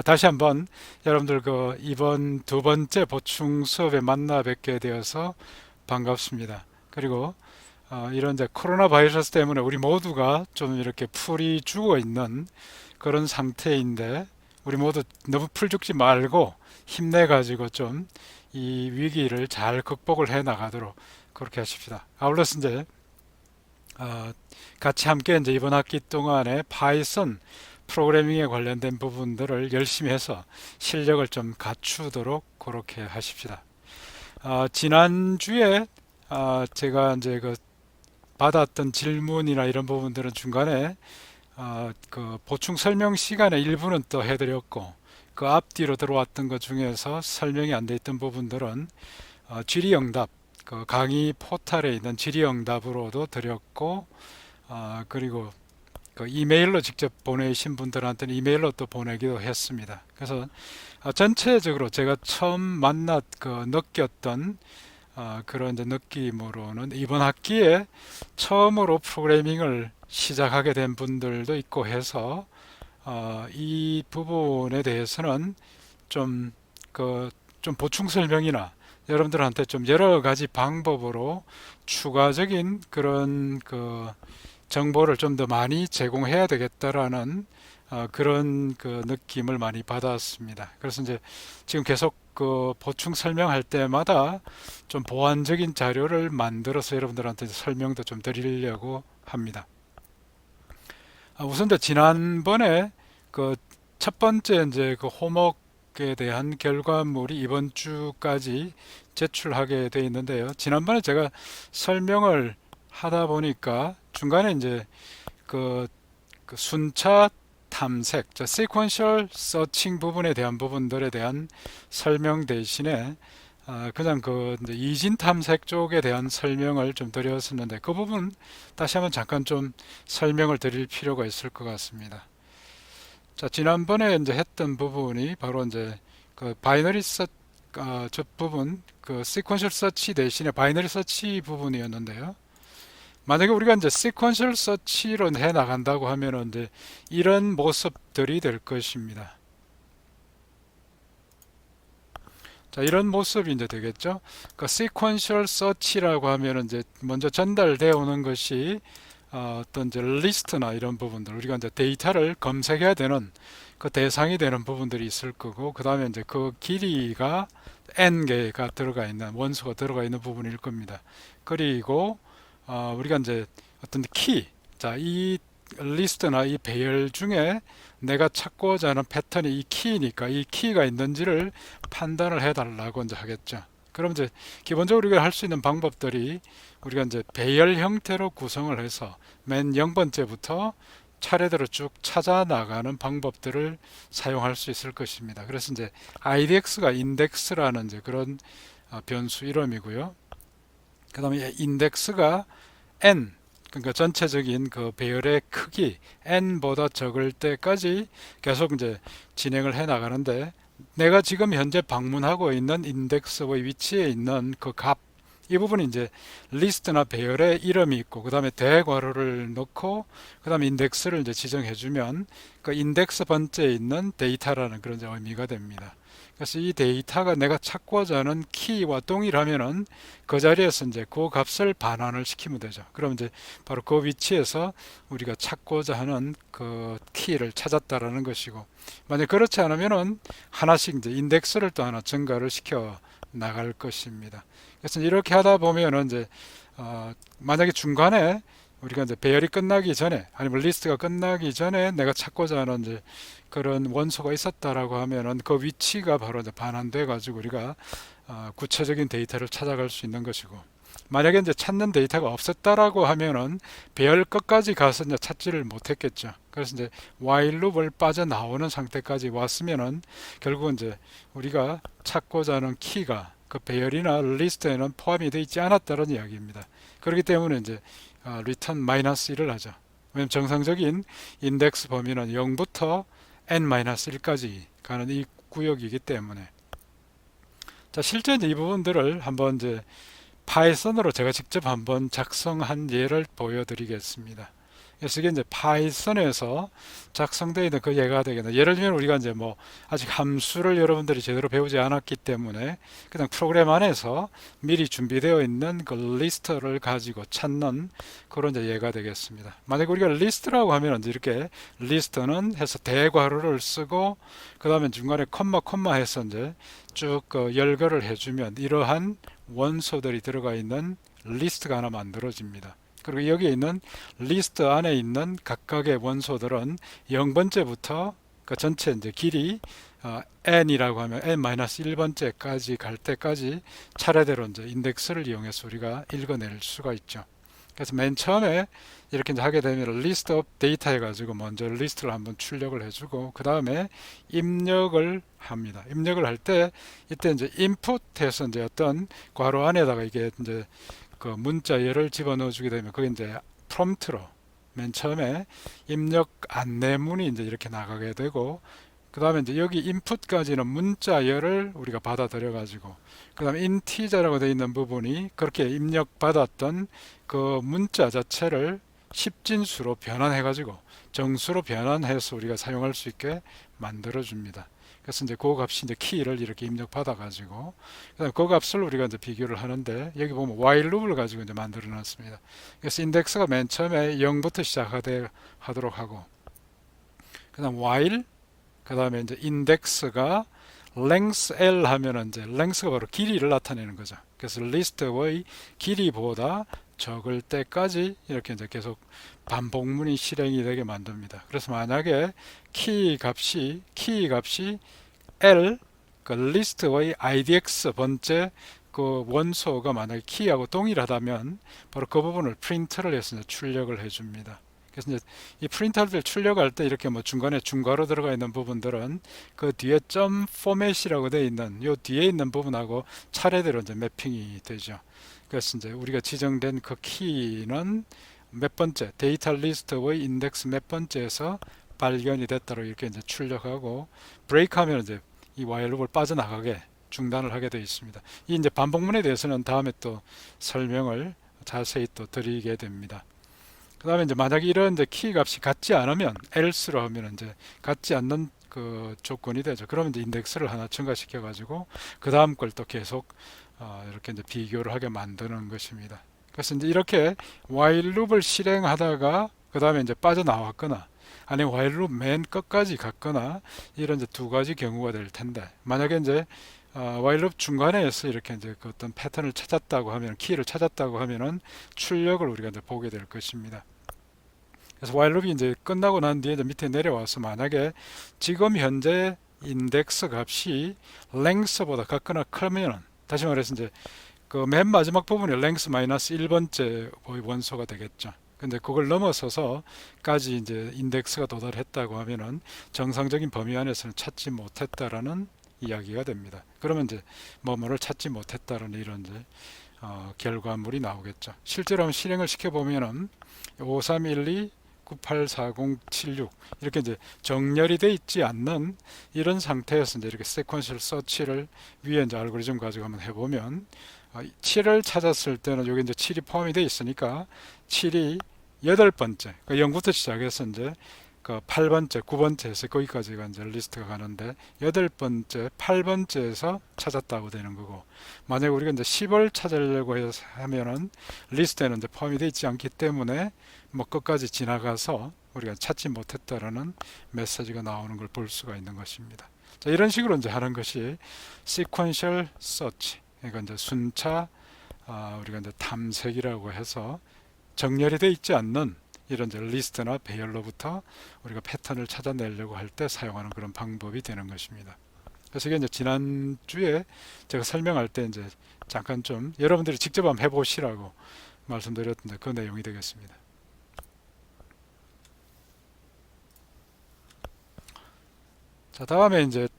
다시 한번 여러분들 이번 두 번째 보충 수업에 만나 뵙게 되어서 반갑습니다. 그리고 이런 이제 코로나 바이러스 때문에 우리 모두가 좀 이렇게 풀이 죽어 있는 그런 상태인데 우리 모두 너무 풀 죽지 말고 힘내 가지고 좀 이 위기를 잘 극복을 해 나가도록 그렇게 하십시다. 아울러서 이제 어, 같이 함께 이제 이번 학기 동안에 파이썬 프로그래밍에 관련된 부분들을 열심히 해서 실력을 좀 갖추도록 그렇게 하십시다. 지난주에 제가 이제 받았던 질문이나 이런 부분들은 중간에 그 보충 설명 시간에 일부는 또 해드렸고 그 앞뒤로 들어왔던 것 중에서 설명이 안 돼 있던 부분들은 질의응답 그 강의 포탈에 있는 질의응답으로도 드렸고 그리고 그 이메일로 직접 보내신 분들한테는 이메일로 또 보내기도 했습니다. 그래서 전체적으로 제가 처음 느꼈던 그런 이제 느낌으로는 이번 학기에 처음으로 프로그래밍을 시작하게 된 분들도 있고 해서 이 부분에 대해서는 좀 좀 보충 설명이나 여러분들한테 좀 여러 가지 방법으로 추가적인 그런 정보를 좀 더 많이 제공해야 되겠다라는 그런 느낌을 많이 받았습니다. 그래서 이제 지금 계속 보충 설명할 때마다 좀 보완적인 자료를 만들어서 여러분들한테 설명도 좀 드리려고 합니다. 우선 지난번에 그 첫 번째 이제 호목에 대한 결과물이 이번 주까지 제출하게 돼 있는데요. 지난번에 제가 설명을 하다 보니까 중간에 이제 그, 그 순차 탐색, sequential searching 부분에 대한 부분들에 대한 설명 대신에 그냥 이제 이진 탐색 쪽에 대한 설명을 좀 드렸었는데 그 부분 다시 한번 잠깐 좀 설명을 드릴 필요가 있을 것 같습니다. 자, 지난번에 이제 했던 부분이 바로 이제 그 바이너리 저 부분, 그 sequential search 대신에 바이너리 서치 부분이었는데요. 만약에 우리가 이제 sequential search로 해 나간다고 하면은 이제 이런 모습들이 될 것입니다. 자, 이런 모습이 이제 되겠죠. 그 sequential search라고 하면은 이제 먼저 전달되어 오는 것이 어떤 이제 리스트나 이런 부분들, 우리가 이제 데이터를 검색해야 되는 그 대상이 되는 부분들이 있을 거고, 그 다음에 이제 그 길이가 n 개가 들어가 있는 원소가 들어가 있는 부분일 겁니다. 그리고 우리가 이제 어떤 키, 자, 이 리스트나 이 배열 중에 내가 찾고자 하는 패턴이 이 키니까 이 키가 있는지를 판단을 해달라고 이제 하겠죠. 그럼 이제 기본적으로 우리가 할 수 있는 방법들이 우리가 이제 배열 형태로 구성을 해서 맨 0번째부터 차례대로 쭉 찾아 나가는 방법들을 사용할 수 있을 것입니다. 그래서 이제 IDX가 인덱스라는 이제 그런 변수 이름이고요. 그 다음에 인덱스가 n, 그러니까 전체적인 그 배열의 크기 n보다 적을 때까지 계속 이제 진행을 해 나가는데 내가 지금 현재 방문하고 있는 인덱스의 위치에 있는 그 값, 이 부분이 이제 리스트나 배열의 이름이 있고 그 다음에 대괄호를 넣고 그 다음에 인덱스를 이제 지정해 주면 그 인덱스 번째에 있는 데이터라는 그런 의미가 됩니다. 그래서 이 데이터가 내가 찾고자 하는 키와 동일하면은 그 자리에서 이제 그 값을 반환을 시키면 되죠. 그럼 이제 바로 그 위치에서 우리가 찾고자 하는 그 키를 찾았다라는 것이고, 만약 그렇지 않으면은 하나씩 이제 인덱스를 또 하나 증가를 시켜 나갈 것입니다. 그래서 이렇게 하다 보면은 이제 만약에 중간에 우리가 이제 배열이 끝나기 전에 아니면 리스트가 끝나기 전에 내가 찾고자 하는 이제 그런 원소가 있었다라고 하면은 그 위치가 바로 이제 반환돼 가지고 우리가 구체적인 데이터를 찾아갈 수 있는 것이고, 만약에 이제 찾는 데이터가 없었다라고 하면은 배열 끝까지 가서 이제 찾지를 못했겠죠. 그래서 이제 while 룹을 빠져나오는 상태까지 왔으면은 결국은 이제 우리가 찾고자 하는 키가 그 배열이나 리스트에는 포함이 되어 있지 않았다는 이야기입니다. 그렇기 때문에 이제 return -1을 하죠. 왜냐하면 정상적인 인덱스 범위는 0부터 n-1까지 가는 이 구역이기 때문에. 자, 실제 이 부분들을 한번 이제 파이썬으로 제가 직접 한번 작성한 예를 보여드리겠습니다. 그래서 이게 이제 파이썬에서 작성되어 있는 그 예가 되겠네. 예를 들면 우리가 이제 뭐 아직 함수를 여러분들이 제대로 배우지 않았기 때문에 그냥 프로그램 안에서 미리 준비되어 있는 그 리스트를 가지고 찾는 그런 이제 예가 되겠습니다. 만약 우리가 리스트라고 하면 이제 이렇게 리스트는 해서 대괄호를 쓰고 그 다음에 중간에 콤마 해서 이제 쭉 열거를 해주면 이러한 원소들이 들어가 있는 리스트가 하나 만들어집니다. 그리고 여기에 있는 리스트 안에 있는 각각의 원소들은 0번째부터 그 전체 이제 길이 n이라고 하면 n-1번째까지 갈 때까지 차례대로 이제 인덱스를 이용해서 우리가 읽어낼 수가 있죠. 그래서 맨 처음에 이렇게 이제 하게 되면 리스트 오브 데이터 해가지고 먼저 리스트를 한번 출력을 해주고 그 다음에 입력을 합니다. 입력을 할 때 이때 이제 인풋해서 이제 어떤 괄호 안에다가 이게 이제 그 문자열을 집어넣어 주게 되면 그게 이제 프롬프트로 맨 처음에 입력 안내문이 이제 이렇게 나가게 되고 그 다음에 이제 여기 인풋까지는 문자열을 우리가 받아들여 가지고 그 다음에 인티저라고 되어 있는 부분이 그렇게 입력받았던 그 문자 자체를 십진수로 변환해 가지고 정수로 변환해서 우리가 사용할 수 있게 만들어 줍니다. 그래서 이제 그 값이 이제 키를 이렇게 입력받아 가지고 그다음에 그 값을 우리가 이제 비교를 하는데 여기 보면 while loop을 가지고 이제 만들어 놨습니다. 그래서 인덱스가 맨 처음에 0부터 시작하도록 하고 그다음 while 그다음에 이제 인덱스가 length L 하면은 이제 length가 바로 길이를 나타내는 거죠. 그래서 리스트의 길이보다 적을 때까지 이렇게 이제 계속 반복문이 실행이 되게 만듭니다. 그래서 만약에 키 값이 L 그 리스트의 IDX 번째 그 원소가 만약에 키하고 동일하다면 바로 그 부분을 프린트를 해서 이제 출력을 해줍니다. 그래서 이제 이 프린터를 출력할 때 이렇게 뭐 중간에 중괄호 들어가 있는 부분들은 그 뒤에 점 포맷이라고 되어 있는 요 뒤에 있는 부분하고 차례대로 이제 매핑이 되죠. 그래서 이제 우리가 지정된 그 키는 몇 번째 데이터 리스트의 인덱스 몇 번째에서 발견이 됐다고 이렇게 이제 출력하고 브레이크하면 이제 이 while loop을 빠져나가게 중단을 하게 되어 있습니다. 이 이제 반복문에 대해서는 다음에 또 설명을 자세히 또 드리게 됩니다. 그 다음에 이제 만약에 이런 이제 키 값이 같지 않으면 else로 하면 이제 같지 않는 그 조건이 되죠. 그러면 이제 인덱스를 하나 첨가시켜 가지고 그 다음 걸 또 계속 이렇게 이제 비교를 하게 만드는 것입니다. 그래서 이제 이렇게 while loop을 실행하다가 그 다음에 이제 빠져나왔거나 아니면 while loop 맨 끝까지 갔거나 이런 이제 두 가지 경우가 될 텐데 만약에 이제 while loop 중간에서 이렇게 이제 그 어떤 패턴을 찾았다고 하면 키를 찾았다고 하면은 출력을 우리가 이제 보게 될 것입니다. 그래서 while loop이 이제 끝나고 난 뒤에 이제 밑에 내려와서 만약에 지금 현재 인덱스 값이 length보다 같거나 크면은 다시 말해서 이제 그 맨 마지막 부분이 length 마이너스 1번째 원소가 되겠죠. 근데 그걸 넘어서서까지 이제 인덱스가 도달했다고 하면은 정상적인 범위 안에서는 찾지 못했다라는 이야기가 됩니다. 그러면 이제 뭐뭐를 찾지 못했다는 이런 이제 결과물이 나오겠죠. 실제로 한번 실행을 시켜보면은 5312 984076 이렇게 이제 정렬이 돼 있지 않는 이런 상태에서 이제 이렇게 세퀀셜 서치를 위에 이제 알고리즘 가지고 한번 해보면 7을 찾았을 때는 여기 이제 7이 포함이 돼 있으니까 7이 8번째, 그 0부터 시작해서 이제 그 8번째, 9번째에서 거기까지가 이제 리스트가 가는데 8번째, 8번째에서 찾았다고 되는 거고 만약에 우리가 이제 10을 찾으려고 해서 하면은 리스트에는 이제 포함이 되어 있지 않기 때문에 뭐 끝까지 지나가서 우리가 찾지 못했다라는 메시지가 나오는 걸 볼 수가 있는 것입니다. 자, 이런 식으로 이제 하는 것이 sequential search, 그러니까 이제 순차 우리가 이제 탐색이라고 해서 정렬이 되어 있지 않는 이런 이제 리스트나 배열로부터 우리가 패턴을 찾아내려고 할 때 사용하는 그런 방법이 되는 것입니다. 그래서 이게 이제 지난주에 제가 설명할 때 이제 잠깐 좀 여러분들이 직접 한번 해보시라고 말씀드렸는데 그 내용이 되겠습니다. 자, 다음에 이제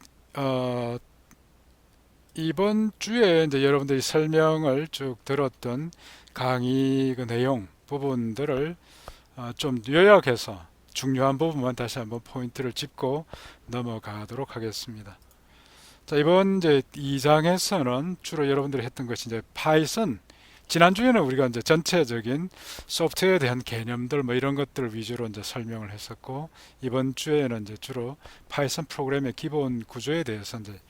이번 주에 이제 여러분들이 설명을 쭉 들었던 강의 그 내용 부분들을 좀 요약해서 중요한 부분만 다시 한번 포인트를 짚고 넘어가도록 하겠습니다. 자, 이번 이제 2장에서는 주로 여러분들이 했던 것이 이제 파이썬 지난주에는 우리가 이제 전체적인 소프트웨어에 대한 개념들 뭐 이런 것들을 위주로 이제 설명을 했었고, 이번 주에는 이제 주로 파이썬 프로그램의 기본 구조에 대해서 이제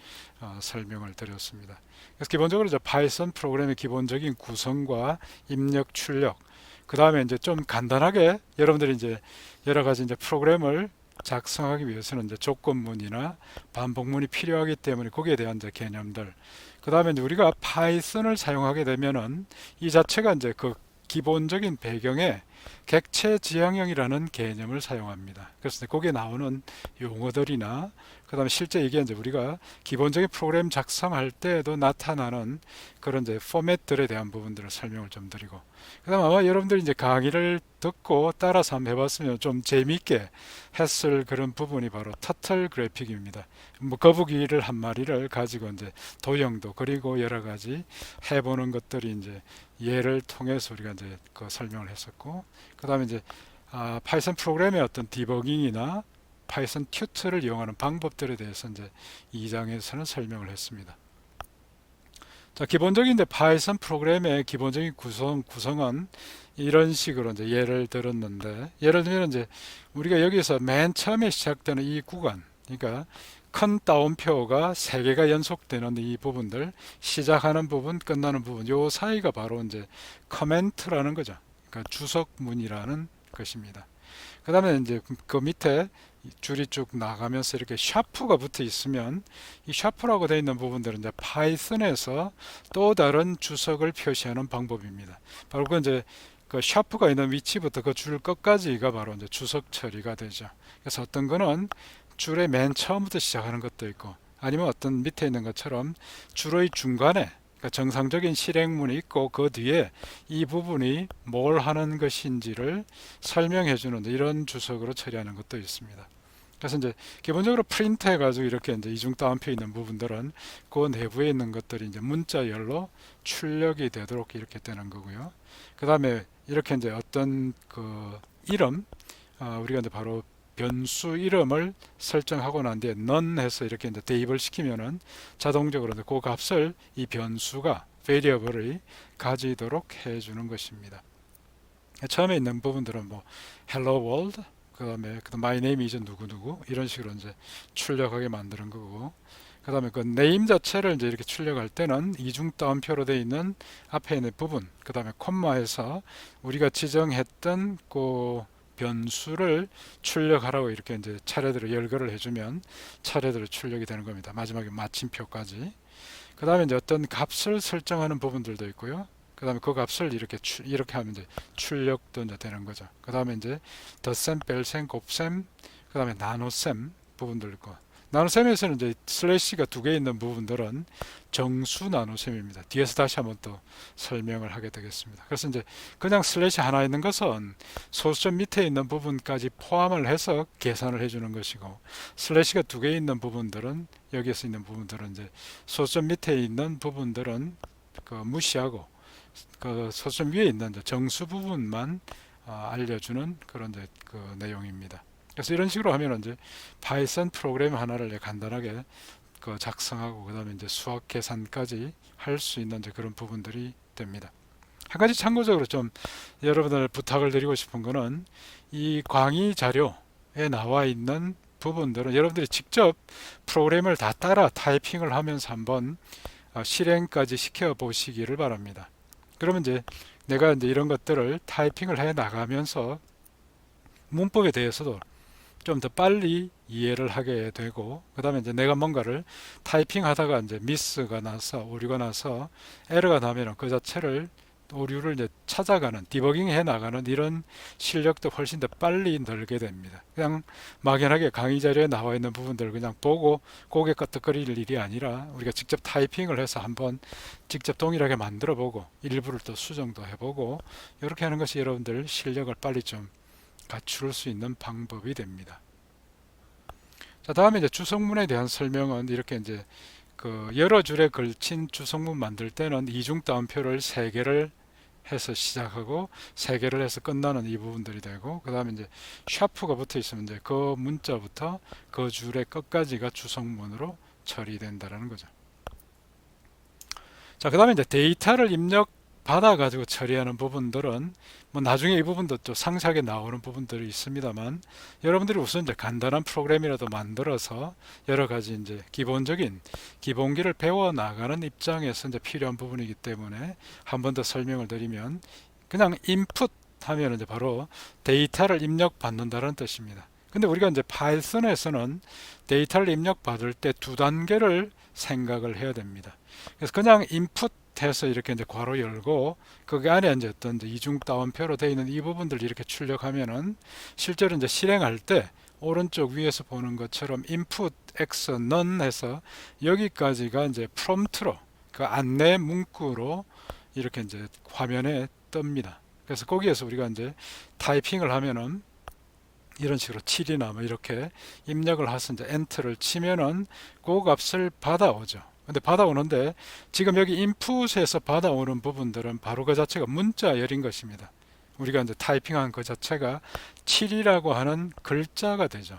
설명을 드렸습니다. 그래서 기본적으로 이제 파이썬 프로그램의 기본적인 구성과 입력, 출력, 그 다음에 이제 좀 간단하게 여러분들이 이제 여러 가지 이제 프로그램을 작성하기 위해서는 이제 조건문이나 반복문이 필요하기 때문에 거기에 대한 이제 개념들. 그 다음에 이제 우리가 파이썬을 사용하게 되면은 이 자체가 이제 그 기본적인 배경에 객체 지향형이라는 개념을 사용합니다. 그래서 거기에 나오는 용어들이나 그 다음에 실제 이게 이제 우리가 기본적인 프로그램 작성할 때에도 나타나는 그런 이제 포맷들에 대한 부분들을 설명을 좀 드리고, 그 다음 아마 여러분들이 이제 강의를 듣고 따라서 한번 해봤으면 좀 재미있게 했을 그런 부분이 바로 터틀 그래픽입니다. 뭐 거북이를 한 마리를 가지고 이제 도형도 그리고 여러 가지 해보는 것들이 이제 예를 통해서 우리가 이제 그 설명을 했었고, 그 다음에 이제 파이썬 프로그램의 어떤 디버깅이나 파이썬 튜트를 이용하는 방법들에 대해서 이제 2장에서는 설명을 했습니다. 자, 기본적인 이제 파이썬 프로그램의 기본적인 구성은 이런 식으로 이제 예를 들었는데, 예를 들면 이제 우리가 여기서 맨 처음에 시작되는 이 구간, 그러니까 큰 따옴표가 세 개가 연속되는 이 부분들, 시작하는 부분, 끝나는 부분, 요 사이가 바로 이제 커멘트라는 거죠. 그러니까 주석문이라는 것입니다. 그 다음에 이제 그 밑에 줄이 쭉 나가면서 이렇게 샤프가 붙어 있으면 이 샤프라고 되어 있는 부분들은 이제 파이썬에서 또 다른 주석을 표시하는 방법입니다. 바로 그 이제 그 샤프가 있는 위치부터 그 줄 끝까지가 바로 이제 주석 처리가 되죠. 그래서 어떤 거는 줄의 맨 처음부터 시작하는 것도 있고, 아니면 어떤 밑에 있는 것처럼 줄의 중간에 그러니까 정상적인 실행문이 있고 그 뒤에 이 부분이 뭘 하는 것인지를 설명해 주는 이런 주석으로 처리하는 것도 있습니다. 그래서 이제 기본적으로 프린트 해가지고 이렇게 이제 이중 따옴표 있는 부분들은 그 내부에 있는 것들이 이제 문자열로 출력이 되도록 이렇게 되는 거고요. 그 다음에 이렇게 이제 어떤 그 이름, 우리가 이제 바로 변수 이름을 설정하고 난 뒤에 none 해서 이렇게 이제 대입을 시키면은 자동적으로 그 값을 이 변수가 variable이 가지도록 해주는 것입니다. 처음에 있는 부분들은 뭐 hello world, 그다음에 my name is 누구누구 이런 식으로 이제 출력하게 만드는 거고, 그다음에 그 name 자체를 이제 이렇게 출력할 때는 이중 따옴표로 되어 있는 앞에 있는 부분, 그다음에 콤마에서 우리가 지정했던 그 변수를 출력하라고 이렇게 이제 차례대로 열거를 해주면 차례대로 출력이 되는 겁니다. 마지막에 마침표까지. 그 다음에 이제 어떤 값을 설정하는 부분들도 있고요. 그 다음에 그 값을 이렇게 하면 이제 출력도 이제 되는 거죠. 그 다음에 이제 덧셈, 뺄셈, 곱셈, 그 다음에 나눗셈 부분들 있고, 나눗셈에서는 이제 슬래시가 두 개 있는 부분들은 정수 나눗셈입니다. 뒤에서 다시 한번 또 설명을 하게 되겠습니다. 그래서 이제 그냥 슬래시 하나 있는 것은 소수점 밑에 있는 부분까지 포함을 해서 계산을 해주는 것이고, 슬래시가 두 개 있는 부분들은 여기에서 있는 부분들은 이제 소수점 밑에 있는 부분들은 그 무시하고 그 소수점 위에 있는 정수 부분만 알려주는 그런 이제 그 내용입니다. 그래서 이런 식으로 하면 이제 파이썬 프로그램 하나를 간단하게 그 작성하고 그 다음에 이제 수학 계산까지 할 수 있는 이제 그런 부분들이 됩니다. 한 가지 참고적으로 좀 여러분들 부탁을 드리고 싶은 거는 이 강의 자료에 나와 있는 부분들은 여러분들이 직접 프로그램을 다 따라 타이핑을 하면서 한번 실행까지 시켜 보시기를 바랍니다. 그러면 이제 내가 이제 이런 것들을 타이핑을 해 나가면서 문법에 대해서도 좀 더 빨리 이해를 하게 되고, 그 다음에 이제 내가 뭔가를 타이핑 하다가 이제 미스가 나서 오류가 나서 에러가 나면 그 자체를 오류를 이제 찾아가는 디버깅 해 나가는 이런 실력도 훨씬 더 빨리 늘게 됩니다. 그냥 막연하게 강의 자료에 나와 있는 부분들을 그냥 보고 고개 끄덕거릴 일이 아니라 우리가 직접 타이핑을 해서 한번 직접 동일하게 만들어 보고 일부를 또 수정도 해보고 이렇게 하는 것이 여러분들 실력을 빨리 좀 갖출 수 있는 방법이 됩니다. 자, 다음에 이제 주석문에 대한 설명은 이렇게 이제 그 여러 줄에 걸친 주석문 만들 때는 이중 따옴표를 세 개를 해서 시작하고 세 개를 해서 끝나는 이 부분들이 되고, 그 다음에 이제 샤프가 붙어 있으면 이제 그 문자부터 그 줄의 끝까지가 주석문으로 처리된다라는 거죠. 자, 그 다음에 이제 데이터를 입력 받아 가지고 처리하는 부분들은 뭐 나중에 이 부분도 또 상세하게 나오는 부분들이 있습니다만, 여러분들이 우선 이제 간단한 프로그램이라도 만들어서 여러 가지 이제 기본적인 기본기를 배워 나가는 입장에서 이제 필요한 부분이기 때문에 한 번 더 설명을 드리면, 그냥 인풋 하면 이제 바로 데이터를 입력받는다는 뜻입니다. 근데 우리가 이제 파이썬에서는 데이터를 입력받을 때 두 단계를 생각을 해야 됩니다. 그래서 그냥 인풋해서 이렇게 이제 괄호 열고 거기 안에 이제 어떤 이제 이중 따옴표로 되어 있는 이 부분들 이렇게 출력하면은, 실제로 이제 실행할 때 오른쪽 위에서 보는 것처럼 input x none 해서 여기까지가 이제 프롬프트로, 그 안내 문구로 이렇게 이제 화면에 뜹니다. 그래서 거기에서 우리가 이제 타이핑을 하면은 이런 식으로 7이나 뭐 이렇게 입력을 해서 이제 엔터를 치면은 그 값을 받아오죠. 근데 받아오는데 지금 여기 인풋에서 받아오는 부분들은 바로 그 자체가 문자열인 것입니다. 우리가 이제 타이핑한 그 자체가 7이라고 하는 글자가 되죠.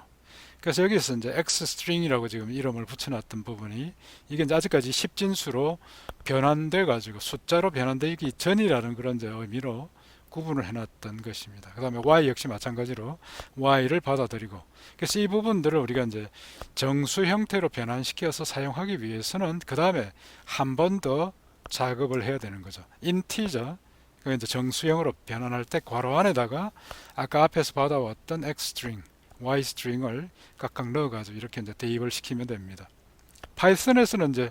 그래서 여기서 이제 X 스트링이라고 지금 이름을 붙여놨던 부분이, 이게 이제 아직까지 10진수로 변환돼 가지고 숫자로 변환되기 전이라는 그런 이제 의미로 구분을 해놨던 것입니다. 그 다음에 Y 역시 마찬가지로 Y를 받아들이고, 그래서 이 부분들을 우리가 이제 정수 형태로 변환시켜서 사용하기 위해서는 그 다음에 한 번 더 작업을 해야 되는 거죠. 인티저, 그 이제 정수형으로 변환할 때 괄호 안에다가 아까 앞에서 받아왔던 X 스트링, Y 스트링을 각각 넣어가지고 이렇게 이제 대입을 시키면 됩니다. 파이썬에서는 이제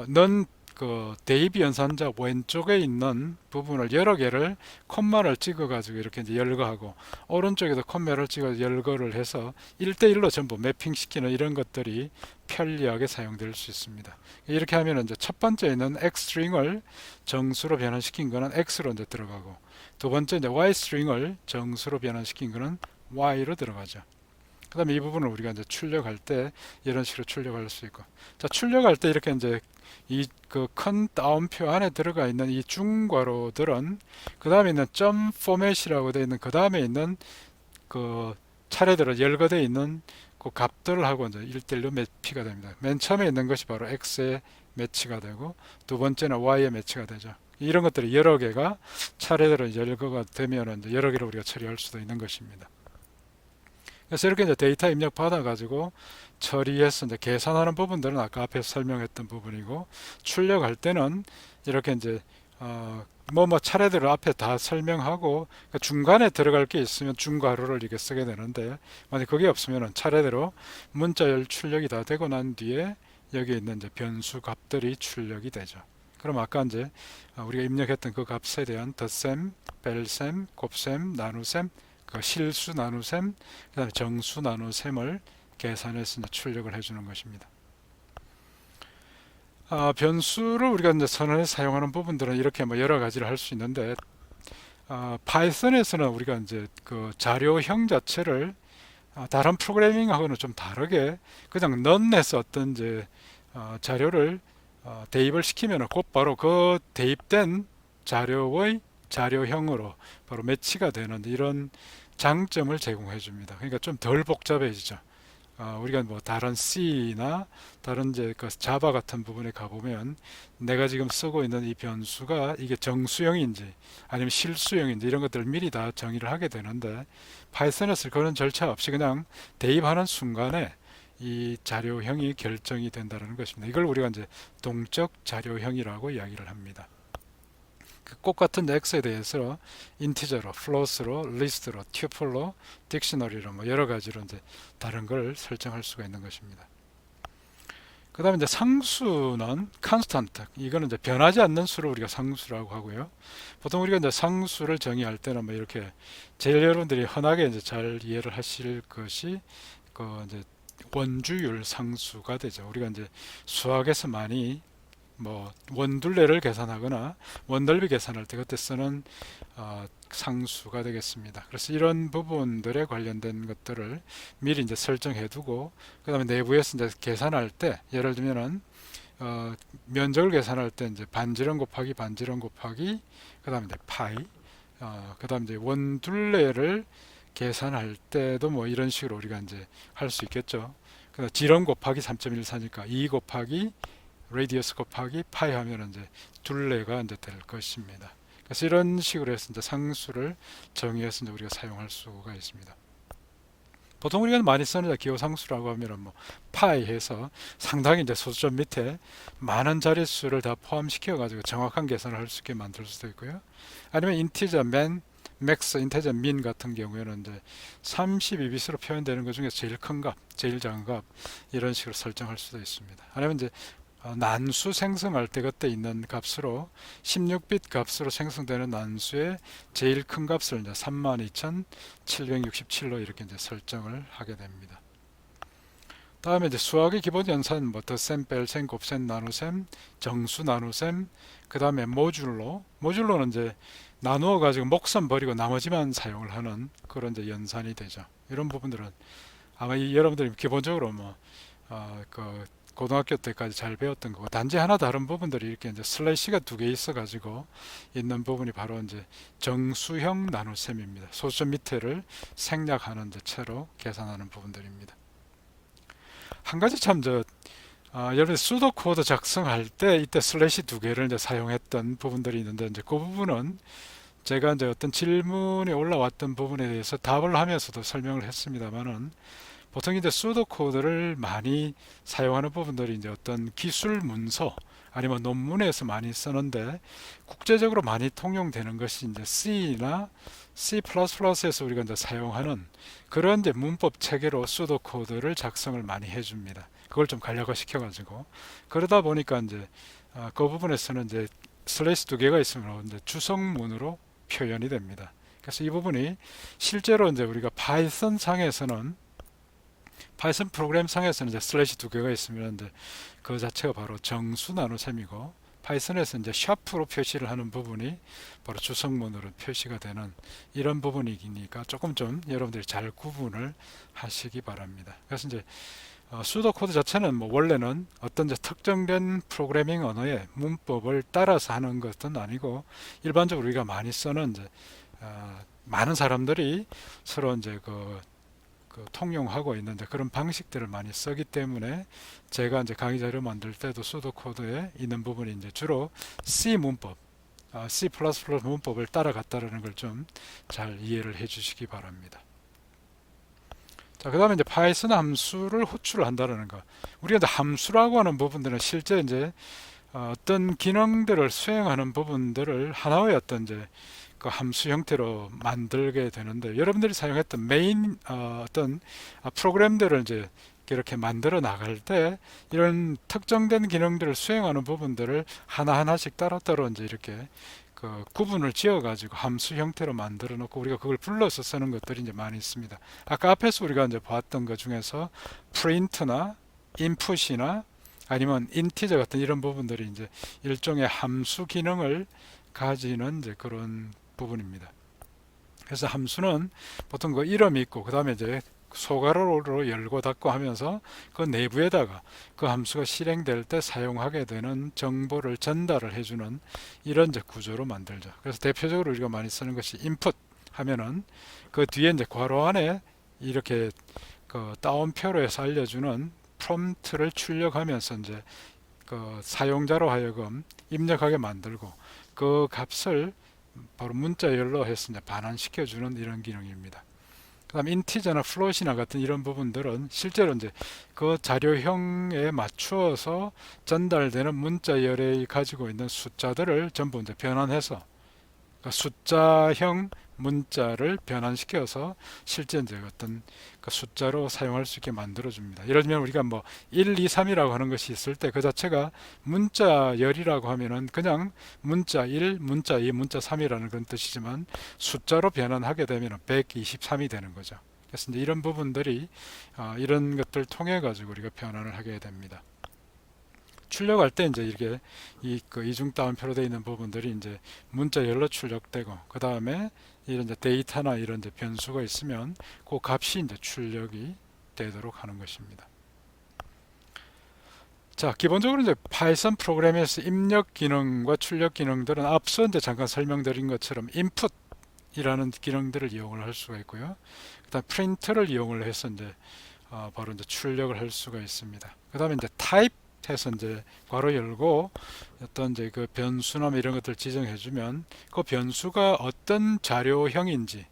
넌 그 대입 연산자 왼쪽에 있는 부분을 여러 개를 콤마를 찍어 가지고 이렇게 이제 열거하고, 오른쪽에도 콤마를 찍어 열거를 해서 1대1로 전부 매핑시키는 이런 것들이 편리하게 사용될 수 있습니다. 이렇게 하면 이제 첫 번째 있는 X 스트링을 정수로 변환시킨 거는 X로 이제 들어가고, 두 번째 이제 Y 스트링을 정수로 변환시킨 거는 Y로 들어가죠. 그 다음에 이 부분을 우리가 이제 출력할 때 이런 식으로 출력할 수 있고, 자, 출력할 때 이렇게 이제 이 그 큰 따옴표 안에 들어가 있는 이 중괄호들은 그 다음에 있는 점 포맷이라고 되어 있는 그 다음에 있는 그 차례대로 열거되어 있는 그 값들하고 이제 1대1로 매치가 됩니다. 맨 처음에 있는 것이 바로 X에 매치가 되고, 두 번째는 Y에 매치가 되죠. 이런 것들이 여러 개가 차례대로 열거가 되면 이제 여러 개를 우리가 처리할 수도 있는 것입니다. 그래서 이렇게 이제 데이터 입력 받아가지고 처리해서 이제 계산하는 부분들은 아까 앞에 설명했던 부분이고, 출력할 때는 이렇게 이제 뭐 차례대로 앞에 다 설명하고, 그러니까 중간에 들어갈 게 있으면 중괄호를 이렇게 쓰게 되는데, 만약 그게 없으면 차례대로 문자열 출력이 다 되고 난 뒤에 여기 있는 이제 변수 값들이 출력이 되죠. 그럼 아까 이제 우리가 입력했던 그 값에 대한 덧셈, 뺄셈, 곱셈, 나눗셈, 그 실수 나눗셈, 그 다음에 정수 나눗셈을 계산해서 출력을 해주는 것입니다. 변수를 우리가 이제 선언에 사용하는 부분들은 이렇게 뭐 여러 가지를 할 수 있는데, 파이썬에서는 우리가 이제 그 자료형 자체를 다른 프로그래밍하고는 좀 다르게 그냥 넌에서 어떤 이제 자료를 대입을 시키면 곧바로 그 대입된 자료의 자료형으로 바로 매치가 되는 이런 장점을 제공해 줍니다. 그러니까 좀 덜 복잡해지죠. 우리가 뭐 다른 C나 다른 이제 그 자바 같은 부분에 가보면 내가 지금 쓰고 있는 이 변수가 이게 정수형인지 아니면 실수형인지 이런 것들을 미리 다 정의를 하게 되는데, 파이썬에서 그런 절차 없이 그냥 대입하는 순간에 이 자료형이 결정이 된다는 것입니다. 이걸 우리가 이제 동적 자료형이라고 이야기를 합니다. 꼭 같은 X에 대해서 인티저로, 플로스로, 리스트로, 튜플로, 딕셔너리로 뭐 여러 가지로 이제 다른 걸 설정할 수가 있는 것입니다. 그 다음에 이제 상수는 constant, 이거는 이제 변하지 않는 수를 우리가 상수라고 하고요. 보통 우리가 이제 상수를 정의할 때는 뭐 이렇게 제일 여러분들이 흔하게 이제 잘 이해를 하실 것이 그 이제 원주율 상수가 되죠. 우리가 이제 수학에서 많이 뭐 원둘레를 계산하거나 원넓이 계산할 때 그때 쓰는 상수가 되겠습니다. 그래서 이런 부분들에 관련된 것들을 미리 이제 설정해 두고, 그 다음에 내부에서 이제 계산할 때 예를 들면은 면적을 계산할 때 이제 반지름 곱하기 반지름 곱하기 그 다음에 이제 파이, 그 다음에 이제 원둘레를 계산할 때도 뭐 이런 식으로 우리가 이제 할 수 있겠죠. 지름 곱하기 3.14니까 2 곱하기 레디어스 곱하기 파이 하면 이제 둘레가 이제 될 것입니다. 그래서 이런 식으로 해서 이제 상수를 정의해서 이제 우리가 사용할 수가 있습니다. 보통 우리가 많이 쓰는 기호상수라고 하면 뭐 파이 해서 상당히 이제 소수점 밑에 많은 자릿수를 다 포함시켜 가지고 정확한 계산을 할 수 있게 만들 수도 있고요. 아니면 인티저 맨, 맥스, 인티저 민 같은 경우에는 이제 32bit으로 표현되는 것 중에 제일 큰 값, 제일 작은 값 이런 식으로 설정할 수도 있습니다. 아니면 이제 난수 생성할 때 그때 있는 값으로 16빗 값으로 생성되는 난수의 제일 큰 값을 이제 32,767로 이렇게 이제 설정을 하게 됩니다. 다음에 이제 수학의 기본 연산 뭐 덧셈, 뺄셈, 곱셈, 나눗셈, 정수, 나눗셈, 그 다음에 모듈로는 이제 나누어 가지고 목선 버리고 나머지만 사용을 하는 그런 이제 연산이 되죠. 이런 부분들은 아마 여러분들이 기본적으로 그 고등학교 때까지 잘 배웠던 거고, 단지 하나 다른 부분들이 이렇게 이제 슬래시가 두 개 있어 가지고 있는 부분이 바로 이제 정수형 나눗셈입니다. 소수점 밑에를 생략하는 이제 채로 계산하는 부분들입니다. 한 가지 참 여러분 수도 코드 작성할 때 이때 슬래시 두 개를 이제 사용했던 부분들이 있는데, 이제 그 부분은 제가 이제 어떤 질문이 올라왔던 부분에 대해서 답을 하면서도 설명을 했습니다만은, 보통 이제 수도 코드를 많이 사용하는 부분들이 이제 어떤 기술 문서 아니면 논문에서 많이 쓰는데, 국제적으로 많이 통용되는 것이 이제 C나 C++에서 우리가 이제 사용하는 그런 이제 문법 체계로 수도 코드를 작성을 많이 해줍니다. 그걸 좀 간략화 시켜가지고, 그러다 보니까 이제 그 부분에서는 이제 슬래시 두 개가 있으면 이제 주성문으로 표현이 됩니다. 그래서 이 부분이 실제로 이제 우리가 파이썬 상에서는, 파이썬 프로그램 상에서는 이제 슬래시 두 개가 있으면 이제 그 자체가 바로 정수 나눗셈이고, 파이썬에서 이제 샤프로 표시를 하는 부분이 바로 주성문으로 표시가 되는 이런 부분이니까 조금 좀 여러분들이 잘 구분을 하시기 바랍니다. 그래서 이제 수도 코드 자체는 뭐 원래는 어떤 이제 특정된 프로그래밍 언어의 문법을 따라서 하는 것은 아니고, 일반적으로 우리가 많이 쓰는 이제 많은 사람들이 서로 이제 그 통용하고 있는데 그런 방식들을 많이 쓰기 때문에, 제가 이제 강의 자료 만들 때도 수도 코드에 있는 부분이 이제 주로 C 문법, C++ 문법을 따라갔다는 걸 좀 잘 이해를 해 주시기 바랍니다. 자, 그 다음에 이제 파이썬 함수를 호출을 한다는 거. 우리가 이제 함수라고 하는 부분들은 실제 이제 어떤 기능들을 수행하는 부분들을 하나의 어떤 이제 그 함수 형태로 만들게 되는데, 여러분들이 사용했던 메인 어떤 프로그램들을 이제 이렇게 만들어 나갈 때 이런 특정된 기능들을 수행하는 부분들을 하나하나씩 따로따로 이제 이렇게 그 구분을 지어 가지고 함수 형태로 만들어 놓고 우리가 그걸 불러서 쓰는 것들이 이제 많이 있습니다. 아까 앞에서 우리가 이제 봤던 것 중에서 print나 input이나 아니면 integer 같은 이런 부분들이 이제 일종의 함수 기능을 가지는 이제 그런 부분입니다. 그래서 함수는 보통 그 이름이 있고, 그 다음에 이제 소괄호로 열고 닫고 하면서 그 내부에다가 그 함수가 실행될 때 사용하게 되는 정보를 전달을 해주는 이런 이제 구조로 만들죠. 그래서 대표적으로 우리가 많이 쓰는 것이 input 하면은 그 뒤에 이제 괄호 안에 이렇게 그 따옴표로 해서 알려주는 프롬프트를 출력하면서 이제 그 사용자로 하여금 입력하게 만들고, 그 값을 바로 문자열로 해서 이제 반환시켜주는 이런 기능입니다. 그 다음 인티저나 플롯이나 같은 이런 부분들은 실제로 이제 그 자료형에 맞추어서 전달되는 문자열에 가지고 있는 숫자들을 전부 이제 변환해서 그러니까 숫자형 문자를 변환시켜서 실제 이제 어떤 그 숫자로 사용할 수 있게 만들어 줍니다. 예를 들면 우리가 뭐 1, 2, 3이라고 하는 것이 있을 때 그 자체가 문자열이라고 하면은 그냥 문자 1, 문자 2, 문자 3이라는 그런 뜻이지만, 숫자로 변환하게 되면 123이 되는 거죠. 그래서 이제 이런 부분들이 이런 것들을 통해 가지고 우리가 변환을 하게 됩니다. 출력할 때 이제 이렇게 그 이중 따옴표로 되어 있는 부분들이 이제 문자열로 출력되고, 그 다음에 이런 이제 데이터나 이런 이제 변수가 있으면 그 값이 이제 출력이 되도록 하는 것입니다. 자, 기본적으로 이제 파이썬 프로그램에서 입력 기능과 출력 기능들은 앞서 이제 잠깐 설명드린 것처럼 input이라는 기능들을 이용을 할 수가 있고요. 그다음 print를 이용을 해서 이제 바로 이제 출력을 할 수가 있습니다. 그다음에 이제 type 해서 이제 괄호 열고 어떤 이제 그 변수나 뭐 이런 것들 지정해 주면 그 변수가 어떤 자료형인지,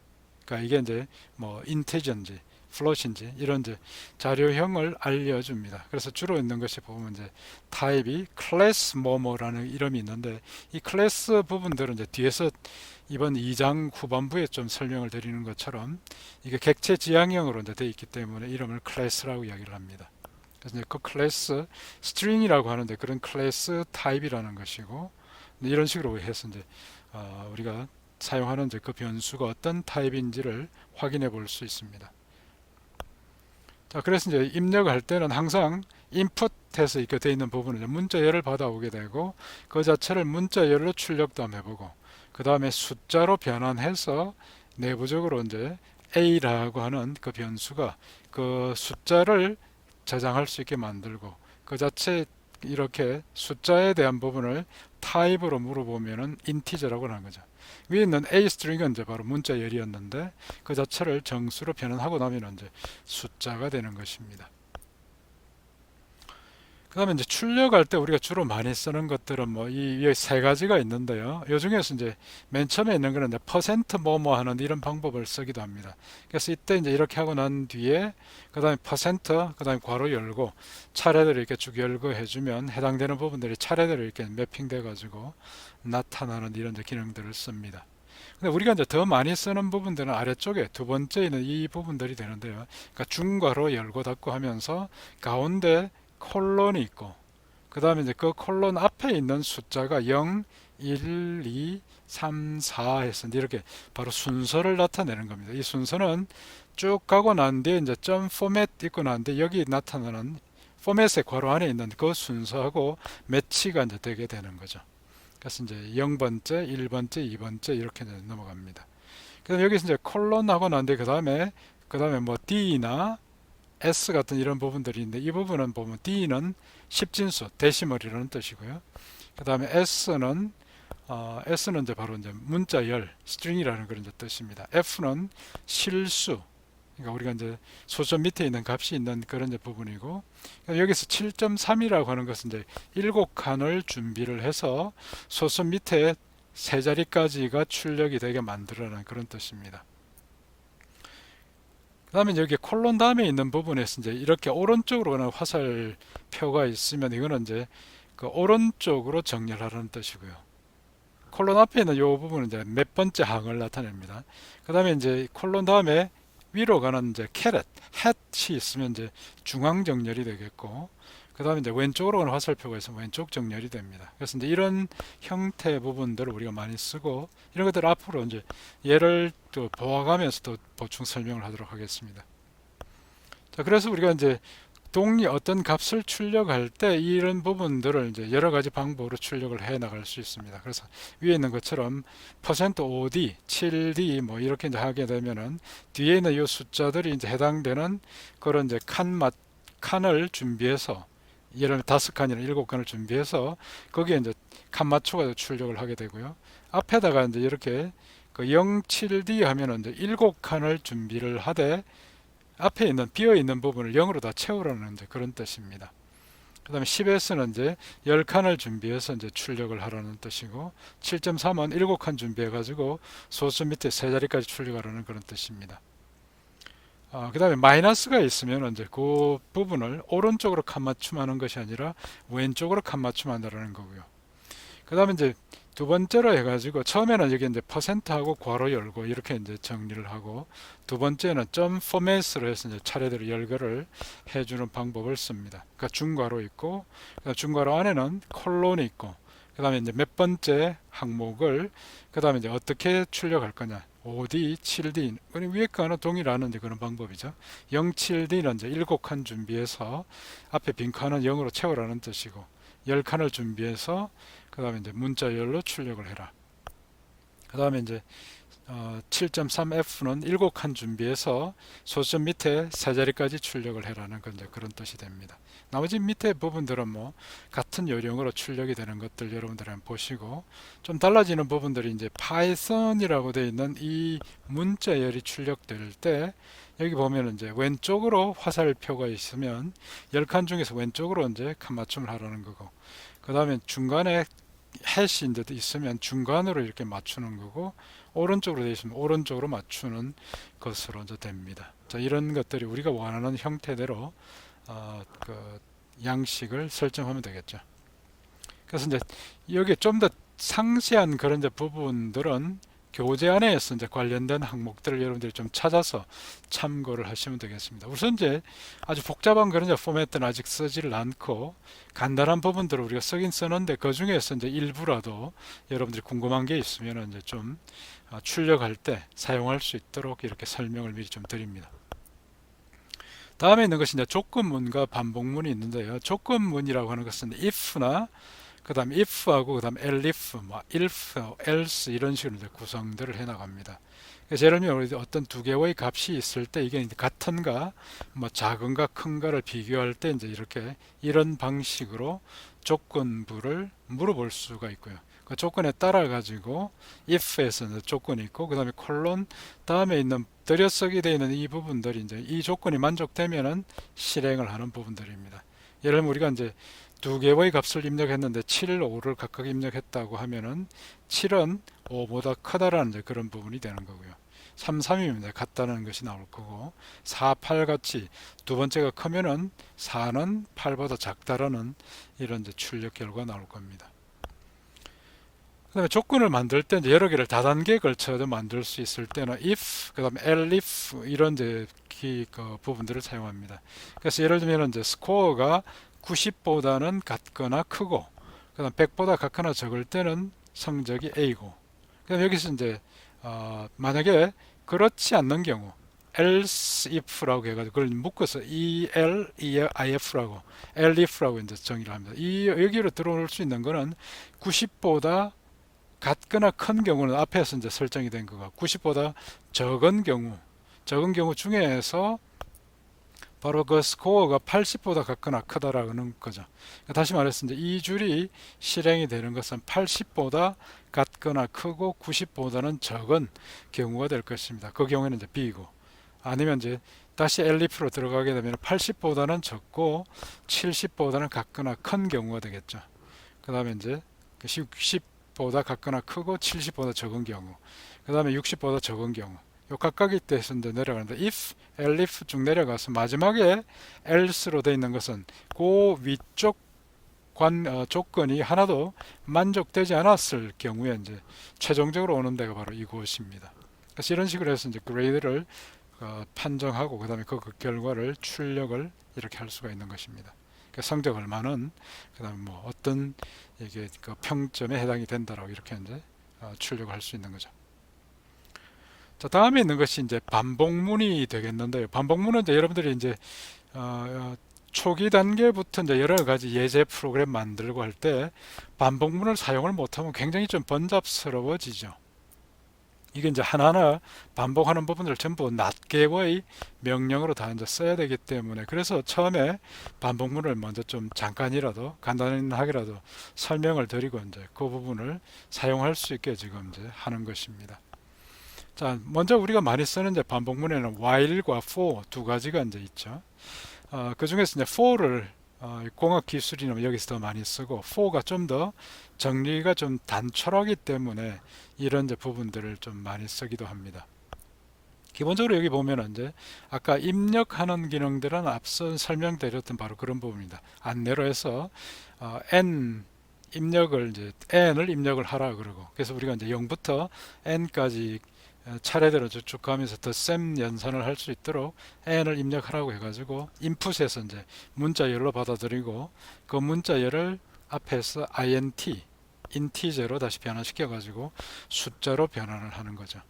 그러니까 이게 이제 뭐 인티저인지 플롯인지 이런 이제 자료형을 알려줍니다. 그래서 주로 있는 것이 보면 이제 타입이 클래스 뭐뭐라는 이름이 있는데, 이 클래스 부분들은 이제 뒤에서 이번 2장 후반부에 좀 설명을 드리는 것처럼 이게 객체 지향형으로 이제 되어 있기 때문에 이름을 클래스라고 이야기를 합니다. 그래서 이제 그 클래스 스트링이라고 하는데 그런 클래스 타입이라는 것이고, 이런 식으로 해서 이제 우리가 사용하는 이제 그 변수가 어떤 타입인지를 확인해 볼 수 있습니다. 자, 그래서 이제 입력할 때는 항상 인풋해서 이렇게 되어 있는 부분은 문자열을 받아오게 되고, 그 자체를 문자열로 출력도 한번 해보고, 그 다음에 숫자로 변환해서 내부적으로 이제 A라고 하는 그 변수가 그 숫자를 저장할 수 있게 만들고, 그 자체 이렇게 숫자에 대한 부분을 타입으로 물어보면은 인티저라고 하는 거죠. 위에 있는 A 스트링은 이제 바로 문자열이었는데 그 자체를 정수로 변환하고 나면 이제 숫자가 되는 것입니다. 그 다음에 이제 출력할 때 우리가 주로 많이 쓰는 것들은 뭐 이 위에 세 가지가 있는데요. 이 중에서 이제 맨 처음에 있는 거는 이제 퍼센트 뭐뭐 하는 이런 방법을 쓰기도 합니다. 그래서 이때 이제 이렇게 하고 난 뒤에 그 다음에 퍼센트, 그 다음에 괄호 열고 차례대로 이렇게 쭉 열고 해주면 해당되는 부분들이 차례대로 이렇게 매핑돼 가지고 나타나는 이런 이제 기능들을 씁니다. 근데 우리가 이제 더 많이 쓰는 부분들은 아래쪽에 두 번째 있는 이 부분들이 되는데요. 그러니까 중괄호 열고 닫고 하면서 가운데 콜론이 있고, 그 다음에 이제 그 콜론 앞에 있는 숫자가 0, 1, 2, 3, 4 해서 이렇게 바로 순서를 나타내는 겁니다. 이 순서는 쭉 가고 난 뒤에 이제 점 포맷 있고 난 뒤에 여기 나타나는 포맷의 괄호 안에 있는 그 순서하고 매치가 이제 되게 되는 거죠. 그래서 이제 0번째, 1번째, 2번째 이렇게 넘어갑니다. 그다음 여기서 이제 콜론하고 난 뒤에 그 다음에 뭐 D나 S 같은 이런 부분들이 있는데, 이 부분은 보면 D는 십진수, 데시멀이라는 뜻이고요. 그 다음에 S는 이제 바로 이제 문자열, 스트링이라는 그런 이제 뜻입니다. F는 실수, 그러니까 우리가 이제 소점 밑에 있는 값이 있는 그런 이제 부분이고, 여기서 7.3이라고 하는 것은 이제 7칸을 준비를 해서 소점 밑에 세 자리까지가 출력이 되게 만들어라는 그런 뜻입니다. 그 다음에 여기 콜론 다음에 있는 부분에서 이제 이렇게 오른쪽으로 가는 화살표가 있으면 이거는 이제 그 오른쪽으로 정렬하라는 뜻이고요. 콜론 앞에 있는 이 부분은 이제 몇 번째 항을 나타냅니다. 그 다음에 이제 콜론 다음에 위로 가는 이제 캐럿, 햇이 있으면 이제 중앙 정렬이 되겠고, 그 다음에 이제 왼쪽으로 가는 화살표가 있으면 왼쪽 정렬이 됩니다. 그래서 이제 이런 형태 부분들을 우리가 많이 쓰고, 이런 것들 앞으로 이제 예를 또 보아가면서 또 보충 설명을 하도록 하겠습니다. 자, 그래서 우리가 이제 어떤 값을 출력할 때 이런 부분들을 이제 여러 가지 방법으로 출력을 해 나갈 수 있습니다. 그래서 위에 있는 것처럼 %OD, 7D 뭐 이렇게 이제 하게 되면은 뒤에 있는 이 숫자들이 이제 해당되는 그런 이제 칸을 준비해서, 예를 들면 5칸이나 7칸을 준비해서 거기에 이제 칸 맞춰서 출력을 하게 되고요. 앞에다가 이제 이렇게 그 0, 7D 하면은 이제 7칸을 준비를 하되 앞에 있는 비어 있는 부분을 0으로 다 채우라는 이제 그런 뜻입니다. 그 다음에 10S는 이제 10칸을 준비해서 이제 출력을 하라는 뜻이고, 7.3은 7칸 준비해 가지고 소수 밑에 세 자리까지 출력하라는 그런 뜻입니다. 그 다음에 마이너스가 있으면 이제 그 부분을 오른쪽으로 칸 맞춤하는 것이 아니라 왼쪽으로 칸 맞춤한다는 거고요. 그 다음에 이제 두 번째로 해가지고 처음에는 여기 이제 퍼센트하고 괄호 열고 이렇게 이제 정리를 하고, 두 번째는 점 포맷으로 해서 이제 차례대로 열거를 해주는 방법을 씁니다. 그러니까 중괄호 있고, 중괄호 안에는 콜론이 있고, 그 다음에 이제 몇 번째 항목을 그 다음에 이제 어떻게 출력할 거냐, 5D, 7D, 위에 거는 동일한 이제 그런 방법이죠. 0, 7D는 이제 7칸 준비해서 앞에 빈 칸은 0으로 채우라는 뜻이고, 10칸을 준비해서 그 다음에 이제 문자열로 출력을 해라. 그 다음에 이제 7.3F는 7칸 준비해서 소점 밑에 세 자리까지 출력을 해라는 건 이제 그런 뜻이 됩니다. 나머지 밑에 부분들은 뭐 같은 요령으로 출력이 되는 것들 여러분들 한번 보시고, 좀 달라지는 부분들이 이제 파이썬이라고 되어 있는 이 문자열이 출력될 때 여기 보면 이제 왼쪽으로 화살표가 있으면 10칸 중에서 왼쪽으로 이제 칸 맞춤을 하라는 거고, 그 다음에 중간에 해시 이제 있으면 중간으로 이렇게 맞추는 거고, 오른쪽으로 되어 있으면 오른쪽으로 맞추는 것으로 이제 됩니다. 자, 이런 것들이 우리가 원하는 형태대로 그 양식을 설정하면 되겠죠. 그래서 이제 여기 좀 더 상세한 그런 이제 부분들은 교재 안에서 이제 관련된 항목들을 여러분들이 좀 찾아서 참고를 하시면 되겠습니다. 우선 이제 아주 복잡한 그런 이제 포맷들은 아직 쓰지를 않고 간단한 부분들을 우리가 쓰긴 쓰는데, 그 중에서 이제 일부라도 여러분들이 궁금한 게 있으면 이제 좀 출력할 때 사용할 수 있도록 이렇게 설명을 미리 좀 드립니다. 다음에 있는 것이 이제 조건문과 반복문이 있는데요. 조건문이라고 하는 것은 if나 그 다음 if하고 그 다음 elif, 뭐 if, else 이런 식으로 이제 구성들을 해 나갑니다. 그래서 예를 들면 어떤 두 개의 값이 있을 때 이게 같은가, 뭐 작은가, 큰가를 비교할 때 이제 이렇게 이런 방식으로 조건부를 물어볼 수가 있고요. 그 조건에 따라 가지고 if에서는 조건이 있고, 그 다음에 콜론 다음에 있는 들여쓰기 되어 있는 이 부분들이 이제 이 조건이 만족되면은 실행을 하는 부분들입니다. 예를 들면 우리가 이제 두 개의 값을 입력했는데 7, 5를 각각 입력했다고 하면은 7은 5보다 크다라는 이제 그런 부분이 되는 거고요. 3, 3이면 같다는 것이 나올 거고, 4, 8 같이 두 번째가 크면은 4는 8보다 작다라는 이런 이제 출력 결과가 나올 겁니다. 그 다음에 조건을 만들 때 이제 여러 개를 다단계에 걸쳐서 만들 수 있을 때는 if, 그 다음에 elif 이런 이제 그 부분들을 사용합니다. 그래서 예를 들면 이제 스코어가 90보다는 같거나 크고, 그 다음 100보다 같거나 적을 때는 성적이 A고, 그 다음 여기서 이제 만약에 그렇지 않는 경우 else if라고 해가지고 그걸 묶어서 ELIF라고 elif라고 이제 정의를 합니다. 이 여기로 들어올 수 있는 거는 90보다 같거나 큰 경우는 앞에서 이제 설정이 된 거고, 90보다 적은 경우 중에서 바로 그 스코어가 80보다 같거나 크다라는 거죠. 다시 말해서 이제 이 줄이 실행이 되는 것은 80보다 같거나 크고 90보다는 적은 경우가 될 것입니다. 그 경우에는 이제 B고, 아니면 이제 다시 엘리프로 들어가게 되면 80보다는 적고 70보다는 같거나 큰 경우가 되겠죠. 그 다음에 이제 60보다 같거나 크고 70보다 적은 경우, 그 다음에 60보다 적은 경우, 요 각각의 뜻에서 이제 내려가는데 if, elif 쭉 내려가서 마지막에 else로 되어 있는 것은 그 위쪽 조건이 하나도 만족되지 않았을 경우에 이제 최종적으로 오는 데가 바로 이곳입니다. 그래서 이런 식으로 해서 이제 그레이드를 판정하고 그 다음에 그 결과를 출력을 이렇게 할 수가 있는 것입니다. 성적 얼마는 그 다음에 뭐 어떤 이게 그 평점에 해당이 된다라고 이렇게 이제 출력을 할 수 있는 거죠. 자, 다음에 있는 것이 이제 반복문이 되겠는데요. 반복문은 이제 여러분들이 이제 초기 단계부터 이제 여러 가지 예제 프로그램 만들고 할 때 반복문을 사용을 못하면 굉장히 좀 번잡스러워지죠. 이게 이제 하나하나 반복하는 부분을 전부 낱개의 명령으로 다 이제 써야 되기 때문에, 그래서 처음에 반복문을 먼저 좀 잠깐이라도 간단하게라도 설명을 드리고 이제 그 부분을 사용할 수 있게 지금 이제 하는 것입니다. 자, 먼저 우리가 많이 쓰는 이제 반복문에는 while과 for 두 가지가 이제 있죠. 그 중에서 이제 for를 공학 기술이나 여기서 더 많이 쓰고, for가 좀 더 정리가 좀 단촐하기 때문에 이런 이제 부분들을 좀 많이 쓰기도 합니다. 기본적으로 여기 보면 이제 아까 입력하는 기능들은 앞서 설명드렸던 바로 그런 부분입니다. 안내로 해서 n 입력을 이제 n을 입력을 하라 그러고, 그래서 우리가 이제 0부터 n까지 차례대로 쭉 가면서 덧셈 연산을 할 수 있도록 n을 입력하라고 해가지고 인풋에서 이제 문자열로 받아들이고, 그 문자열을 앞에서 인티저로 다시 변환시켜 가지고 숫자로 변환을 하는 거죠.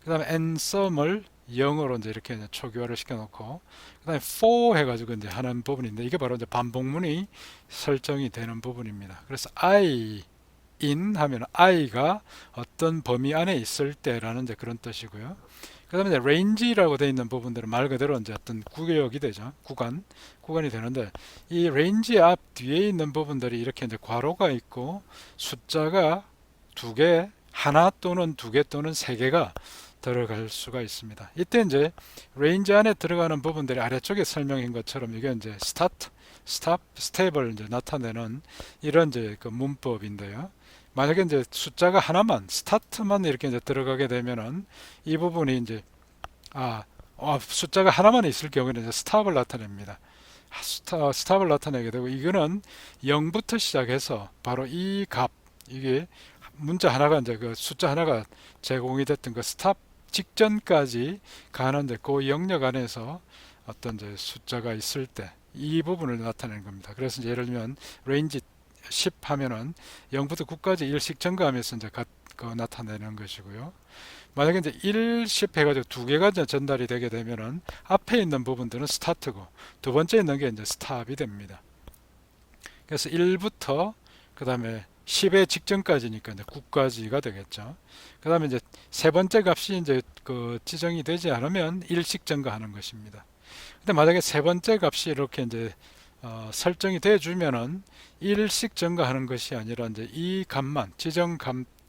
그 다음에 nsum을 0으로 이제 이렇게 이제 초기화를 시켜놓고, 그 다음에 for 해가지고 이제 하는 부분인데, 이게 바로 이제 반복문이 설정이 되는 부분입니다. 그래서 I in 하면 i가 어떤 범위 안에 있을 때라는 이제 그런 뜻이고요. 그 다음에 이제 range라고 되어 있는 부분들은 말 그대로 이제 어떤 구역이 되죠. 구간이 되는데 이 range 앞 뒤에 있는 부분들이 이렇게 이제 괄호가 있고 숫자가 두 개, 하나 또는 두 개 또는 세 개가 들어갈 수가 있습니다. 이때 이제 range 안에 들어가는 부분들이 아래쪽에 설명인 것처럼 이게 이제 start, stop, step을 이제 나타내는 이런 이제 그 문법인데요. 만약에 이제 숫자가 하나만 스타트만 이렇게 이제 들어가게 되면은 이 부분이 이제 숫자가 하나만 있을 경우에는 이제 스탑을 나타냅니다. 스탑을 나타내게 되고 이거는 0부터 시작해서 바로 이 값 이게 문자 하나가 이제 그 숫자 하나가 제공이 됐던 그 스탑 직전까지 가는데 그 영역 안에서 어떤 이제 숫자가 있을 때 이 부분을 나타내는 겁니다. 그래서 이제 예를 들면 range 10 하면은 0부터 9까지 일씩 증가하면서 이제 나타내는 것이고요. 만약에 이제 1, 10 해가지고 두 개가 이제 전달이 되게 되면은 앞에 있는 부분들은 스타트고 두 번째 있는 게 이제 스탑이 됩니다. 그래서 1부터 그 다음에 10의 직전까지니까 이제 9까지가 되겠죠. 그 다음에 이제 세 번째 값이 이제 그 지정이 되지 않으면 일씩 증가하는 것입니다. 근데 만약에 세 번째 값이 이렇게 이제 설정이 돼 주면은 일씩 증가하는 것이 아니라 이제 이 값만 지정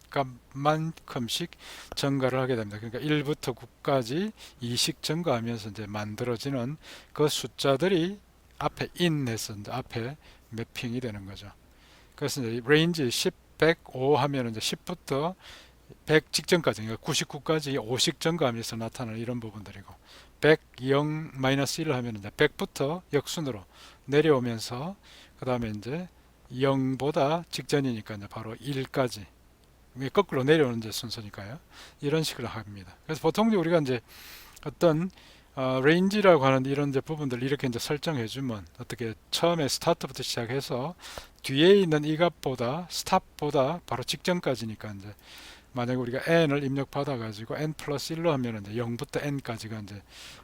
값만큼씩 증가를 하게 됩니다. 그러니까 1부터 9까지 2씩 증가하면서 이제 만들어지는 그 숫자들이 앞에 in에서 이제 앞에 매핑이 되는 거죠. 그래서 이제 range 10, 100, 5 하면 이제 10부터 100 직전까지 그러니까 99까지 5씩 증가하면서 나타나는 이런 부분들이고 100, 0, 마이너스 1 하면 이제 100부터 역순으로 내려오면서 그 다음에 이제 0보다 직전이니까 이제 바로 1까지 거꾸로 내려오는 이제 순서니까요. 이런 식으로 합니다. 그래서 보통 우리가 이제 어떤 레인지라고 하는 이런 이제 부분들 이렇게 이제 설정해 주면 어떻게 처음에 스타트부터 시작해서 뒤에 있는 이 값보다 스탑보다 바로 직전까지니까 이제 만약에 우리가 n을 입력받아 가지고 n 플러스 1로 하면 이제 0부터 n까지가 이제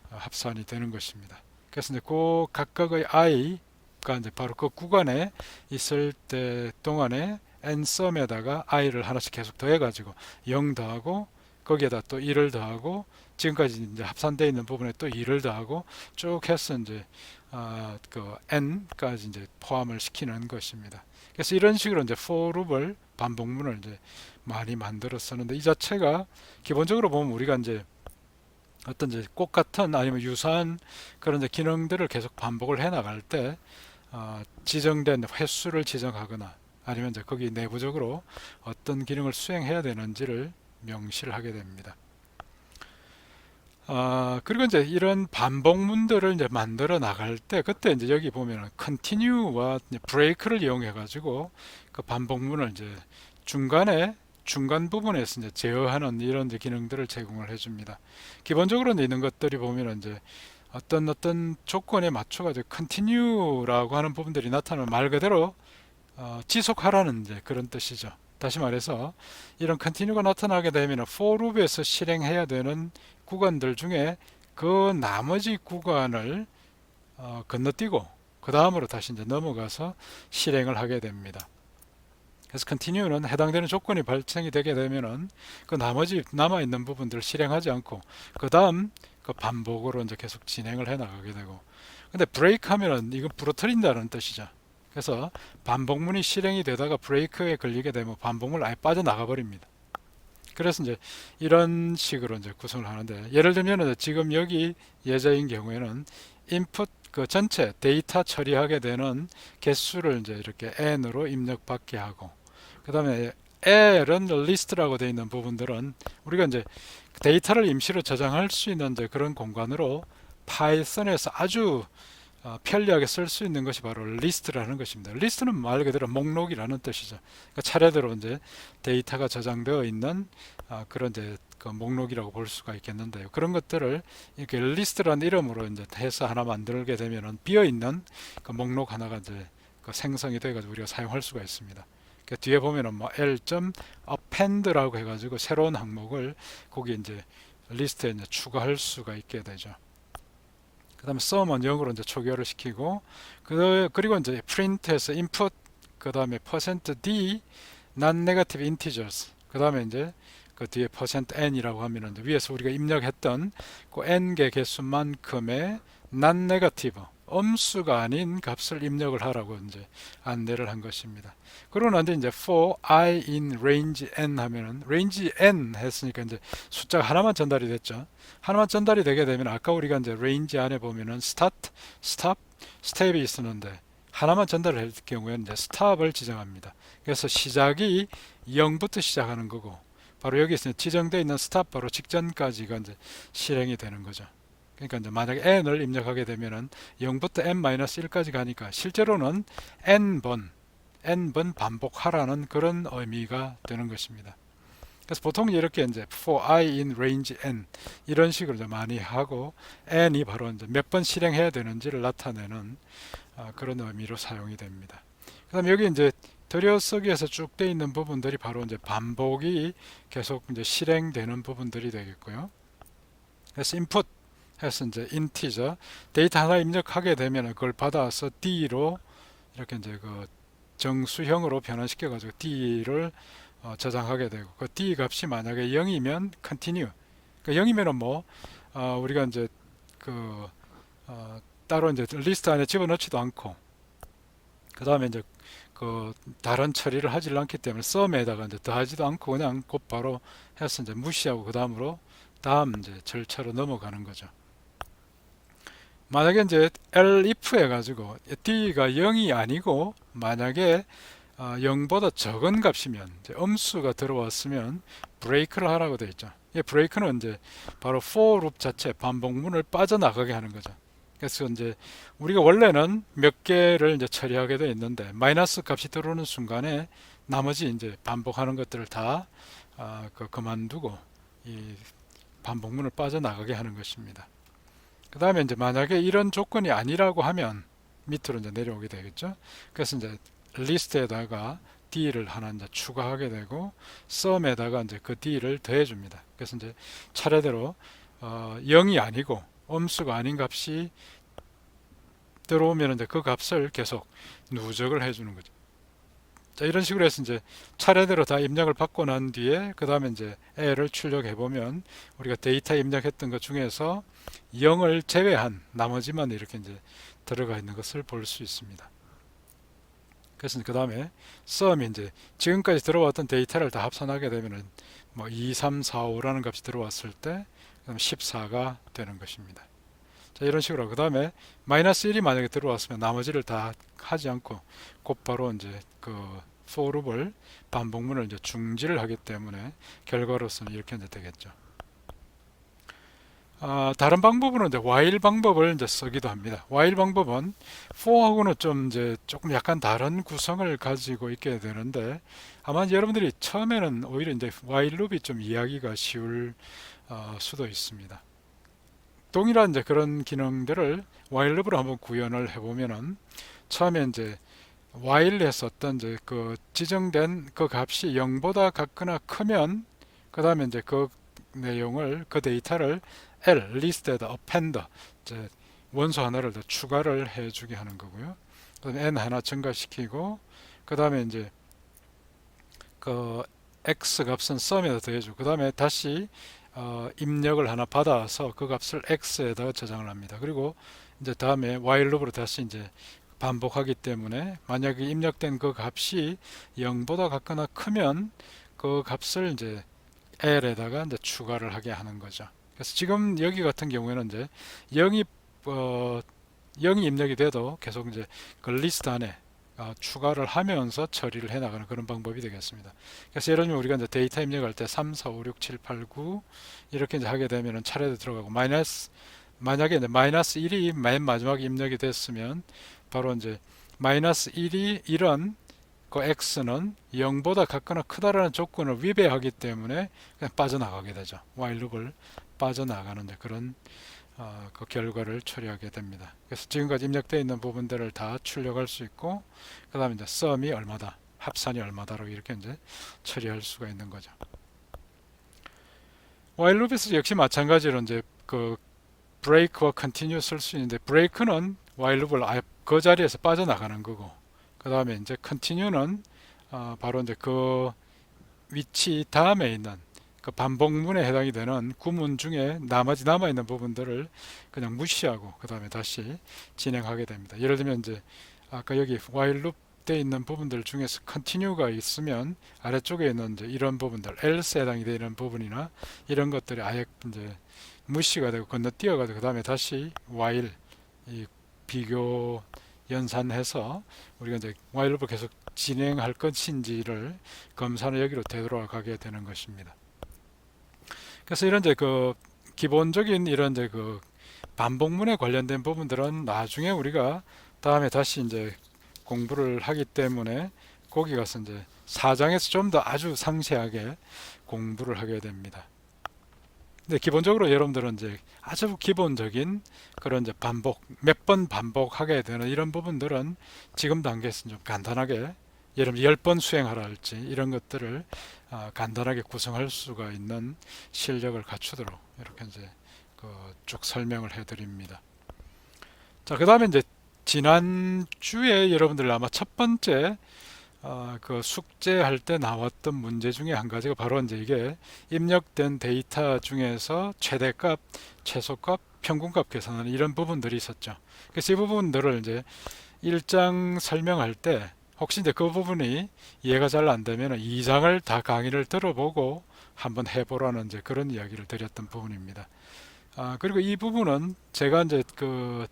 합산이 되는 것입니다. 그래서 이제 그 각각의 i가 이제 바로 그 구간에 있을 때 동안에 n 썸에다가 i를 하나씩 계속 더해 가지고 0 더하고 거기에다 또 1을 더하고 지금까지 이제 합산되어 있는 부분에 또 2를 더하고 쭉 해서 이제 그 n까지 이제 포함을 시키는 것입니다. 그래서 이런 식으로 이제 for loop을 반복문을 이제 많이 만들었었는데 이 자체가 기본적으로 보면 우리가 이제 어떤 이제 꽃 같은 아니면 유사한 그런 이제 기능들을 계속 반복을 해 나갈 때 지정된 횟수를 지정하거나 아니면 이제 거기 내부적으로 어떤 기능을 수행해야 되는지를 명시를 하게 됩니다. 그리고 이제 이런 반복문들을 이제 만들어 나갈 때 그때 이제 여기 보면은 continue와 break를 이용해 가지고 그 반복문을 이제 중간 부분에서 이제 제어하는 이런 이제 기능들을 제공을 해줍니다. 기본적으로 있는 것들이 보면은 이제 어떤 조건에 맞춰 가지고 continue라고 하는 부분들이 나타나면 말 그대로 지속하라는 이제 그런 뜻이죠. 다시 말해서 이런 continue가 나타나게 되면 for loop에서 실행해야 되는 구간들 중에 그 나머지 구간을 건너뛰고 그 다음으로 다시 이제 넘어가서 실행을 하게 됩니다. 그래서 continue는 해당되는 조건이 발생이 되게 되면은 그 나머지 남아 있는 부분들을 실행하지 않고 그 다음 그 반복으로 이제 계속 진행을 해 나가게 되고 근데 break 하면은 이건 부러뜨린다는 뜻이죠. 그래서 반복문이 실행이 되다가 브레이크에 걸리게 되면 반복문 아예 빠져나가 버립니다. 그래서 이제 이런 식으로 이제 구성을 하는데 예를 들면 지금 여기 예제인 경우에는 input 그 전체 데이터 처리하게 되는 개수를 이제 이렇게 n으로 입력받게 하고 그 다음에 L은 리스트라고 되어 있는 부분들은 우리가 이제 데이터를 임시로 저장할 수 있는 이제 그런 공간으로 파이썬에서 아주 편리하게 쓸 수 있는 것이 바로 리스트라는 것입니다. 리스트는 말 그대로 목록이라는 뜻이죠. 그러니까 차례대로 이제 데이터가 저장되어 있는 그런 이제 그 목록이라고 볼 수가 있겠는데요. 그런 것들을 이렇게 리스트라는 이름으로 이제 해서 하나 만들게 되면은 비어 있는 그 목록 하나가 이제 그 생성이 돼가지고 우리가 사용할 수가 있습니다. 그 뒤에 보면은 뭐 L.append라고 해가지고 새로운 항목을 거기 이제 리스트에 이제 추가할 수가 있게 되죠. 그 다음에 sum은 0으로 이제 초기화를 시키고 그리고 이제 print에서 input 그 다음에 %d non-negative integers. 그 다음에 이제 그 뒤에 %n이라고 하면은 이제 위에서 우리가 입력했던 그 n개 개수만큼의 non-negative 음수가 아닌 값을 입력을 하라고 이제 안내를 한 것입니다. 그러고 난 뒤에 이제 for I in range n 하면은 range n 했으니까 이제 숫자가 하나만 전달이 됐죠. 하나만 전달이 되게 되면 아까 우리가 이제 range 안에 보면은 start, stop, step이 있었는데 하나만 전달을 할 경우에는 이제 stop을 지정합니다. 그래서 시작이 0부터 시작하는 거고 바로 여기서 지정되어 있는 스탑 바로 직전까지가 이제 실행이 되는 거죠. 그러니까 이제 만약에 n을 입력하게 되면은 0부터 n-1까지 가니까 실제로는 n번 반복하라는 그런 의미가 되는 것입니다. 그래서 보통 이렇게 이제 for I in range n 이런 식으로 좀 많이 하고 n이 바로 이제 몇 번 실행해야 되는지를 나타내는 그런 의미로 사용이 됩니다. 그다음 여기 이제 들여쓰기에서 쭉 돼 있는 부분들이 바로 이제 반복이 계속 이제 실행되는 부분들이 되겠고요. 그래서 input 해서 이제 integer 데이터 하나 입력하게 되면 그걸 받아서 d로 이렇게 이제 그 정수형으로 변환시켜 가지고 d를 저장하게 되고 그 d 값이 만약에 0이면 continue. 그 0이면은 뭐 우리가 이제 그 따로 이제 리스트 안에 집어넣지도 않고 그 다음에 이제 그 다른 처리를 하지 않기 때문에 sum에다가 이제 더하지도 않고 그냥 곧바로 해서 이제 무시하고 그 다음으로 다음 이제 절차로 넘어가는 거죠. 만약에 이제 elif 해가지고 d가 0이 아니고 만약에 0보다 적은 값이면 이제 음수가 들어왔으면 브레이크를 하라고 되어 있죠. 이 브레이크는 이제 바로 for 룹 자체 반복문을 빠져나가게 하는 거죠. 그래서 이제 우리가 원래는 몇 개를 이제 처리하게 되어 있는데 마이너스 값이 들어오는 순간에 나머지 이제 반복하는 것들을 다 그만두고 이 반복문을 빠져나가게 하는 것입니다. 그 다음에 이제 만약에 이런 조건이 아니라고 하면 밑으로 이제 내려오게 되겠죠. 그래서 이제 리스트에다가 d를 하나 이제 추가하게 되고 sum에다가 이제 그 d를 더해줍니다. 그래서 이제 차례대로 0이 아니고 음수가 아닌 값이 들어오면 이제 그 값을 계속 누적을 해주는 거죠. 자, 이런 식으로 해서 이제 차례대로 다 입력을 받고 난 뒤에 그 다음에 이제 L을 출력해 보면 우리가 데이터 입력했던 것 중에서 0을 제외한 나머지만 이렇게 이제 들어가 있는 것을 볼 수 있습니다. 그래서 그 다음에 sum이 이제 지금까지 들어왔던 데이터를 다 합산하게 되면은 뭐 2, 3, 4, 5라는 값이 들어왔을 때 14가 되는 것입니다. 자, 이런 식으로 그 다음에 마이너스 1이 만약에 들어왔으면 나머지를 다 하지 않고 곧바로 이제 그 for 룹을 반복문을 이제 중지를 하기 때문에 결과로서는 이렇게 이제 되겠죠. 다른 방법은 이제 while 방법을 이제 쓰기도 합니다. while 방법은 for하고는 좀 이제 조금 약간 다른 구성을 가지고 있게 되는데 아마 여러분들이 처음에는 오히려 이제 while 룹이 좀 이해하기가 쉬울 수도 있습니다. 동일한 이제 그런 기능들을 while 룹으로 한번 구현을 해보면은 처음에 이제 while에서 어떤 이제 그 지정된 그 값이 0보다 같거나 크면 그 다음에 이제 그 내용을 그 데이터를 L 리스트에다 append 이제 원소 하나를 더 추가를 해주게 하는 거고요. 그다음에 n 하나 증가시키고 그 다음에 이제 그 x 값은 sum에다 더해주고 그 다음에 다시 입력을 하나 받아서 그 값을 x에다가 저장을 합니다. 그리고 이제 다음에 while 룹으로 다시 이제 반복하기 때문에 만약에 입력된 그 값이 0보다 같거나 크면 그 값을 이제 L에다가 이제 추가를 하게 하는 거죠. 그래서 지금 여기 같은 경우에는 이제 0이 입력이 돼도 계속 이제 그 리스트 안에 추가를 하면서 처리를 해 나가는 그런 방법이 되겠습니다. 그래서 예를 들면 우리가 이제 데이터 입력할 때 3, 4, 5, 6, 7, 8, 9 이렇게 이제 하게 되면은 차례로 들어가고 만약에 이제 마이너스 1이 맨 마지막에 입력이 됐으면 바로 이제 마이너스 1이 이런 그 x는 0보다 같거나 크다라는 조건을 위배하기 때문에 그냥 빠져나가게 되죠. while 룹을 빠져나가는 그런 그 결과를 처리하게 됩니다. 그래서 지금까지 입력되어 있는 부분들을 다 출력할 수 있고 그 다음에 이제 sum이 얼마다 합산이 얼마다로 이렇게 이제 처리할 수가 있는 거죠. while 룹에서 역시 마찬가지로 이제 그 break와 continue 쓸 수 있는데 break는 while 룹을 아예 그 자리에서 빠져나가는 거고 그 다음에 이제 continue는 바로 이제 그 위치 다음에 있는 그 반복문에 해당이 되는 구문 중에 나머지 남아있는 부분들을 그냥 무시하고 그 다음에 다시 진행하게 됩니다. 예를 들면 이제 아까 여기 while loop 돼 있는 부분들 중에서 continue가 있으면 아래쪽에 있는 이제 이런 부분들 else에 해당이 되는 부분이나 이런 것들이 아예 이제 무시가 되고 건너뛰어가지고 그 다음에 다시 while 이 비교 연산해서 우리가 이제 while loop을 계속 진행할 것인지를 검사는 여기로 되돌아가게 되는 것입니다. 그래서 이런 이제 그 기본적인 이런 이제 그 반복문에 관련된 부분들은 나중에 우리가 다음에 다시 이제 공부를 하기 때문에 거기 가서 이제 4장에서 좀 더 아주 상세하게 공부를 하게 됩니다. 근데 기본적으로 여러분들은 이제 아주 기본적인 그런 이제 반복, 몇 번 반복하게 되는 이런 부분들은 지금 단계에서 좀 간단하게 여러분 10번 수행하라 할지 이런 것들을 간단하게 구성할 수가 있는 실력을 갖추도록 이렇게 이제 쭉 설명을 해 드립니다. 자, 그 다음에 이제 지난주에 여러분들 아마 첫 번째 그 숙제할 때 나왔던 문제 중에 한 가지가 바로 이제 이게 입력된 데이터 중에서 최대값, 최소값, 평균값 계산하는 이런 부분들이 있었죠. 그래서 이 부분들을 이제 1장 설명할 때 혹시 이제 그 부분이 이해가 잘 안 되면 2장을 다 강의를 들어보고 한번 해보라는 이제 그런 이야기를 드렸던 부분입니다. 그리고 이 부분은 제가 이제 그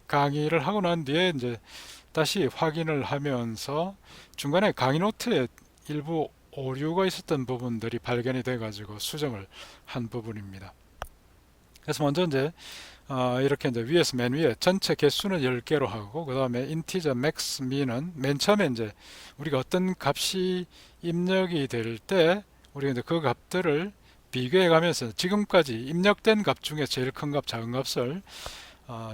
강의를 하고 난 뒤에 이제 다시 확인을 하면서 중간에 강의 노트에 일부 오류가 있었던 부분들이 발견이 돼 가지고 수정을 한 부분입니다. 그래서 먼저 이제 이렇게 이제 위에서 맨 위에 전체 개수는 10개로 하고 그 다음에 인티저 맥스 미는 맨 처음에 이제 우리가 어떤 값이 입력이 될 때 우리가 이제 그 값들을 비교해 가면서 지금까지 입력된 값 중에 제일 큰 값, 작은 값을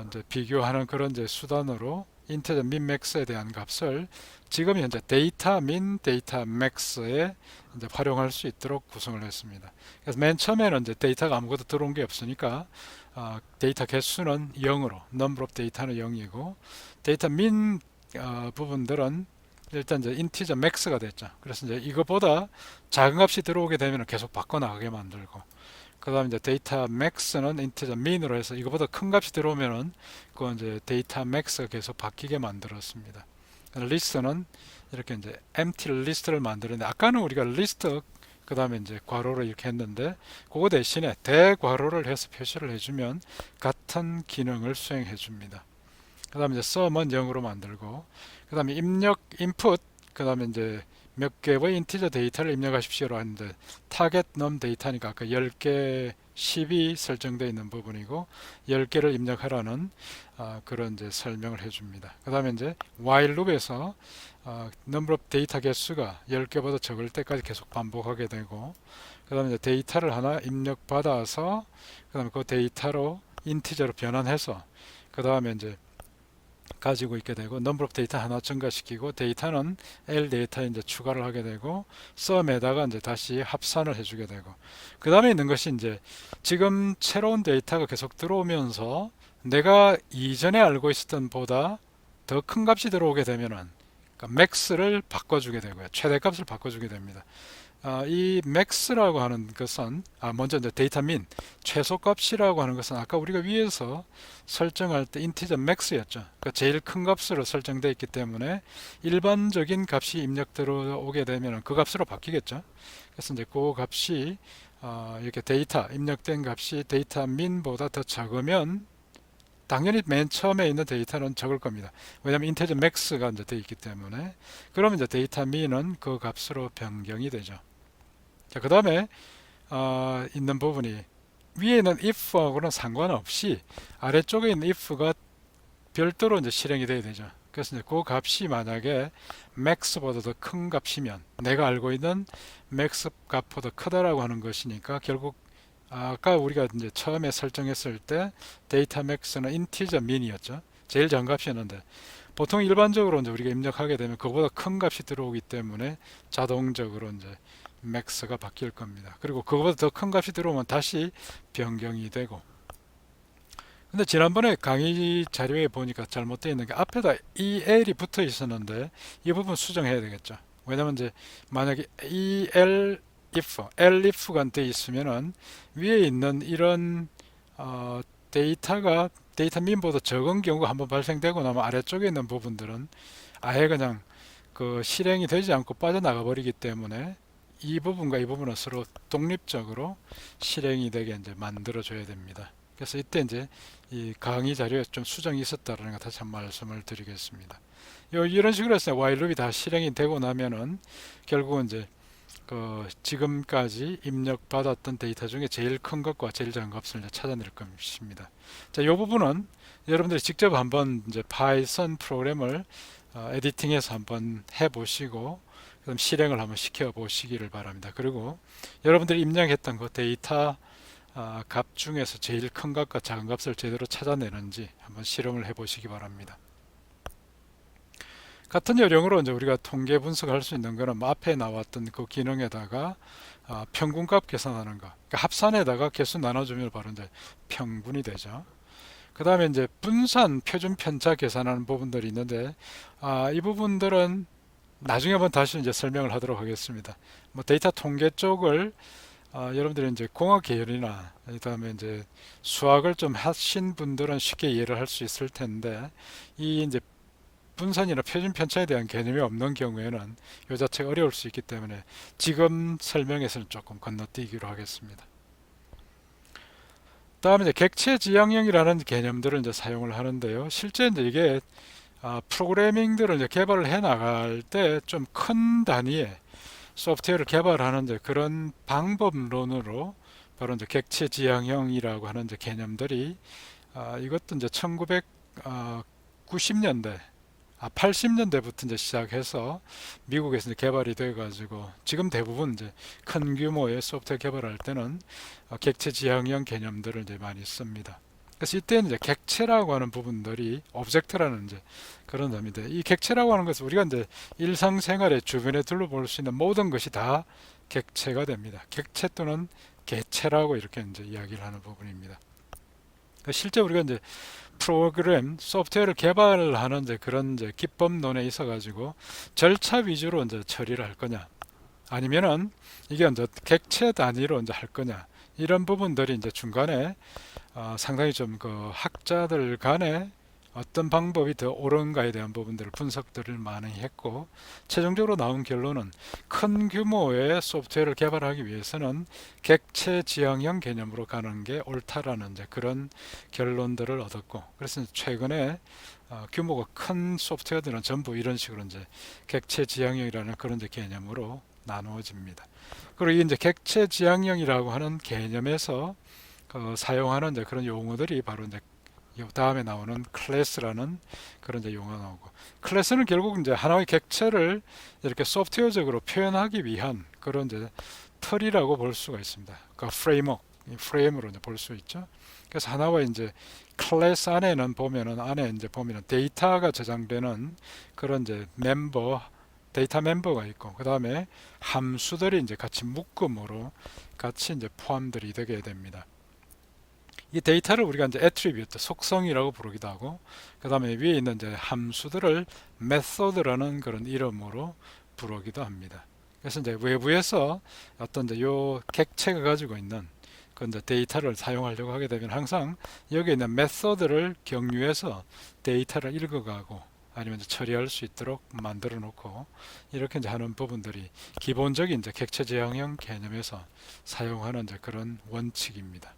이제 비교하는 그런 이제 수단으로 인티저 민 맥스에 대한 값을 지금 현재 데이터 민, 데이터 맥스에 이제 활용할 수 있도록 구성을 했습니다. 그래서 맨 처음에는 이제 데이터가 아무것도 들어온 게 없으니까 데이터 개수는 0으로, number of data는 0이고 데이터 민 부분들은 일단 이제 인티저 맥스가 됐죠. 그래서 이제 이거보다 작은 값이 들어오게 되면 계속 바꿔나가게 만들고 그 다음에 이제 데이터 맥스는 인티저 민으로 해서 이거보다 큰 값이 들어오면은 그 이제 데이터 맥스가 계속 바뀌게 만들었습니다. 리스트는 이렇게 이제 empty 리스트를 만드는데 아까는 우리가 리스트 그 다음에 이제 괄호를 이렇게 했는데 그거 대신에 대괄호를 해서 표시를 해주면 같은 기능을 수행해 줍니다. 그 다음에 이제 sum은 0으로 만들고 그 다음에 입력 input 그 다음에 이제 몇 개의 인티저 데이터를 입력하십시오로 하는데 타겟 넘 데이터니까 아까 10개 10이 설정되어 있는 부분이고 10개를 입력하라는 그런 이제 설명을 해줍니다. 그 다음에 이제 while loop에서 number of 데이터 개수가 10개보다 적을 때까지 계속 반복하게 되고 그 다음에 이제 데이터를 하나 입력받아서 그 다음에 그 데이터로 인티저로 변환해서 그 다음에 이제 가지고 있게 되고 number of 데이터 하나 증가시키고 데이터는 L 데이터에 이제 추가를 하게 되고 sum에다가 이제 다시 합산을 해주게 되고 그 다음에 있는 것이 이제 지금 새로운 데이터가 계속 들어오면서 내가 이전에 알고 있었던 보다 더 큰 값이 들어오게 되면은 그러니까 max를 바꿔주게 되고요. 최대값을 바꿔주게 됩니다. 이 max라고 하는 것은 먼저 이제 데이터 민 최소값이라고 하는 것은 아까 우리가 위에서 설정할 때 인티저 max였죠. 그러니까 제일 큰 값으로 설정되어 있기 때문에 일반적인 값이 입력 들어오게 되면 그 값으로 바뀌겠죠. 그래서 이제 그 값이 이렇게 데이터 입력된 값이 데이터 민보다 더 작으면 당연히 맨 처음에 있는 데이터는 적을 겁니다. 왜냐하면 인티저 max가 이제 되어 있기 때문에 그러면 이제 데이터 민은 그 값으로 변경이 되죠. 자, 그 다음에 있는 부분이 위에 있는 if하고는 상관없이 아래쪽에 있는 if가 별도로 이제 실행이 돼야 되죠. 그래서 이제 그 값이 만약에 max보다 더 큰 값이면 내가 알고 있는 max 값보다 크다라고 하는 것이니까 결국 아까 우리가 이제 처음에 설정했을 때 데이터 max는 인티저 민이었죠. 제일 작은 값이었는데 보통 일반적으로 이제 우리가 입력하게 되면 그보다 큰 값이 들어오기 때문에 자동적으로 이제 max가 바뀔 겁니다. 그리고 그거보다 더 큰 값이 들어오면 다시 변경이 되고 근데 지난번에 강의 자료에 보니까 잘못되어 있는 게 앞에다 EL이 붙어 있었는데 이 부분 수정해야 되겠죠. 왜냐면 이제 만약에 elif가 돼 있으면은 위에 있는 이런 데이터가 데이터 민보다 적은 경우가 한번 발생되고 나면 아래쪽에 있는 부분들은 아예 그냥 그 실행이 되지 않고 빠져나가 버리기 때문에 이 부분과 이 부분은 서로 독립적으로 실행이 되게 이제 만들어 줘야 됩니다. 그래서 이때 이제 이 강의 자료에 좀 수정이 있었다라는 거 다시 한번 말씀을 드리겠습니다. 이런 식으로 해서 whileloop이 다 실행이 되고 나면은 결국은 이제 그 지금까지 입력받았던 데이터 중에 제일 큰 것과 제일 작은 값을 찾아낼 것입니다. 자, 이 부분은 여러분들이 직접 한번 이제 파이썬 프로그램을 에디팅해서 한번 해보시고 그럼 실행을 한번 시켜 보시기를 바랍니다. 그리고 여러분들이 입력했던 그 데이터 값 중에서 제일 큰 값과 작은 값을 제대로 찾아내는지 한번 실험을 해보시기 바랍니다. 같은 요령으로 이제 우리가 통계 분석할 수 있는 거는 앞에 나왔던 그 기능에다가 평균값 계산하는 거, 그러니까 합산에다가 개수 나눠주면 바로 이제 평균이 되죠. 그 다음에 이제 분산, 표준 편차 계산하는 부분들이 있는데 이 부분들은 나중에 한번 다시 이제 설명을 하도록 하겠습니다. 뭐 데이터 통계 쪽을 여러분들이 이제 공학 계열이나 그다음에 이제 수학을 좀 하신 분들은 쉽게 이해를 할 수 있을 텐데 이 이제 분산이나 표준 편차에 대한 개념이 없는 경우에는 이 자체가 어려울 수 있기 때문에 지금 설명에서는 조금 건너뛰기로 하겠습니다. 다음에 이제 객체 지향형이라는 개념들을 이제 사용을 하는데요. 실제 이제 이게 프로그래밍들을 이제 개발을 해 나갈 때 좀 큰 단위의 소프트웨어를 개발하는 이제 그런 방법론으로 바로 이제 객체 지향형이라고 하는 이제 개념들이 이것도 이제 1990년대 80년대부터 이제 시작해서 미국에서 이제 개발이 돼 가지고 지금 대부분 이제 큰 규모의 소프트웨어 개발할 때는 객체 지향형 개념들을 이제 많이 씁니다. 그래서 이때는 이제 객체라고 하는 부분들이 오브젝트라는 이제 그런 의미인데 이 객체라고 하는 것은 우리가 이제 일상생활의 주변에 둘러볼 수 있는 모든 것이 다 객체가 됩니다. 객체 또는 개체라고 이렇게 이제 이야기를 하는 부분입니다. 실제 우리가 이제 프로그램 소프트웨어를 개발하는 이제 그런 이제 기법론에 있어 가지고 절차 위주로 이제 처리를 할 거냐 아니면은 이게 이제 객체 단위로 이제 할 거냐 이런 부분들이 이제 중간에 상당히 좀 그 학자들 간에 어떤 방법이 더 옳은가에 대한 부분들을 분석들을 많이 했고 최종적으로 나온 결론은 큰 규모의 소프트웨어를 개발하기 위해서는 객체 지향형 개념으로 가는 게 옳다라는 이제 그런 결론들을 얻었고 그래서 최근에 규모가 큰 소프트웨어들은 전부 이런 식으로 이제 객체 지향형이라는 그런 이제 개념으로 나누어집니다. 그리고 이제 객체 지향형이라고 하는 개념에서 사용하는 이제 그런 용어들이 바로 이제 다음에 나오는 클래스라는 그런 이제 용어가 나오고 클래스는 결국 이제 하나의 객체를 이렇게 소프트웨어적으로 표현하기 위한 그런 이제 틀이라고 볼 수가 있습니다. 그 프레임워크, 프레임으로 이제 볼 수 있죠. 그래서 하나의 이제 클래스 안에는 안에 이제 보면은 데이터가 저장되는 그런 이제 데이터 멤버가 있고 그 다음에 함수들이 이제 같이 묶음으로 같이 이제 포함들이 되게 됩니다. 이 데이터를 우리가 이제 attribute, 속성이라고 부르기도 하고, 그 다음에 위에 있는 이제 함수들을 method라는 그런 이름으로 부르기도 합니다. 그래서 이제 외부에서 어떤 이제 요 객체가 가지고 있는 그 이제 데이터를 사용하려고 하게 되면 항상 여기 있는 method를 경유해서 데이터를 읽어가고 아니면 이제 처리할 수 있도록 만들어 놓고 이렇게 이제 하는 부분들이 기본적인 이제 객체 지향형 개념에서 사용하는 이제 그런 원칙입니다.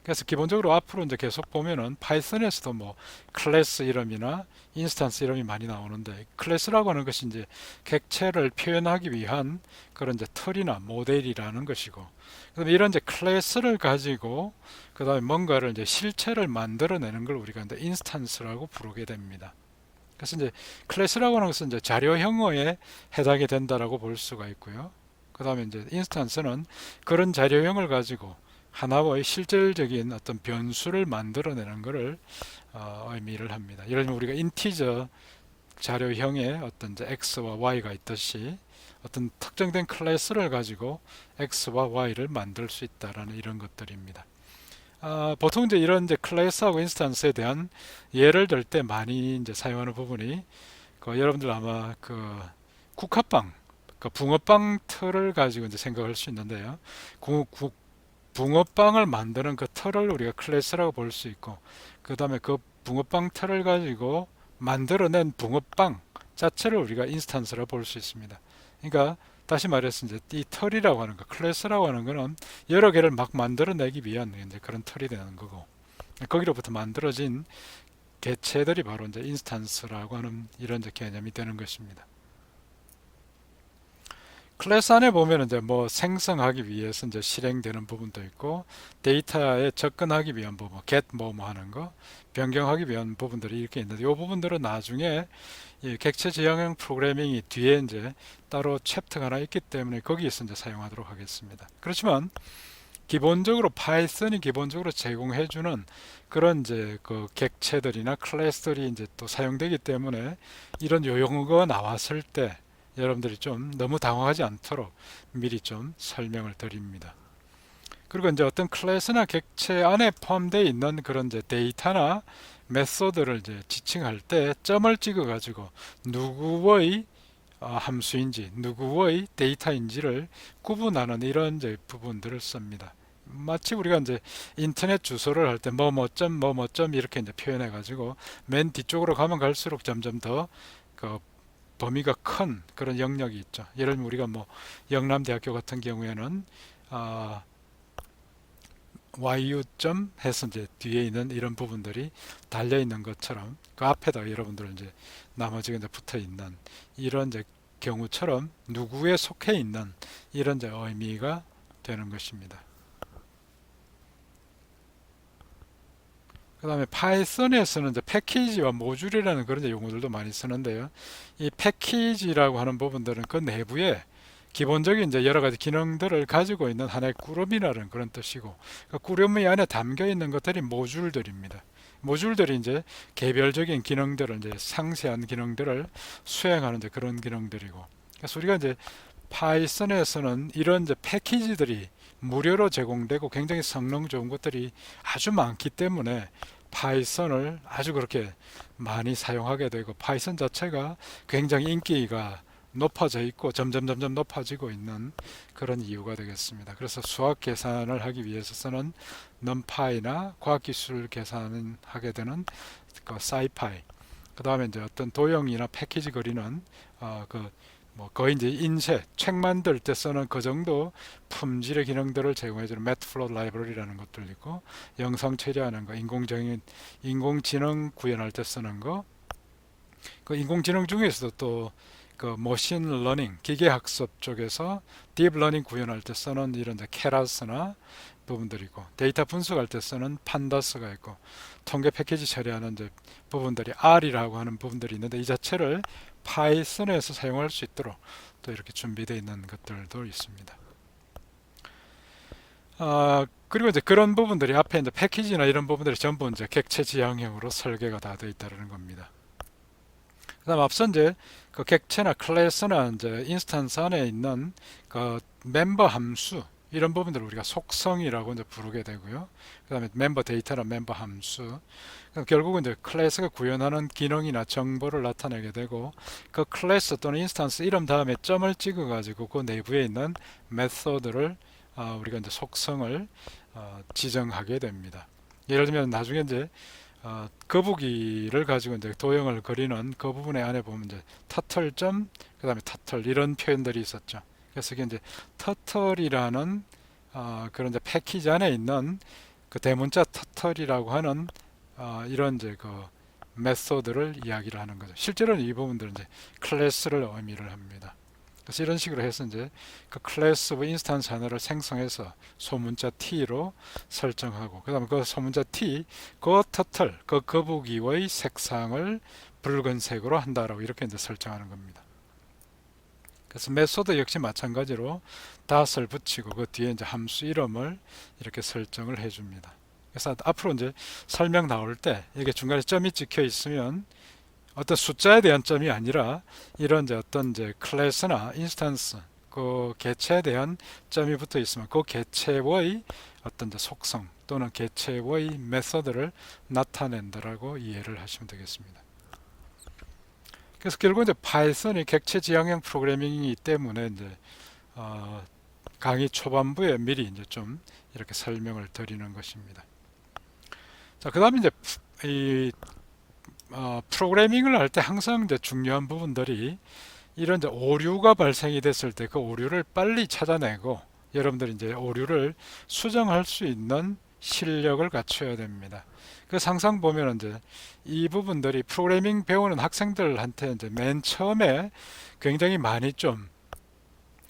그래서 기본적으로 앞으로 이제 계속 보면은 파이썬에서도 뭐 클래스 이름이나 인스턴스 이름이 많이 나오는데 클래스라고 하는 것이 이제 객체를 표현하기 위한 그런 이제 틀이나 모델이라는 것이고 그다음에 이런 이제 클래스를 가지고 그다음에 뭔가를 이제 실체를 만들어내는 걸 우리가 이제 인스턴스라고 부르게 됩니다. 그래서 이제 클래스라고 하는 것은 이제 자료형어에 해당이 된다라고 볼 수가 있고요. 그다음에 이제 인스턴스는 그런 자료형을 가지고 하나의 실질적인 어떤 변수를 만들어내는 것을 의미를 합니다. 예를 들면 우리가 인티저 자료형에 어떤 이제 x와 y가 있듯이 어떤 특정된 클래스를 가지고 x와 y를 만들 수 있다라는 이런 것들입니다. 보통 이제 이런 이제 클래스하고 인스턴스에 대한 예를 들 때 많이 이제 사용하는 부분이 여러분들 아마 국화빵, 그 붕어빵 틀을 가지고 이제 생각할 수 있는데요. 붕어빵을 만드는 그 틀을 우리가 클래스라고 볼 수 있고, 그 다음에 그 붕어빵 틀을 가지고 만들어낸 붕어빵 자체를 우리가 인스턴스라고 볼 수 있습니다. 그러니까 다시 말해서 이제 이 틀이라고 하는 거, 클래스라고 하는 거는 여러 개를 막 만들어내기 위한 이제 그런 틀이 되는 거고, 거기로부터 만들어진 개체들이 바로 이제 인스턴스라고 하는 이런 이제 개념이 되는 것입니다. 클래스 안에 보면 이제 뭐 생성하기 위해서 이제 실행되는 부분도 있고, 데이터에 접근하기 위한 부분, get 뭐 하는 거, 변경하기 위한 부분들이 이렇게 있는데, 이 부분들은 나중에 이 객체 지향형 프로그래밍이 뒤에 이제 따로 챕터가 하나 있기 때문에 거기에서 이제 사용하도록 하겠습니다. 그렇지만 기본적으로 파이썬이 기본적으로 제공해주는 그런 이제 그 객체들이나 클래스들이 이제 또 사용되기 때문에 이런 용어가 나왔을 때 여러분들이 좀 너무 당황하지 않도록 미리 좀 설명을 드립니다. 그리고 이제 어떤 클래스나 객체 안에 포함되어 있는 그런 이제 데이터나 메소드를 이제 지칭할 때 점을 찍어 가지고 누구의 함수인지 누구의 데이터인지를 구분하는 이런 이제 부분들을 씁니다. 마치 우리가 이제 인터넷 주소를 할 때 뭐뭐점 뭐뭐점 이렇게 이제 표현해 가지고 맨 뒤쪽으로 가면 갈수록 점점 더그 범위가 큰 그런 영역이 있죠. 예를 들면 우리가 뭐 영남대학교 같은 경우에는 YU.점 해서 이제 뒤에 있는 이런 부분들이 달려 있는 것처럼 그 앞에다 여러분들 이제 나머지가 이제 붙어 있는 이런 이제 경우처럼 누구에 속해 있는 이런 이제 의미가 되는 것입니다. 그 다음에 파이썬에서는 이제 패키지와 모듈이라는 그런 용어들도 많이 쓰는데요. 이 패키지라고 하는 부분들은 그 내부에 기본적인 이제 여러 가지 기능들을 가지고 있는 하나의 꾸러미라는 그런 뜻이고, 그 꾸러미 안에 담겨 있는 것들이 모듈들입니다. 모듈들이 이제 개별적인 기능들을 이제 상세한 기능들을 수행하는 이제 그런 기능들이고, 그래서 우리가 이제 파이썬에서는 이런 이제 패키지들이 무료로 제공되고 굉장히 성능 좋은 것들이 아주 많기 때문에 파이썬을 아주 그렇게 많이 사용하게 되고, 파이썬 자체가 굉장히 인기가 높아져 있고 점점 높아지고 있는 그런 이유가 되겠습니다. 그래서 수학 계산을 하기 위해서 쓰는 numPy나 과학기술 계산을 하게 되는 그 scipy, 그 다음에 이제 어떤 도형이나 패키지 그리는 뭐 거의 이제 인쇄, 책 만들 때 쓰는 그 정도 품질의 기능들을 제공해주는 매트플롯 라이브러리라는 것들 있고, 영상 처리하는 거, 인공지능 구현할 때 쓰는 거, 그 인공지능 중에서도 또 그 머신 러닝, 기계학습 쪽에서 딥러닝 구현할 때 쓰는 이런 케라스나 부분들이고, 데이터 분석할 때 쓰는 판다스가 있고, 통계 패키지 처리하는 이제 부분들이 R이라고 하는 부분들이 있는데, 이 자체를 파이썬에서 사용할 수 있도록 또 이렇게 준비되어 있는 것들도 있습니다. 그리고 이제 그런 부분들이 앞에 이제 패키지나 이런 부분들이 전부 이제 객체 지향형으로 설계가 다 되어 있다는 겁니다. 그다음 앞서 이제 그 객체나 클래스나 이제 인스턴스 안에 있는 그 멤버 함수 이런 부분들을 우리가 속성이라고 이제 부르게 되고요. 그다음에 멤버 데이터나 멤버 함수. 결국은 이제 클래스가 구현하는 기능이나 정보를 나타내게 되고, 그 클래스 또는 인스턴스 이름 다음에 점을 찍어 가지고 그 내부에 있는 메소드를 우리가 이제 속성을 지정하게 됩니다. 예를 들면 나중에 이제 거북이를 가지고 이제 도형을 그리는 그 부분에 안에 보면 이제 터틀점, 그 다음에 터틀 이런 표현들이 있었죠. 그래서 이게 이제 터틀이라는 그런 이제 패키지 안에 있는 그 대문자 터틀이라고 하는 이런 이제 그 메소드를 이야기를 하는 거죠. 실제로는 이 부분들은 이제 클래스를 의미를 합니다. 그래서 이런 식으로 해서 이제 그 클래스 오브 인스턴스 하나를 생성해서 소문자 t로 설정하고, 그 다음에 그 소문자 t, 그 터틀, 그 거북이의 색상을 붉은색으로 한다라고 이렇게 이제 설정하는 겁니다. 그래서 메소드 역시 마찬가지로 닷을 붙이고 그 뒤에 이제 함수 이름을 이렇게 설정을 해줍니다. 그래서 앞으로 이제 설명 나올 때 이게 중간에 점이 찍혀 있으면 어떤 숫자에 대한 점이 아니라 이런 이제 어떤 이제 클래스나 인스턴스 그 개체에 대한 점이 붙어 있으면 그 개체의 어떤 이제 속성 또는 개체의 메소드를 나타낸다라고 이해를 하시면 되겠습니다. 그래서 결국 이제 파이썬이 객체 지향형 프로그래밍이기 때문에 이제 강의 초반부에 미리 이제 좀 이렇게 설명을 드리는 것입니다. 자, 그다음에 이제 이 프로그래밍을 할 때 항상 이제 중요한 부분들이 이런 이제 오류가 발생이 됐을 때 그 오류를 빨리 찾아내고 여러분들이 이제 오류를 수정할 수 있는 실력을 갖춰야 됩니다. 그래서 항상 보면 이제 이 부분들이 프로그래밍 배우는 학생들한테 이제 맨 처음에 굉장히 많이 좀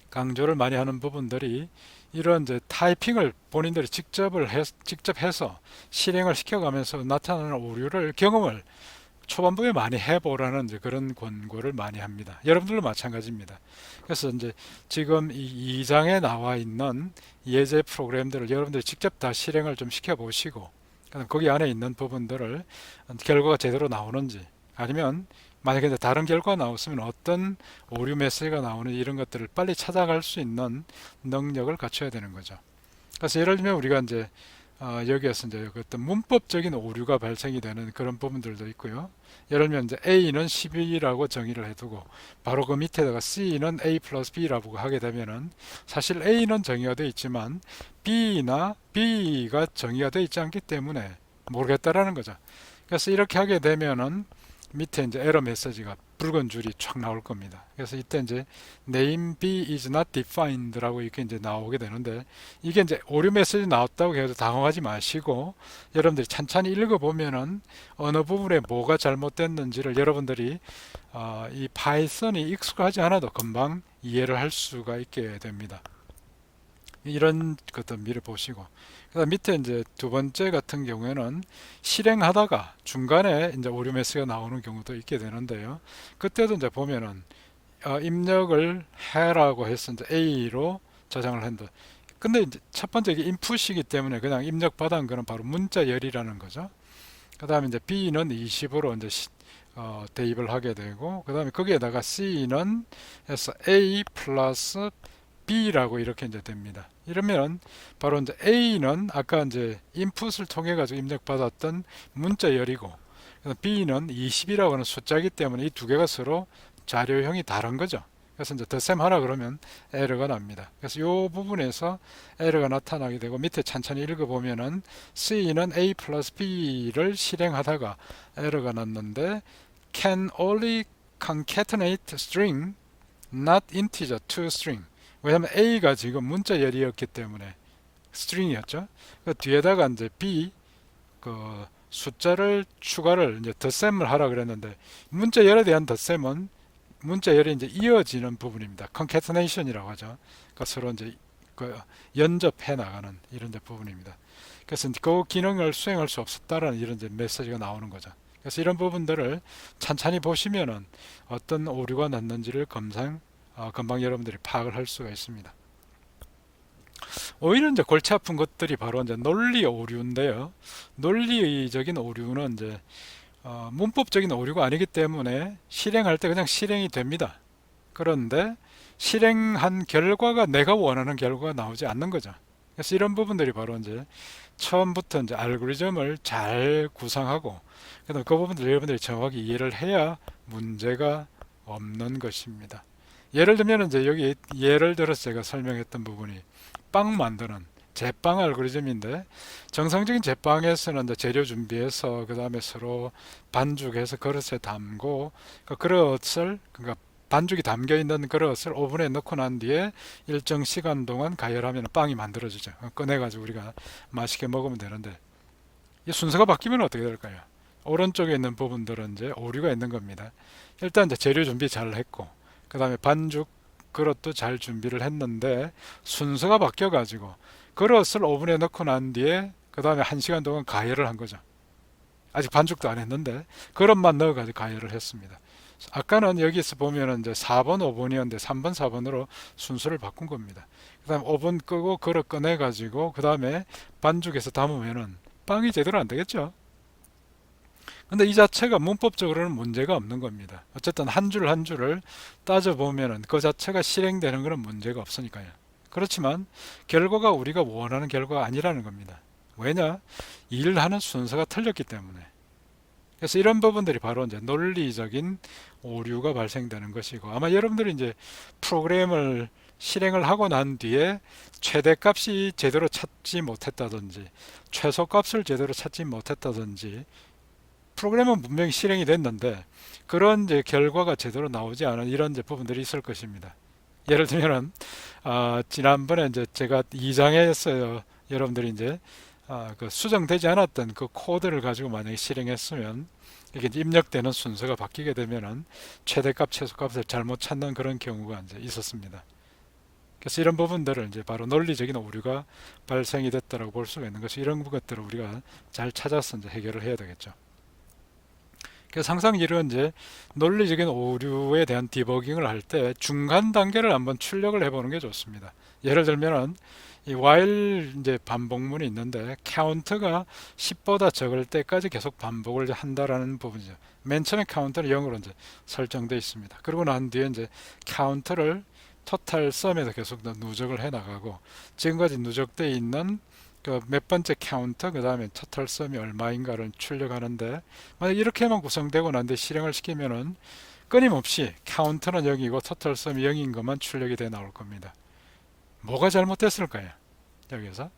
강조를 많이 하는 부분들이 이런 이제 타이핑을 본인들이 직접 해서 실행을 시켜가면서 나타나는 오류를 경험을 초반부에 많이 해보라는 이제 그런 권고를 많이 합니다. 여러분들도 마찬가지입니다. 그래서 이제 지금 이 2장에 나와 있는 예제 프로그램들을 여러분들이 직접 다 실행을 좀 시켜보시고 거기 안에 있는 부분들을 결과가 제대로 나오는지 아니면 만약에 이제 다른 결과가 나왔으면 어떤 오류 메시지가 나오는지 이런 것들을 빨리 찾아갈 수 있는 능력을 갖춰야 되는 거죠. 그래서 예를 들면 우리가 이제 여기에서 이제 어떤 문법적인 오류가 발생이 되는 그런 부분들도 있고요. 예를 들면 이제 A는 12라고 정의를 해두고 바로 그 밑에다가 C는 A 플러스 B라고 하게 되면은 사실 A는 정의가 되어 있지만 B가 정의가 되어 있지 않기 때문에 모르겠다라는 거죠. 그래서 이렇게 하게 되면은 밑에 이제 에러 메시지가 붉은 줄이 쫙 나올 겁니다. 그래서 이때 이제 name B is not defined라고 이렇게 이제 나오게 되는데 이게 이제 오류 메시지 나왔다고 해서 당황하지 마시고 여러분들이 찬찬히 읽어보면은 어느 부분에 뭐가 잘못됐는지를 여러분들이 이 파이썬이 익숙하지 않아도 금방 이해를 할 수가 있게 됩니다. 이런 것들 미리 보시고 그다음 밑에 이제 두 번째 같은 경우에는 실행하다가 중간에 이제 오류 메시지가 나오는 경우도 있게 되는데요. 그때도 이제 보면은 입력을 해라고 해서 이제 A로 저장을 한다. 근데 이제 첫 번째 이게 인풋이기 때문에 그냥 입력 받은 거는 바로 문자열이라는 거죠. 그다음에 이제 B는 20으로 이제 대입을 하게 되고 그다음에 거기에다가 C는 해서 A 플러스 B라고 이렇게 이제 됩니다. 이러면 바로 이제 A는 아까 이제 인풋을 통해 가지고 입력받았던 문자열이고 B는 20이라고 하는 숫자이기 때문에 이 두 개가 서로 자료형이 다른 거죠. 그래서 이제 덧셈 하라 그러면 에러가 납니다. 그래서 이 부분에서 에러가 나타나게 되고 밑에 천천히 읽어보면은 C는 A 플러스 B를 실행하다가 에러가 났는데 can only concatenate string not integer to string. 왜냐하면 A가 지금 문자열이었기 때문에 스트링이었죠. 그 뒤에다가 이제 B 그 숫자를 추가를 이제 덧셈을 하라 그랬는데 문자열에 대한 덧셈은 문자열이 이제 이어지는 부분입니다. concatenation이라고 하죠. 그러니까 서로 이제 그 연접해 나가는 이런 이제 부분입니다. 그래서 그 기능을 수행할 수 없었다라는 이런 이제 메시지가 나오는 거죠. 그래서 이런 부분들을 찬찬히 보시면은 어떤 오류가 났는지를 금방 여러분들이 파악을 할 수가 있습니다. 오히려 이제 골치 아픈 것들이 바로 이제 논리 오류인데요. 논리적인 오류는 이제 문법적인 오류가 아니기 때문에 실행할 때 그냥 실행이 됩니다. 그런데 실행한 결과가 내가 원하는 결과가 나오지 않는 거죠. 그래서 이런 부분들이 바로 이제 처음부터 이제 알고리즘을 잘 구상하고 그다음 그 부분들 여러분들이 정확히 이해를 해야 문제가 없는 것입니다. 예를 들면 이제 여기 예를 들어서 제가 설명했던 부분이 빵 만드는 제빵 알고리즘인데 정상적인 제빵에서는 이제 재료 준비해서 그 다음에 서로 반죽해서 그릇에 담고 그 그릇을 그러니까 반죽이 담겨 있는 그릇을 오븐에 넣고 난 뒤에 일정 시간 동안 가열하면 빵이 만들어지죠. 꺼내가지고 우리가 맛있게 먹으면 되는데 이 순서가 바뀌면 어떻게 될까요? 오른쪽에 있는 부분들은 이제 오류가 있는 겁니다. 일단 이제 재료 준비 잘 했고 그 다음에 반죽 그릇도 잘 준비를 했는데 순서가 바뀌어 가지고 그릇을 오븐에 넣고 난 뒤에 그 다음에 1시간 동안 가열을 한 거죠. 아직 반죽도 안 했는데 그릇만 넣어 가지고 가열을 했습니다. 아까는 여기서 보면은 이제 4번 5번이었는데 3번 4번으로 순서를 바꾼 겁니다. 그 다음에 오븐 끄고 그릇 꺼내 가지고 그 다음에 반죽에서 담으면은 빵이 제대로 안 되겠죠. 근데 이 자체가 문법적으로는 문제가 없는 겁니다. 어쨌든 한 줄 한 줄을 따져보면은 그 자체가 실행되는 것은 문제가 없으니까요. 그렇지만 결과가 우리가 원하는 결과가 아니라는 겁니다. 왜냐? 일하는 순서가 틀렸기 때문에. 그래서 이런 부분들이 바로 이제 논리적인 오류가 발생되는 것이고, 아마 여러분들이 이제 프로그램을 실행을 하고 난 뒤에 최대값이 제대로 찾지 못했다든지 최소값을 제대로 찾지 못했다든지, 프로그램은 분명히 실행이 됐는데 그런 이제 결과가 제대로 나오지 않은 이런 이제 부분들이 있을 것입니다. 예를 들면은 지난번에 이제 제가 2장에서 여러분들이 이제 그 수정되지 않았던 그 코드를 가지고 만약에 실행했으면 이게 이제 입력되는 순서가 바뀌게 되면은 최대값, 최소값을 잘못 찾는 그런 경우가 이제 있었습니다. 그래서 이런 부분들을 이제 바로 논리적인 오류가 발생이 됐다고 볼 수가 있는 것이, 이런 것들을 우리가 잘 찾아서 이제 해결을 해야 되겠죠. 그래서 항상 이런 이제 논리적인 오류에 대한 디버깅을 할 때 중간 단계를 한번 출력을 해보는 게 좋습니다. 예를 들면은 이 while 이제 반복문이 있는데 카운트가 10보다 적을 때까지 계속 반복을 한다라는 부분이죠. 맨 처음에 카운트는 0으로 이제 설정되어 있습니다. 그러고 난 뒤에 이제 카운트를 토탈 썸에서 계속 누적을 해 나가고, 지금까지 누적되어 있는 그 몇 번째 카운터, 그 다음에 토탈 썸이 얼마인가를 출력하는데, 만약 이렇게만 구성되고 난 뒤에 실행을 시키면은 끊임없이 카운터는 0이고 토탈 썸이 0인 것만 출력이 돼 나올 겁니다. 뭐가 잘못됐을까요? 여기서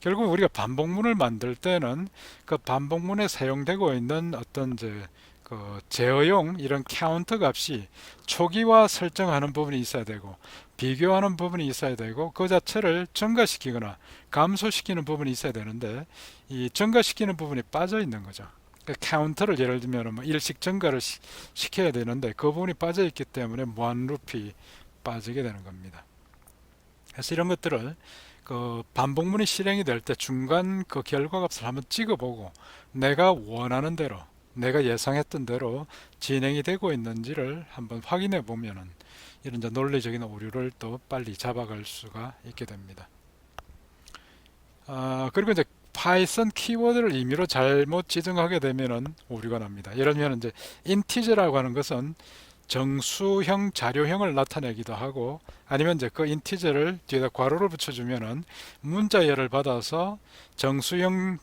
결국 우리가 반복문을 만들 때는 그 반복문에 사용되고 있는 어떤 이제 그 제어용 이런 카운트 값이 초기화 설정하는 부분이 있어야 되고 비교하는 부분이 있어야 되고 그 자체를 증가시키거나 감소시키는 부분이 있어야 되는데, 이 증가시키는 부분이 빠져 있는 거죠. 그 카운터를 예를 들면 뭐 일씩 증가를 시켜야 되는데 그 부분이 빠져 있기 때문에 무한 루피 빠지게 되는 겁니다. 그래서 이런 것들을 그 반복문이 실행이 될 때 중간 그 결과값을 한번 찍어보고 내가 원하는 대로, 내가 예상했던 대로 진행이 되고 있는지를 한번 확인해 보면은 이런 이제 논리적인 오류를 또 빨리 잡아갈 수가 있게 됩니다. 그리고 이제 파이썬 키워드를 임의로 잘못 지정하게 되면은 오류가 납니다. 예를 들면 이제 인티저라고 하는 것은 정수형 자료형을 나타내기도 하고, 아니면 이제 그 인티저를 뒤에다 괄호를 붙여주면은 문자열을 받아서 정수형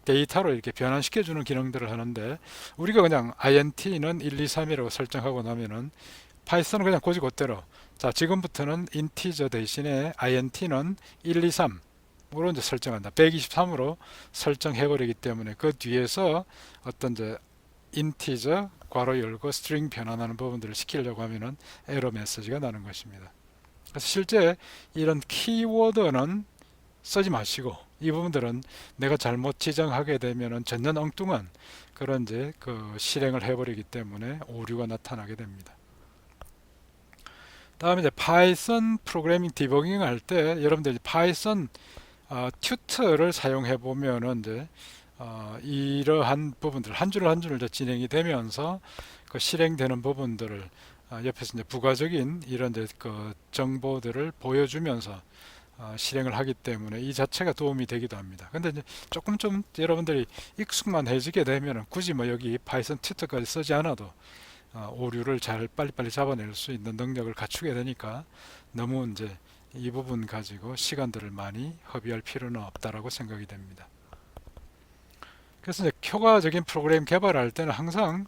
데이터로 이렇게 변환시켜 주는 기능들을 하는데, 우리가 그냥 int는 1, 2, 3이라고 설정하고 나면은 파이썬은 그냥 고지고대로 자 지금부터는 인티저 대신에 int는 1, 2, 3으로 이제 설정한다, 123으로 설정해 버리기 때문에 그 뒤에서 어떤 이제 인티저 괄호 열고 스트링 변환하는 부분들을 시키려고 하면은 에러 메시지가 나는 것입니다. 그래서 실제 이런 키워드는 쓰지 마시고 이 부분들은 내가 잘못 지정하게 되면은 전혀 엉뚱한 그런 이제 그 실행을 해버리기 때문에 오류가 나타나게 됩니다. 다음에 이제 파이썬 프로그래밍 디버깅 할 때 여러분들이 파이썬 튜터를 사용해 보면은 이제 이러한 부분들 한 줄 한 줄 진행이 되면서 그 실행되는 부분들을 옆에서 이제 부가적인 이런 이제 그 정보들을 보여주면서 실행을 하기 때문에 이 자체가 도움이 되기도 합니다. 근데 이제 조금 좀 여러분들이 익숙만 해지게 되면 굳이 뭐 여기 파이썬 튜터까지 쓰지 않아도 오류를 잘 빨리빨리 잡아낼 수 있는 능력을 갖추게 되니까 너무 이제 이 부분 가지고 시간들을 많이 허비할 필요는 없다라고 생각이 됩니다. 그래서 이제 효과적인 프로그램 개발할 때는 항상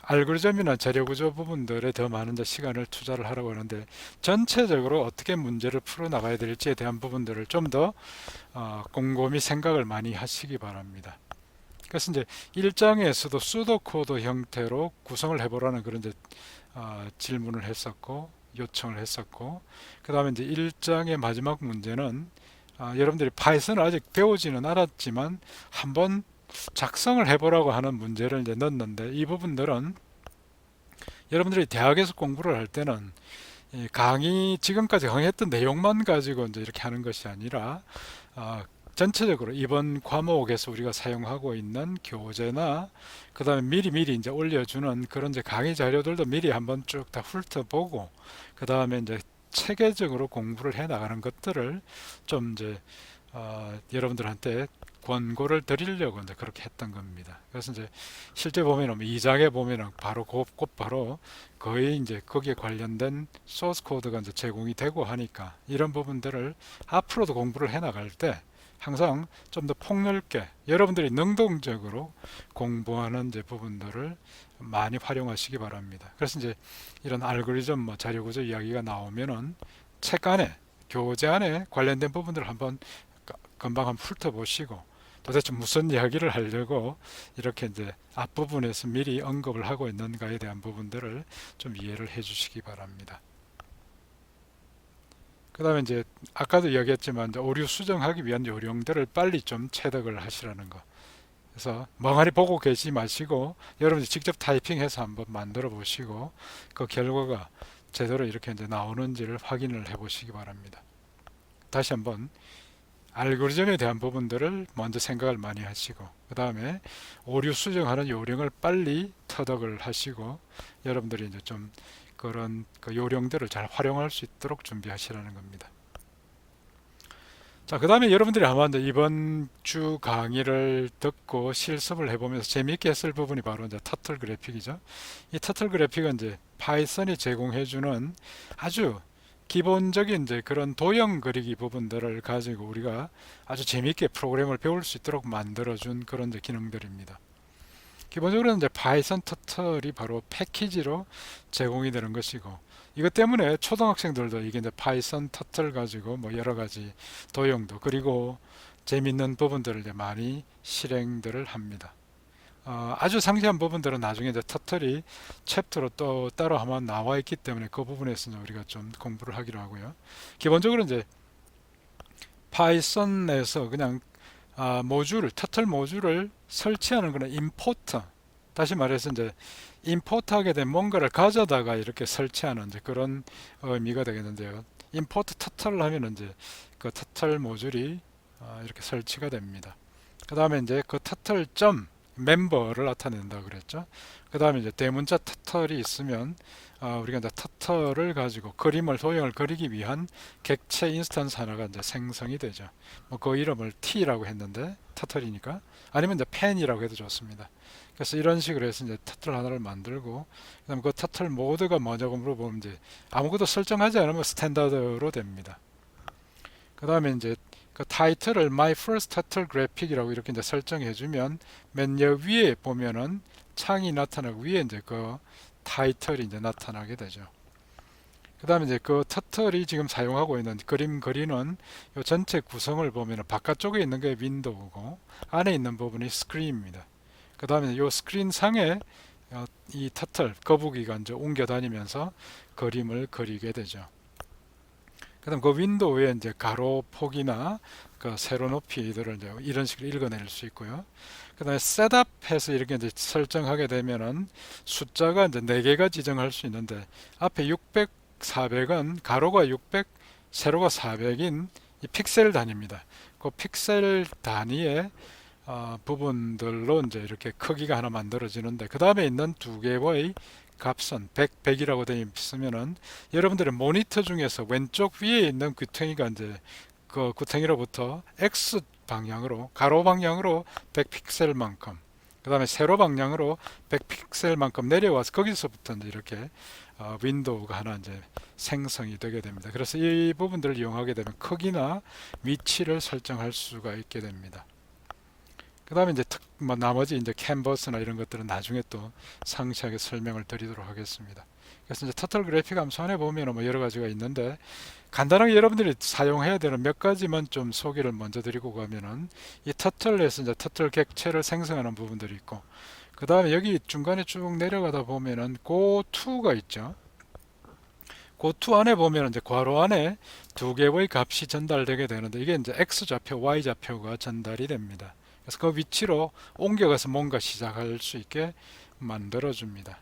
알고리즘이나 재료구조 부분들에 더 많은 시간을 투자를 하라고 하는데, 전체적으로 어떻게 문제를 풀어나가야 될지에 대한 부분들을 좀 더 곰곰이 생각을 많이 하시기 바랍니다. 그래서 이제 1장에서도 수도 코드 형태로 구성을 해보라는 그런 이제 질문을 했었고 요청을 했었고, 그 다음에 이제 1장의 마지막 문제는 여러분들이 파이썬을 아직 배우지는 않았지만 한번 작성을 해보라고 하는 문제를 이제 넣었는데, 이 부분들은 여러분들이 대학에서 공부를 할 때는 강의 지금까지 강의했던 내용만 가지고 이제 이렇게 하는 것이 아니라 전체적으로 이번 과목에서 우리가 사용하고 있는 교재나 그 다음에 미리 이제 올려주는 그런 이제 강의 자료들도 미리 한번 쭉 다 훑어보고 그 다음에 이제 체계적으로 공부를 해 나가는 것들을 좀 이제 여러분들한테 권고를 드리려고 이제 그렇게 했던 겁니다. 그래서 이제 실제 보면은 2장에 보면은 바로 곧바로 거의 이제 거기에 관련된 소스 코드가 이제 제공이 되고 하니까 이런 부분들을 앞으로도 공부를 해 나갈 때 항상 좀 더 폭넓게 여러분들이 능동적으로 공부하는 이제 부분들을 많이 활용하시기 바랍니다. 그래서 이제 이런 알고리즘 뭐 자료구조 이야기가 나오면은 책 안에 교재 안에 관련된 부분들을 한번 금방 한번 훑어보시고 도대체 무슨 이야기를 하려고 이렇게 이제 앞부분에서 미리 언급을 하고 있는가에 대한 부분들을 좀 이해를 해 주시기 바랍니다. 그 다음에 이제 아까도 이야기했지만 이제 오류 수정하기 위한 요령들을 빨리 좀 체득을 하시라는 거. 그래서 멍하니 보고 계시지 마시고 여러분이 직접 타이핑해서 한번 만들어 보시고 그 결과가 제대로 이렇게 이제 나오는지를 확인을 해 보시기 바랍니다. 다시 한번 알고리즘에 대한 부분들을 먼저 생각을 많이 하시고 그 다음에 오류 수정하는 요령을 빨리 터득을 하시고 여러분들이 이제 좀 그런 그 요령들을 잘 활용할 수 있도록 준비하시라는 겁니다. 자, 그 다음에 여러분들이 아마 이번 주 강의를 듣고 실습을 해보면서 재미있게 했을 부분이 바로 이제 터틀 그래픽이죠. 이 터틀 그래픽은 이제 파이썬이 제공해주는 아주 기본적인 이제 그런 도형 그리기 부분들을 가지고 우리가 아주 재미있게 프로그램을 배울 수 있도록 만들어준 그런 이제 기능들입니다. 기본적으로는 이제 파이썬 터틀이 바로 패키지로 제공이 되는 것이고 이것 때문에 초등학생들도 이게 이제 파이썬 터틀 가지고 뭐 여러 가지 도형도 그리고 재밌는 부분들을 이제 많이 실행들을 합니다. 아주 상세한 부분들은 나중에 이제 터틀이 챕터로 또 따로 한번 나와 있기 때문에 그 부분에서는 우리가 좀 공부를 하기로 하고요. 기본적으로 이제 파이썬에서 그냥 모듈을 터틀 모듈을 설치하는 그런 임포트 다시 말해서 이제 임포트하게 된 뭔가를 가져다가 이렇게 설치하는 이제 그런 의미가 되겠는데요. 임포트 터틀을 하면 이제 그 터틀 모듈이 이렇게 설치가 됩니다. 그 다음에 이제 그 터틀 점 멤버를 나타낸다 그랬죠. 그 다음에 이제 대문자 터틀이 있으면 우리가 이제 터틀을 가지고 그림을 도형을 그리기 위한 객체 인스턴스 하나가 이제 생성이 되죠. 뭐 그 이름을 T라고 했는데 터틀이니까 아니면 이제 펜이라고 해도 좋습니다. 그래서 이런 식으로 해서 이제 터틀 하나를 만들고 그다음 그 터틀 모드가 뭐냐고 물어보면 이제 아무것도 설정하지 않으면 스탠다드로 됩니다. 그 다음에 이제 그 타이틀을 My First Turtle Graphic이라고 이렇게 이제 설정해 주면 맨 위에 보면은 창이 나타나고 위에 이제 그 타이틀이 이제 나타나게 되죠. 그 다음에 이제 그 터틀이 지금 사용하고 있는 그림 그리는 이 전체 구성을 보면은 바깥쪽에 있는 게 윈도우고 안에 있는 부분이 스크린입니다. 그 다음에 이 스크린 상에 이 터틀 거북이가 이제 옮겨 다니면서 그림을 그리게 되죠. 그다음 그 윈도우에 이제 가로 폭이나 그 세로 높이들을 이제 이런 식으로 읽어낼 수 있고요. 그다음에 셋업해서 이렇게 이제 설정하게 되면은 숫자가 이제 4개가 지정할 수 있는데 앞에 600, 400은 가로가 600, 세로가 400인 이 픽셀 단위입니다. 그 픽셀 단위의 부분들로 이제 이렇게 크기가 하나 만들어지는데 그 다음에 있는 두 개의 값은 100, 100이라고 되어 있으면은 여러분들의 모니터 중에서 왼쪽 위에 있는 귀퉁이가 이제 그 귀퉁이로부터 X 방향으로 가로 방향으로 100픽셀만큼 그 다음에 세로 방향으로 100픽셀만큼 내려와서 거기서부터 이제 이렇게 윈도우가 하나 이제 생성이 되게 됩니다. 그래서 이 부분들을 이용하게 되면 크기나 위치를 설정할 수가 있게 됩니다. 그 다음에 이제 뭐 나머지 이제 캔버스나 이런 것들은 나중에 또 상세하게 설명을 드리도록 하겠습니다. 그래서 이제 터틀 그래픽 함선에 보면 뭐 여러 가지가 있는데 간단하게 여러분들이 사용해야 되는 몇 가지만 좀 소개를 먼저 드리고 가면은 이 터틀에서 이제 터틀 객체를 생성하는 부분들이 있고 그 다음에 여기 중간에 쭉 내려가다 보면은 go2가 있죠. go2 안에 보면 이제 괄호 안에 두 개의 값이 전달되게 되는데 이게 이제 x 좌표, y 좌표가 전달이 됩니다. 그래서 그 위치로 옮겨가서 뭔가 시작할 수 있게 만들어 줍니다.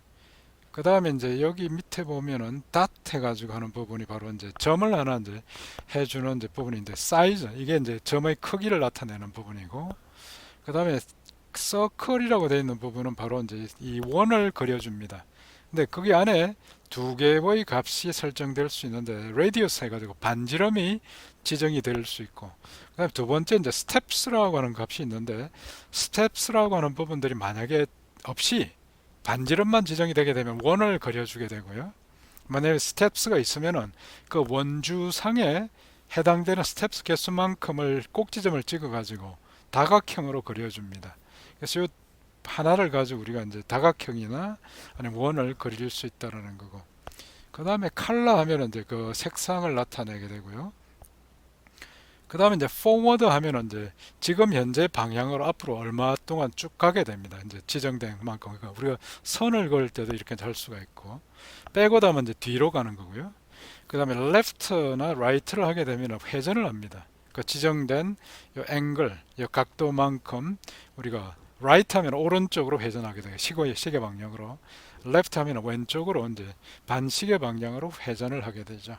그 다음에 이제 여기 밑에 보면은 닷 해가지고 하는 부분이 바로 이제 점을 하나 이제 해주는 이제 부분인데 사이즈 이게 이제 점의 크기를 나타내는 부분이고 그 다음에 서클이라고 되어 있는 부분은 바로 이제 이 원을 그려줍니다. 근데 거기 안에 두 개의 값이 설정될 수 있는데 radius 해가지고 반지름이 지정이 될 수 있고 그다음에 두 번째 이제 steps라고 하는 값이 있는데 steps라고 하는 부분들이 만약에 없이 반지름만 지정이 되게 되면 원을 그려주게 되고요. 만약에 steps가 있으면은 그 원주상에 해당되는 스텝스 개수만큼을 꼭지점을 찍어 가지고 다각형으로 그려줍니다. 그래서 이 하나를 가지고 우리가 이제 다각형이나 아니면 원을 그릴 수 있다라는 거고, 그 다음에 컬러 하면은 이제 그 색상을 나타내게 되고요. 그 다음에 이제 forward 하면은 이제 지금 현재 방향으로 앞으로 얼마 동안 쭉 가게 됩니다. 이제 지정된 만큼. 그러니까 우리가 선을 그을 때도 이렇게 할 수가 있고, backward 하면 이제 뒤로 가는 거고요. 그 다음에 left나 right를 하게 되면 회전을 합니다. 그 지정된 요 앵글, 요 각도만큼 우리가 right 하면 오른쪽으로 회전하게 돼요. 시계 방향으로. left 하면 왼쪽으로 이제 반시계 방향으로 회전을 하게 되죠.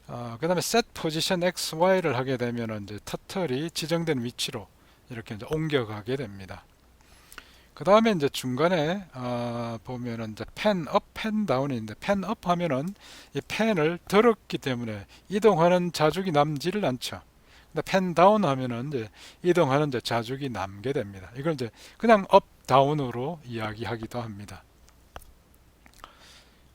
그 다음에 set position x, y를 하게 되면 이제 터틀이 지정된 위치로 이렇게 이제 옮겨가게 됩니다. 그 다음에 이제 중간에 보면은 이제 펜 업, 펜 다운이 있는데, 펜 업 하면은 이 펜을 들었기 때문에 이동하는 자죽이 남지를 않죠. 근데 펜 다운 하면은 이제 이동하는 이제 자죽이 남게 됩니다. 이걸 이제 그냥 업, 다운으로 이야기하기도 합니다.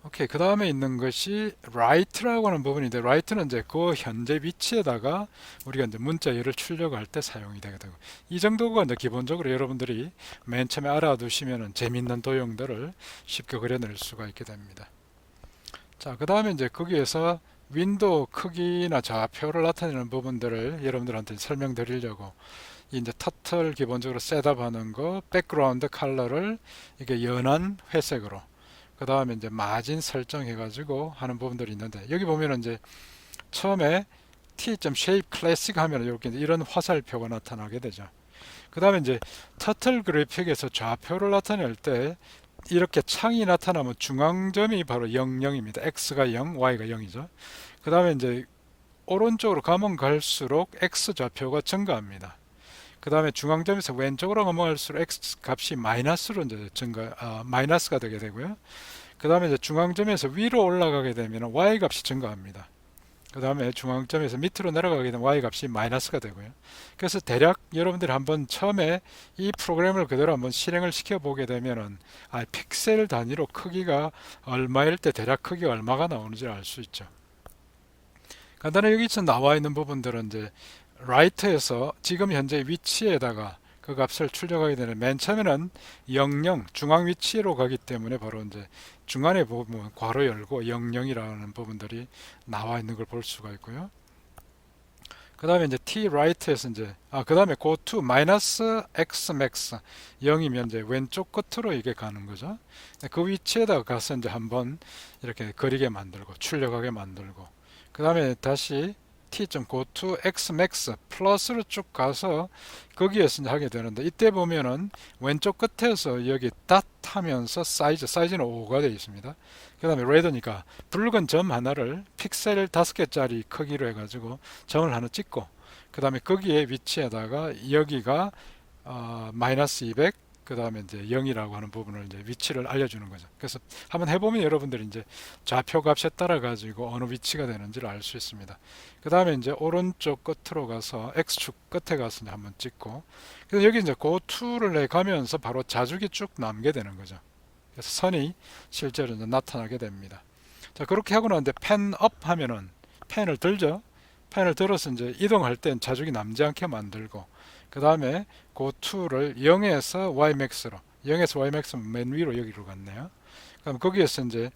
오케이. 그 다음에 있는 것이 write라고 하는 부분인데, write는 이제 그 현재 위치에다가 우리가 이제 문자열을 출력할 때 사용이 되게 되고, 이 정도가 이제 기본적으로 여러분들이 맨 처음에 알아두시면은 재밌는 도형들을 쉽게 그려낼 수가 있게 됩니다. 자, 그 다음에 이제 거기에서 윈도우 크기나 좌표를 나타내는 부분들을 여러분들한테 설명드리려고, 이제 터틀 기본적으로 셋업하는 거, 백그라운드 컬러를 이게 연한 회색으로, 그 다음에 이제 마진 설정해 가지고 하는 부분들이 있는데, 여기 보면은 이제 처음에 t.shape classic 하면 이렇게 이런 화살표가 나타나게 되죠. 그 다음에 이제 터틀 그래픽에서 좌표를 나타낼 때 이렇게 창이 나타나면 중앙점이 바로 0, 0입니다. x가 0, y가 0이죠. 그 다음에 이제 오른쪽으로 가면 갈수록 x 좌표가 증가합니다. 그 다음에 중앙점에서 왼쪽으로 넘어갈수록 x 값이 마이너스로 이제 마이너스가 되게 되고요. 그 다음에 이제 중앙점에서 위로 올라가게 되면 y 값이 증가합니다. 그 다음에 중앙점에서 밑으로 내려가게 되면 y 값이 마이너스가 되고요. 그래서 대략 여러분들이 한번 처음에 이 프로그램을 그대로 한번 실행을 시켜 보게 되면은 픽셀 단위로 크기가 얼마일 때 대략 크기가 얼마가 나오는지 알 수 있죠. 간단히 여기 나와 있는 부분들은 이제 라이트에서 지금 현재 위치에다가 그 값을 출력하게 되는, 맨 처음에는 00 중앙 위치로 가기 때문에 바로 이제 중간에 보면 괄호 열고 00이라는 부분들이 나와 있는 걸 볼 수가 있고요. 그 다음에 이제 t right에서 이제 그 다음에 go to 마이너스 x max 0이면 이제 왼쪽 끝으로 이게 가는 거죠. 그 위치에다가 가서 이제 한번 이렇게 그리게 만들고 출력하게 만들고, 그 다음에 다시 t.go to x max 플러스로 쭉 가서 거기에서 이제 하게 되는데, 이때 보면은 왼쪽 끝에서 여기 닷 하면서 사이즈는 5가 되어 있습니다. 그 다음에 레드니까 붉은 점 하나를 픽셀 5개짜리 크기로 해가지고 점을 하나 찍고, 그 다음에 거기에 위치에다가 여기가 마이너스 200, 그 다음에 이제 0이라고 하는 부분을 이제 위치를 알려주는 거죠. 그래서 한번 해보면 여러분들이 이제 좌표 값에 따라 가지고 어느 위치가 되는지를 알 수 있습니다. 그 다음에 이제 오른쪽 끝으로 가서 X축 끝에 가서 이제 한번 찍고, 그래서 여기 이제 go to를 해 가면서 바로 자죽이 쭉 남게 되는 거죠. 그래서 선이 실제로 이제 나타나게 됩니다. 자, 그렇게 하고 나는데 펜 업 하면은 펜을 들죠. 펜을 들어서 이제 이동할 땐 자죽이 남지 않게 만들고, 그 다음에 go to를 0에서 ymax로, 0에서 ymax는 맨 위로 여기로 갔네요. 그럼 거기에서 이제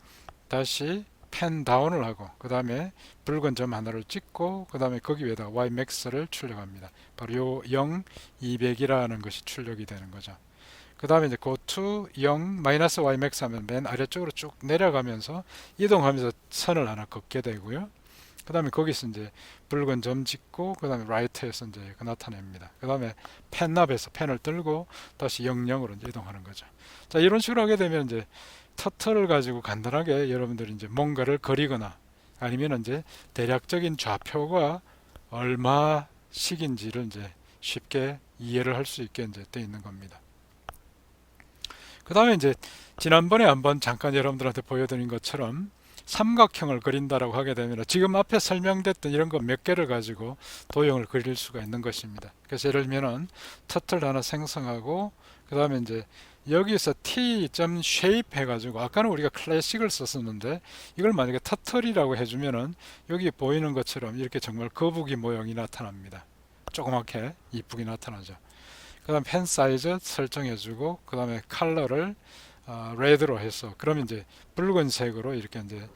다시 펜 다운을 하고, 그 다음에 붉은 점 하나를 찍고, 그 다음에 거기 위에다가 ymax를 출력합니다. 바로 요 0, 200이라는 것이 출력이 되는 거죠. 그 다음에 이제 go to 0, 마이너스 ymax 하면 맨 아래쪽으로 쭉 내려가면서 이동하면서 선을 하나 긋게 되고요. 그 다음에 거기서 이제 붉은 점 찍고, 그 다음에 라이트에서 이제 나타냅니다. 그 다음에 펜납에서 펜을 들고 다시 00으로 이제 이동하는 거죠. 자, 이런 식으로 하게 되면 이제 터틀을 가지고 간단하게 여러분들이 이제 뭔가를 그리거나 아니면 이제 대략적인 좌표가 얼마씩인지를 이제 쉽게 이해를 할 수 있게 이제 돼 있는 겁니다. 그 다음에 이제 지난번에 한번 잠깐 여러분들한테 보여드린 것처럼 삼각형을 그린다라고 하게 되면 지금 앞에 설명됐던 이런 거 몇 개를 가지고 도형을 그릴 수가 있는 것입니다. 그래서 예를 들면은 터틀 하나 생성하고, 그 다음에 이제 여기서 t.shape 해가지고 아까는 우리가 클래식을 썼었는데 이걸 만약에 터틀이라고 해주면은 여기 보이는 것처럼 이렇게 정말 거북이 모양이 나타납니다. 조그맣게 이쁘게 나타나죠. 그 다음 펜 사이즈 설정해주고 그 다음에 컬러를 레드로 해서 그러면 이제 붉은색으로 이렇게 이제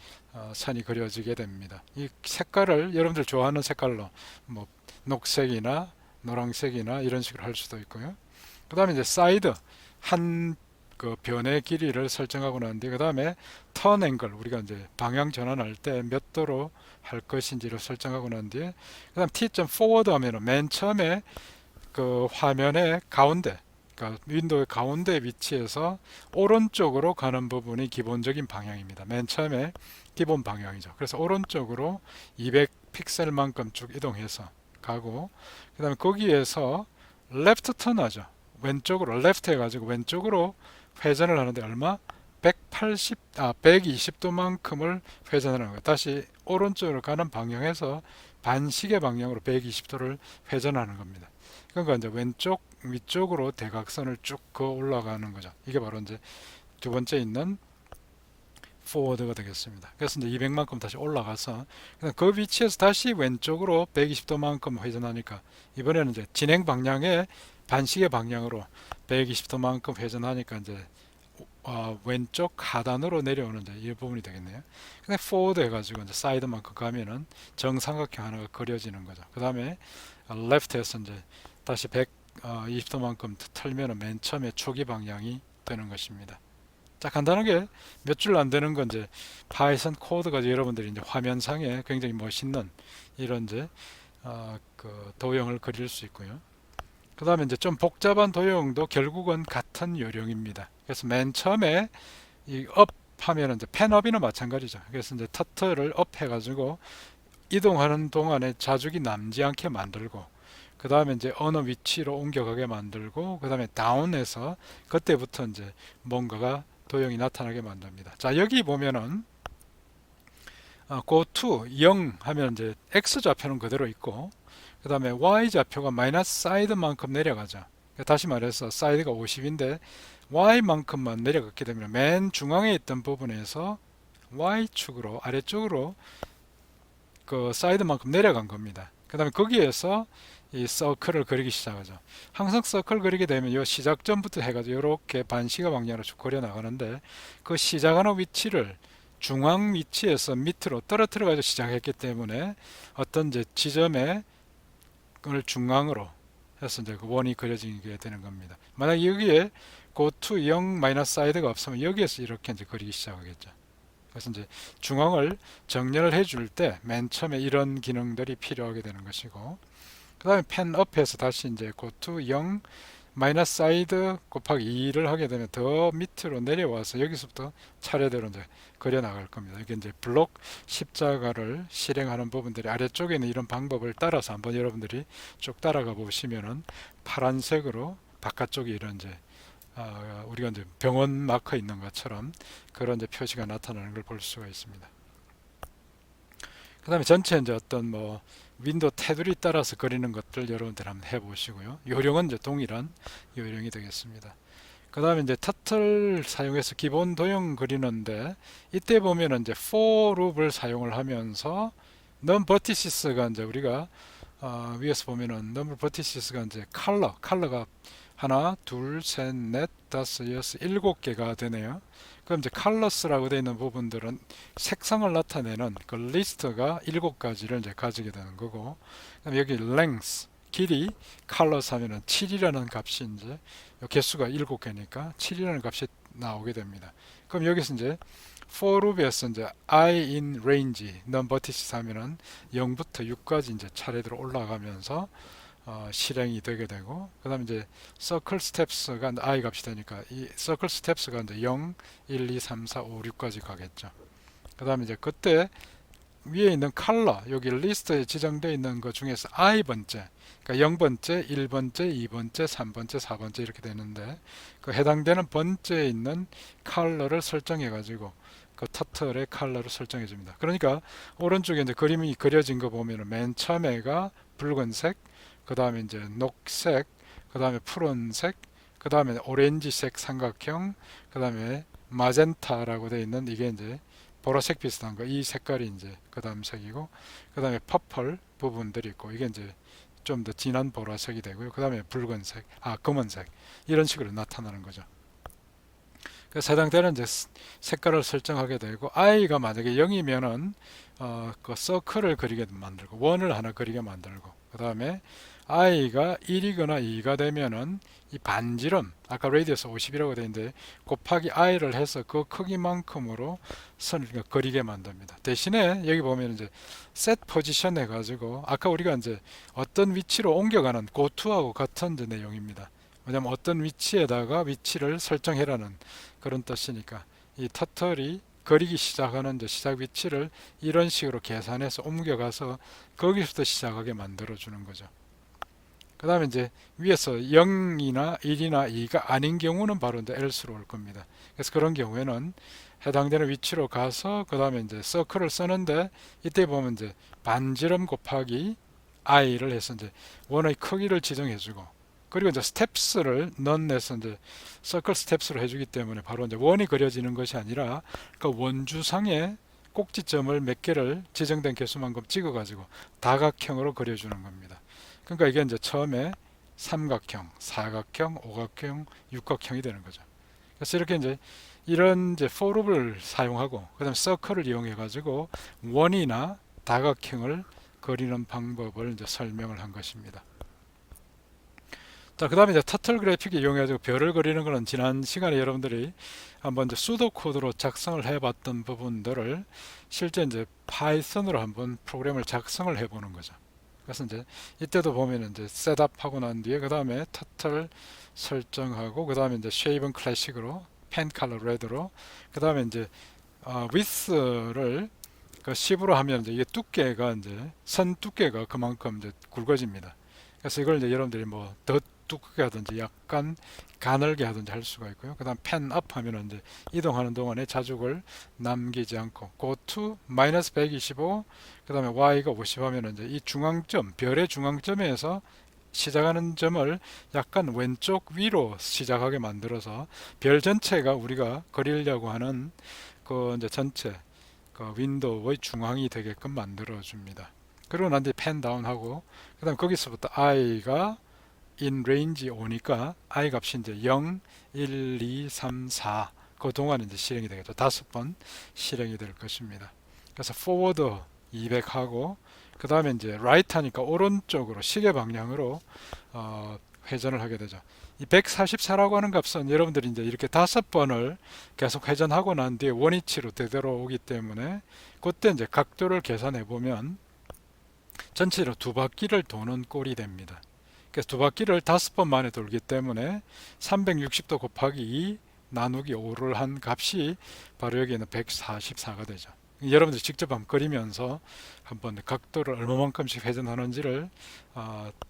선이 그려지게 됩니다. 이 색깔을 여러분들 좋아하는 색깔로 뭐 녹색이나 노란색이나 이런 식으로 할 수도 있고요. 그 다음에 이제 사이드 한 그 변의 길이를 설정하고 난 뒤에 그 다음에 턴 앵글 우리가 이제 방향 전환할 때 몇 도로 할 것인지를 설정하고 난 뒤에 그 다음 t.forward 하면은 맨 처음에 그 화면의 가운데 그러니까 윈도우의 가운데 위치에서 오른쪽으로 가는 부분이 기본적인 방향입니다. 맨 처음에 기본 방향이죠. 그래서 오른쪽으로 200 픽셀만큼 쭉 이동해서 가고 그 다음에 거기에서 레프트 턴하죠. 왼쪽으로 레프트 해가지고 왼쪽으로 회전을 하는데 얼마? 120도만큼을 회전을 하는 거예요. 다시 오른쪽으로 가는 방향에서 반시계 방향으로 120도를 회전하는 겁니다. 그러니까 이제 왼쪽 위쪽으로 대각선을 쭉 그어 올라가는 거죠. 이게 바로 이제 두 번째 있는 포워드가 되겠습니다. 그래서 이제 200만큼 다시 올라가서 그 위치에서 다시 왼쪽으로 120도만큼 회전하니까 이번에는 이제 진행 방향의 반시계 방향으로 120도만큼 회전하니까 이제 왼쪽 하단으로 내려오는 이제 이 부분이 되겠네요. 근데 포워드 해가지고 이제 사이드만큼 가면은 정삼각형 하나가 그려지는 거죠. 그 다음에 레프트에서 이제 다시 120도만큼 틀면은 맨 처음에 초기 방향이 되는 것입니다. 자, 간단하게 몇 줄 안 되는 건 이제 파이썬 코드가 여러분들이 이제 화면상에 굉장히 멋있는 이런 이제 그 도형을 그릴 수 있고요. 그 다음에 이제 좀 복잡한 도형도 결국은 같은 요령입니다. 그래서 맨 처음에 이 업 하면은 이제 펜업이나 마찬가지죠. 그래서 이제 터틀을 업 해가지고 이동하는 동안에 자죽이 남지 않게 만들고 그 다음에 이제 어느 위치로 옮겨가게 만들고 그 다음에 다운해서 그때부터 이제 뭔가가 도형이 나타나게 만듭니다. 자, 여기 보면은 go to 0 하면 이제 x 좌표는 그대로 있고 그 다음에 y 좌표가 마이너스 사이드만큼 내려가죠. 다시 말해서 사이드가 50인데 y만큼만 내려갔게 되면 맨 중앙에 있던 부분에서 y축으로 아래쪽으로 그 사이드만큼 내려간 겁니다. 그 다음에 거기에서 이 서클을 그리기 시작하죠. 항상 서클 그리게 되면 이 시작점부터 해가지고 이렇게 반시가 방향으로 쭉 그려 나가는데 그 시작하는 위치를 중앙 위치에서 밑으로 떨어뜨려 가지고 시작했기 때문에 어떤 이제 지점에 그걸 중앙으로 해서 이제 그 원이 그려지게 되는 겁니다. 만약 여기에 go to 0 마이너스 사이드가 없으면 여기에서 이렇게 이제 그리기 시작하겠죠. 그래서 이제 중앙을 정렬을 해줄 때 맨 처음에 이런 기능들이 필요하게 되는 것이고 그 다음에 펜 업에서 다시 이제 go to 0 마이너스 사이드 곱하기 2를 하게 되면 더 밑으로 내려와서 여기서부터 차례대로 이제 그려 나갈 겁니다. 이게 이제 블록 십자가를 실행하는 부분들이 아래쪽에 있는 이런 방법을 따라서 한번 여러분들이 쭉 따라가 보시면은 파란색으로 바깥쪽에 이런 이제 우리가 이제 병원 마커 있는 것처럼 그런 이제 표시가 나타나는 걸 볼 수가 있습니다. 그 다음에 전체 이제 어떤 뭐 윈도우 테두리 따라서 그리는 것들 여러분들 한번 해보시고요. 요령은 이제 동일한 요령이 되겠습니다. 그 다음에 이제 터틀 사용해서 기본 도형 그리는데 이때 보면은 이제 for loop을 사용을 하면서 non vertices가 이제 우리가 위에서 보면은 non vertices가 이제 컬러가 하나, 둘, 셋, 넷, 다섯, 여섯, 일곱 개가 되네요. 그럼 이제 colors라고 되어 있는 부분들은 색상을 나타내는 그 리스트가 7가지를 이제 가지게 되는 거고, 그다음에 여기 length, 길이, colors 하면은 7이라는 값이 이제 개수가 7개니까 7이라는 값이 나오게 됩니다. 그럼 여기서 이제 for loop에서 이제 I in range, non vertices 하면은 0부터 6까지 이제 차례대로 올라가면서 실행이 되게 되고 그 다음에 이제 circle steps가 i 값이 되니까 이 circle steps가 이제 0, 1, 2, 3, 4, 5, 6까지 가겠죠. 그 다음에 이제 그때 위에 있는 컬러 여기 리스트에 지정되어 있는 것 중에서 i번째 그러니까 0번째, 1번째, 2번째, 3번째, 4번째 이렇게 되는데 그 해당되는 번째에 있는 컬러를 설정해 가지고 그 터틀의 컬러를 설정해 줍니다. 그러니까 오른쪽에 이제 그림이 그려진 거 보면은 맨 처음에가 붉은색 그 다음에 이제 녹색, 그 다음에 푸른색, 그 다음에 오렌지색 삼각형, 그 다음에 마젠타라고 되어 있는 이게 이제 보라색 비슷한 거, 이 색깔이 이제 그 다음 색이고, 그 다음에 퍼플 부분들이 있고, 이게 이제 좀 더 진한 보라색이 되고요. 그 다음에 붉은색, 검은색, 이런 식으로 나타나는 거죠. 그래서 해당되는 이제 색깔을 설정하게 되고, i가 만약에 0이면은 그 서클을 그리게 만들고, 원을 하나 그리게 만들고, 그 다음에 i가 1이거나 2가 되면은 이 반지름, 아까 레디어스 50이라고 되어 있는데 곱하기 i를 해서 그 크기만큼으로 선을 그리게 만듭니다. 대신에 여기 보면 이제 set position 해가지고 아까 우리가 이제 어떤 위치로 옮겨가는 goto하고 같은 이제 내용입니다. 왜냐면 어떤 위치에다가 위치를 설정해라는 그런 뜻이니까 이 터틀이 그리기 시작하는 이제 시작 위치를 이런 식으로 계산해서 옮겨가서 거기서부터 시작하게 만들어 주는 거죠. 그 다음에 이제 위에서 0이나 1이나 2가 아닌 경우는 바로 이제 else로 올 겁니다. 그래서 그런 경우에는 해당되는 위치로 가서 그 다음에 이제 서클을 쓰는데 이때 보면 이제 반지름 곱하기 i를 해서 이제 원의 크기를 지정해주고 그리고 이제 스텝스를 넌해서 이제 서클 스텝스로 해주기 때문에 바로 이제 원이 그려지는 것이 아니라 그 원주상에 꼭지점을 몇 개를 지정된 개수만큼 찍어가지고 다각형으로 그려주는 겁니다. 그러니까 이게 이제 처음에 삼각형, 사각형, 오각형, 육각형이 되는 거죠. 그래서 이렇게 이제 이런 이제 forloop을 사용하고 그다음에 서클을 이용해 가지고 원이나 다각형을 그리는 방법을 이제 설명을 한 것입니다. 자, 그 다음에 이제 터틀 그래픽 이용해가지고 별을 그리는 거는 지난 시간에 여러분들이 한번 이제 수도 코드로 작성을 해봤던 부분들을 실제 이제 파이썬으로 한번 프로그램을 작성을 해보는 거죠. 그래서 이제 이때도 보면 이제 셋업하고 난 뒤에 그 다음에 터틀 설정하고 그 다음에 이제 쉐이븐 클래식으로 펜 컬러 레드로 그 다음에 이제 위스를 그 10으로 하면 이제 이게 두께가 이제 선 두께가 그만큼 이제 굵어집니다. 그래서 이걸 이제 여러분들이 뭐 더 두껍게 하든지 약간 가늘게 하든지 할 수가 있고요. 그 다음 펜 업 하면 이제 이동하는 동안에 자국을 남기지 않고 go to 마이너스 125, 그 다음에 y가 50 하면 이제 이 중앙점, 별의 중앙점에서 시작하는 점을 약간 왼쪽 위로 시작하게 만들어서 별 전체가 우리가 그리려고 하는 그 이제 전체 그 윈도우의 중앙이 되게끔 만들어 줍니다. 그리고 난 뒤에 펜 다운하고 그 다음 거기서부터 i가 in range 오니까 i 값이 이제 0, 1, 2, 3, 4 그 동안 이제 실행이 되겠죠. 5번 실행이 될 것입니다. 그래서 forward 200 하고 그 다음에 이제 right 하니까 오른쪽으로 시계 방향으로 회전을 하게 되죠. 이 144라고 하는 값은 여러분들이 이제 이렇게 5번을 계속 회전하고 난 뒤에 원위치로 되돌아오기 때문에 그때 이제 각도를 계산해 보면 전체로 두 바퀴를 도는 꼴이 됩니다. 그래서 두 바퀴를 5번 만에 돌기 때문에 360도 곱하기 2 나누기 5를 한 값이 바로 여기에는 144가 되죠. 여러분들이 직접 한번 그리면서 한번 각도를 얼마만큼씩 회전하는지를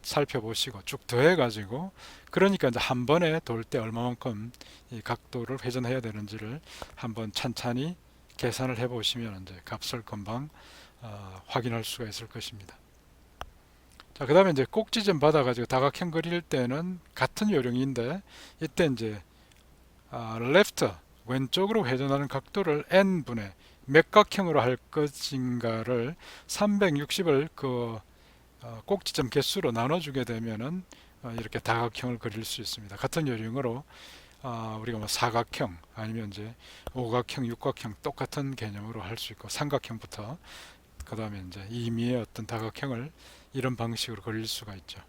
살펴보시고 쭉 더해 가지고 그러니까 이제 한 번에 돌 때 얼마만큼 이 각도를 회전해야 되는지를 한번 찬찬히 계산을 해 보시면 이제 값을 금방 확인할 수가 있을 것입니다. 자, 그 다음에 이제 꼭지점 받아가지고 다각형 그릴 때는 같은 요령인데 이때 이제 left 왼쪽으로 회전하는 각도를 n분의 몇 각형으로 할 것인가를 360을 그 꼭지점 개수로 나눠주게 되면은 이렇게 다각형을 그릴 수 있습니다. 같은 요령으로 우리가 뭐 사각형 아니면 이제 오각형, 육각형 똑같은 개념으로 할 수 있고 삼각형부터 그 다음에 이제 임의의 어떤 다각형을 이런 방식으로 그릴 수가 있죠.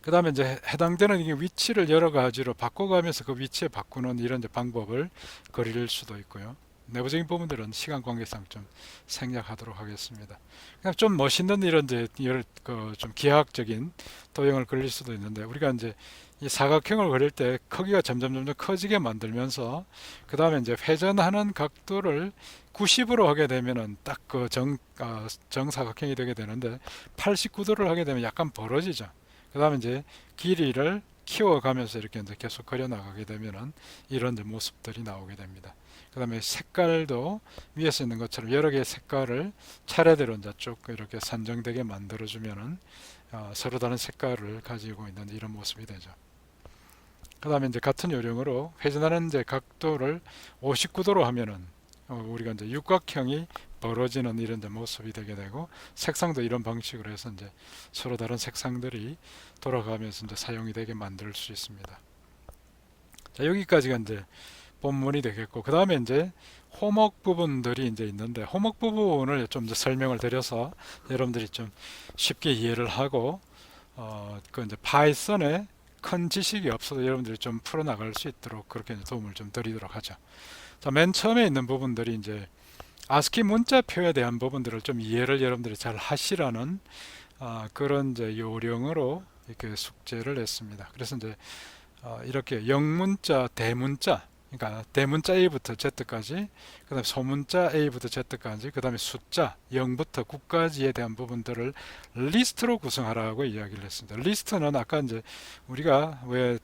그 다음에 이제 해당되는 이게 위치를 여러 가지로 바꿔가면서 그 위치에 바꾸는 이런 이제 방법을 그릴 수도 있고요. 내부적인 부분들은 시간 관계상 좀 생략하도록 하겠습니다. 그냥 좀 멋있는 이런 이제 좀 기하학적인 도형을 그릴 수도 있는데 우리가 이제 이 사각형을 그릴 때 크기가 점점 커지게 만들면서 그 다음에 이제 회전하는 각도를 90으로 하게 되면은 딱 그 정사각형이 되게 되는데 89도를 하게 되면 약간 벌어지죠. 그 다음에 이제 길이를 키워가면서 이렇게 이제 계속 그려 나가게 되면은 이런 이제 모습들이 나오게 됩니다. 그 다음에 색깔도 위에서 있는 것처럼 여러 개의 색깔을 차례대로 이제 쭉 이렇게 산정되게 만들어주면은 서로 다른 색깔을 가지고 있는 이런 모습이 되죠. 그 다음에 이제 같은 요령으로 회전하는 이제 각도를 59도로 하면은 우리가 이제 육각형이 벌어지는 이런 이제 모습이 되게 되고, 색상도 이런 방식으로 해서 이제 서로 다른 색상들이 돌아가면서 이제 사용이 되게 만들 수 있습니다. 자, 여기까지가 이제 본문이 되겠고, 그 다음에 이제 호목 부분들이 이제 있는데, 호목 부분을 좀 더 설명을 드려서 여러분들이 좀 쉽게 이해를 하고, 그 이제 파이썬에 큰 지식이 없어도 여러분들이 좀 풀어나갈 수 있도록 그렇게 도움을 좀 드리도록 하죠. 자, 맨 처음에 있는 부분들이 이제 ASCII 문자표에 대한 부분들을 좀 이해를 여러분들이 잘 하시라는 그런 이제 요령으로 이렇게 숙제를 냈습니다. 그래서 이제 이렇게 영문자, 대문자, 그러니까 대문자 A부터 Z까지, 그 다음에 소문자 A부터 Z까지, 그 다음에 숫자 0부터 9까지에 대한 부분들을 리스트로 구성하라고 이야기를 했습니다. 리스트는 아까 이제 우리가 왜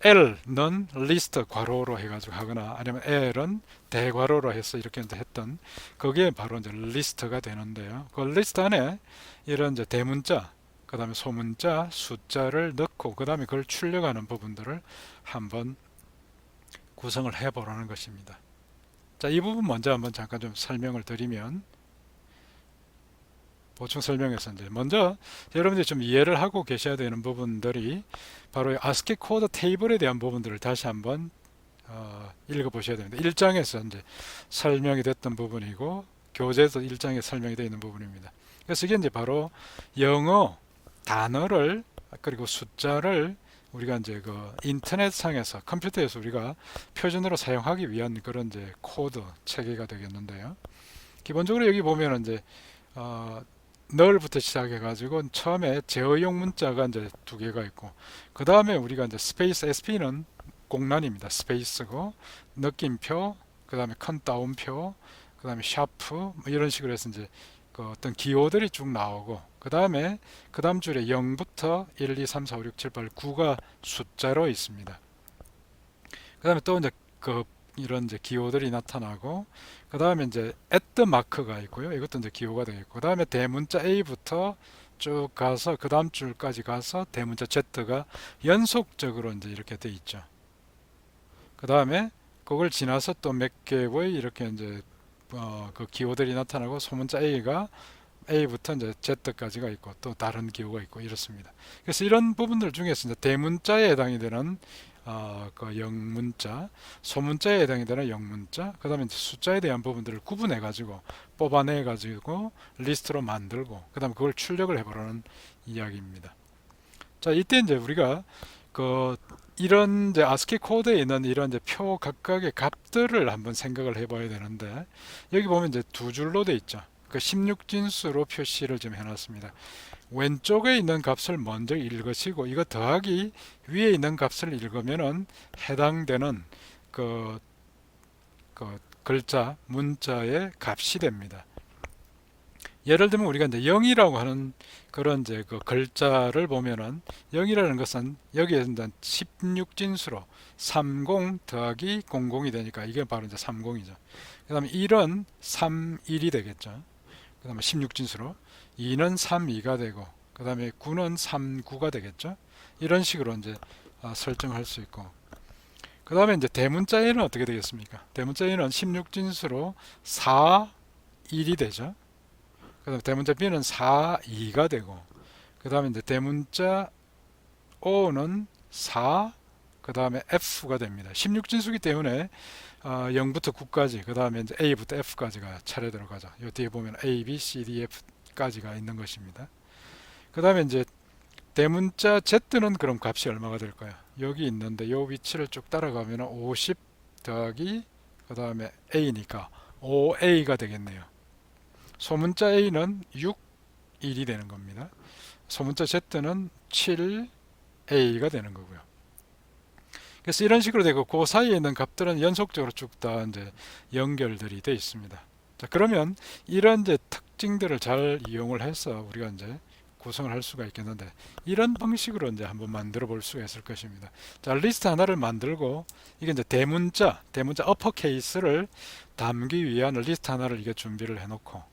L는 리스트 괄호로 해가지고 하거나, 아니면 L은 대괄호로 해서 이렇게 이제 했던, 그게 바로 이제 리스트가 되는데요. 그 리스트 안에 이런 이제 대문자, 그 다음에 소문자, 숫자를 넣고, 그 다음에 그걸 출력하는 부분들을 한번 구성을 해 보라는 것입니다. 자, 이 부분 먼저 한번 잠깐 좀 설명을 드리면, 보충 설명에서 이제 먼저 여러분들이 좀 이해를 하고 계셔야 되는 부분들이 바로 ASCII 코드 테이블에 대한 부분들을 다시 한번 읽어 보셔야 됩니다. 1장에서 이제 설명이 됐던 부분이고, 교재에서 1장에 설명이 되어 있는 부분입니다. 그래서 이게 이제 바로 영어 단어를, 그리고 숫자를 우리가 이제 그 인터넷상에서, 컴퓨터에서 우리가 표준으로 사용하기 위한 그런 이제 코드 체계가 되겠는데요. 기본적으로 여기 보면 이제 널부터 시작해 가지고 처음에 제어용 문자가 이제 두 개가 있고, 그 다음에 우리가 이제 스페이스, SP는 공란입니다. 스페이스고, 느낌표, 그 다음에 큰 따옴표, 그 다음에 샤프, 뭐 이런 식으로 해서 이제 그 어떤 기호들이 쭉 나오고, 그 다음에 그 다음 줄에 0부터 1, 2, 3, 4, 5, 6, 7, 8, 9가 숫자로 있습니다. 그 다음에 또 이제 그 이런 이제 기호들이 나타나고, 그 다음에 이제 at 마크가 있고요. 이것도 이제 기호가 되겠고, 그 다음에 대문자 A부터 쭉 가서 그 다음 줄까지 가서 대문자 Z가 연속적으로 이제 이렇게 돼 있죠. 그 다음에 그걸 지나서 또 몇 개의 이렇게 이제 그 기호들이 나타나고, 소문자 A부터 이제 Z까지가 있고, 또 다른 기호가 있고 이렇습니다. 그래서 이런 부분들 중에서 이제 대문자에 해당이 되는 그 영문자, 소문자에 해당이 되는 영문자, 그 다음에 숫자에 대한 부분들을 구분해 가지고 뽑아내 가지고 리스트로 만들고, 그 다음에 그걸 출력을 해보라는 이야기입니다. 자, 이때 이제 우리가 그 이런 이제 ASCII 코드에 있는 이런 이제 표 각각의 값들을 한번 생각을 해봐야 되는데, 여기 보면 이제 두 줄로 돼 있죠. 그 16진수로 표시를 좀 해놨습니다. 왼쪽에 있는 값을 먼저 읽으시고, 이거 더하기 위에 있는 값을 읽으면은 해당되는 그, 그 글자, 문자의 값이 됩니다. 예를 들면 우리가 이제 0이라고 하는 그런 이제 그 글자를 보면은, 0이라는 것은 여기에 이제 16진수로 30 더하기 00이 되니까 이게 바로 이제 30이죠. 그 다음에 1은 31이 되겠죠. 그 다음에 16진수로 2는 32가 되고, 그 다음에 9는 39가 되겠죠. 이런 식으로 이제 설정할 수 있고, 그 다음에 이제 대문자 A는 어떻게 되겠습니까? 대문자 A는 16진수로 4, 1이 되죠. 그 다음에 대문자 B는 4, 2가 되고, 그 다음에 이제 대문자 O는 4, 그 다음에 F가 됩니다. 16진수기 때문에 0부터 9까지, 그 다음에 이제 A부터 F까지가 차례대로 가죠. 이 뒤에 보면 A, B, C, D, F까지가 있는 것입니다. 그 다음에 이제 대문자 Z는 그럼 값이 얼마가 될까요? 여기 있는데 이 위치를 쭉 따라가면 50 더하기 그 다음에 A니까 5A가 되겠네요. 소문자 A는 6, 1이 되는 겁니다. 소문자 Z는 7A가 되는 거고요. 그래서 이런 식으로 되고, 그 사이에 있는 값들은 연속적으로 쭉 다 이제 연결들이 되어 있습니다. 자, 그러면 이런 이제 특징들을 잘 이용을 해서 우리가 이제 구성을 할 수가 있겠는데, 이런 방식으로 이제 한번 만들어 볼 수가 있을 것입니다. 자, 리스트 하나를 만들고, 이게 이제 대문자 어퍼케이스를 담기 위한 리스트 하나를 이게 준비를 해 놓고,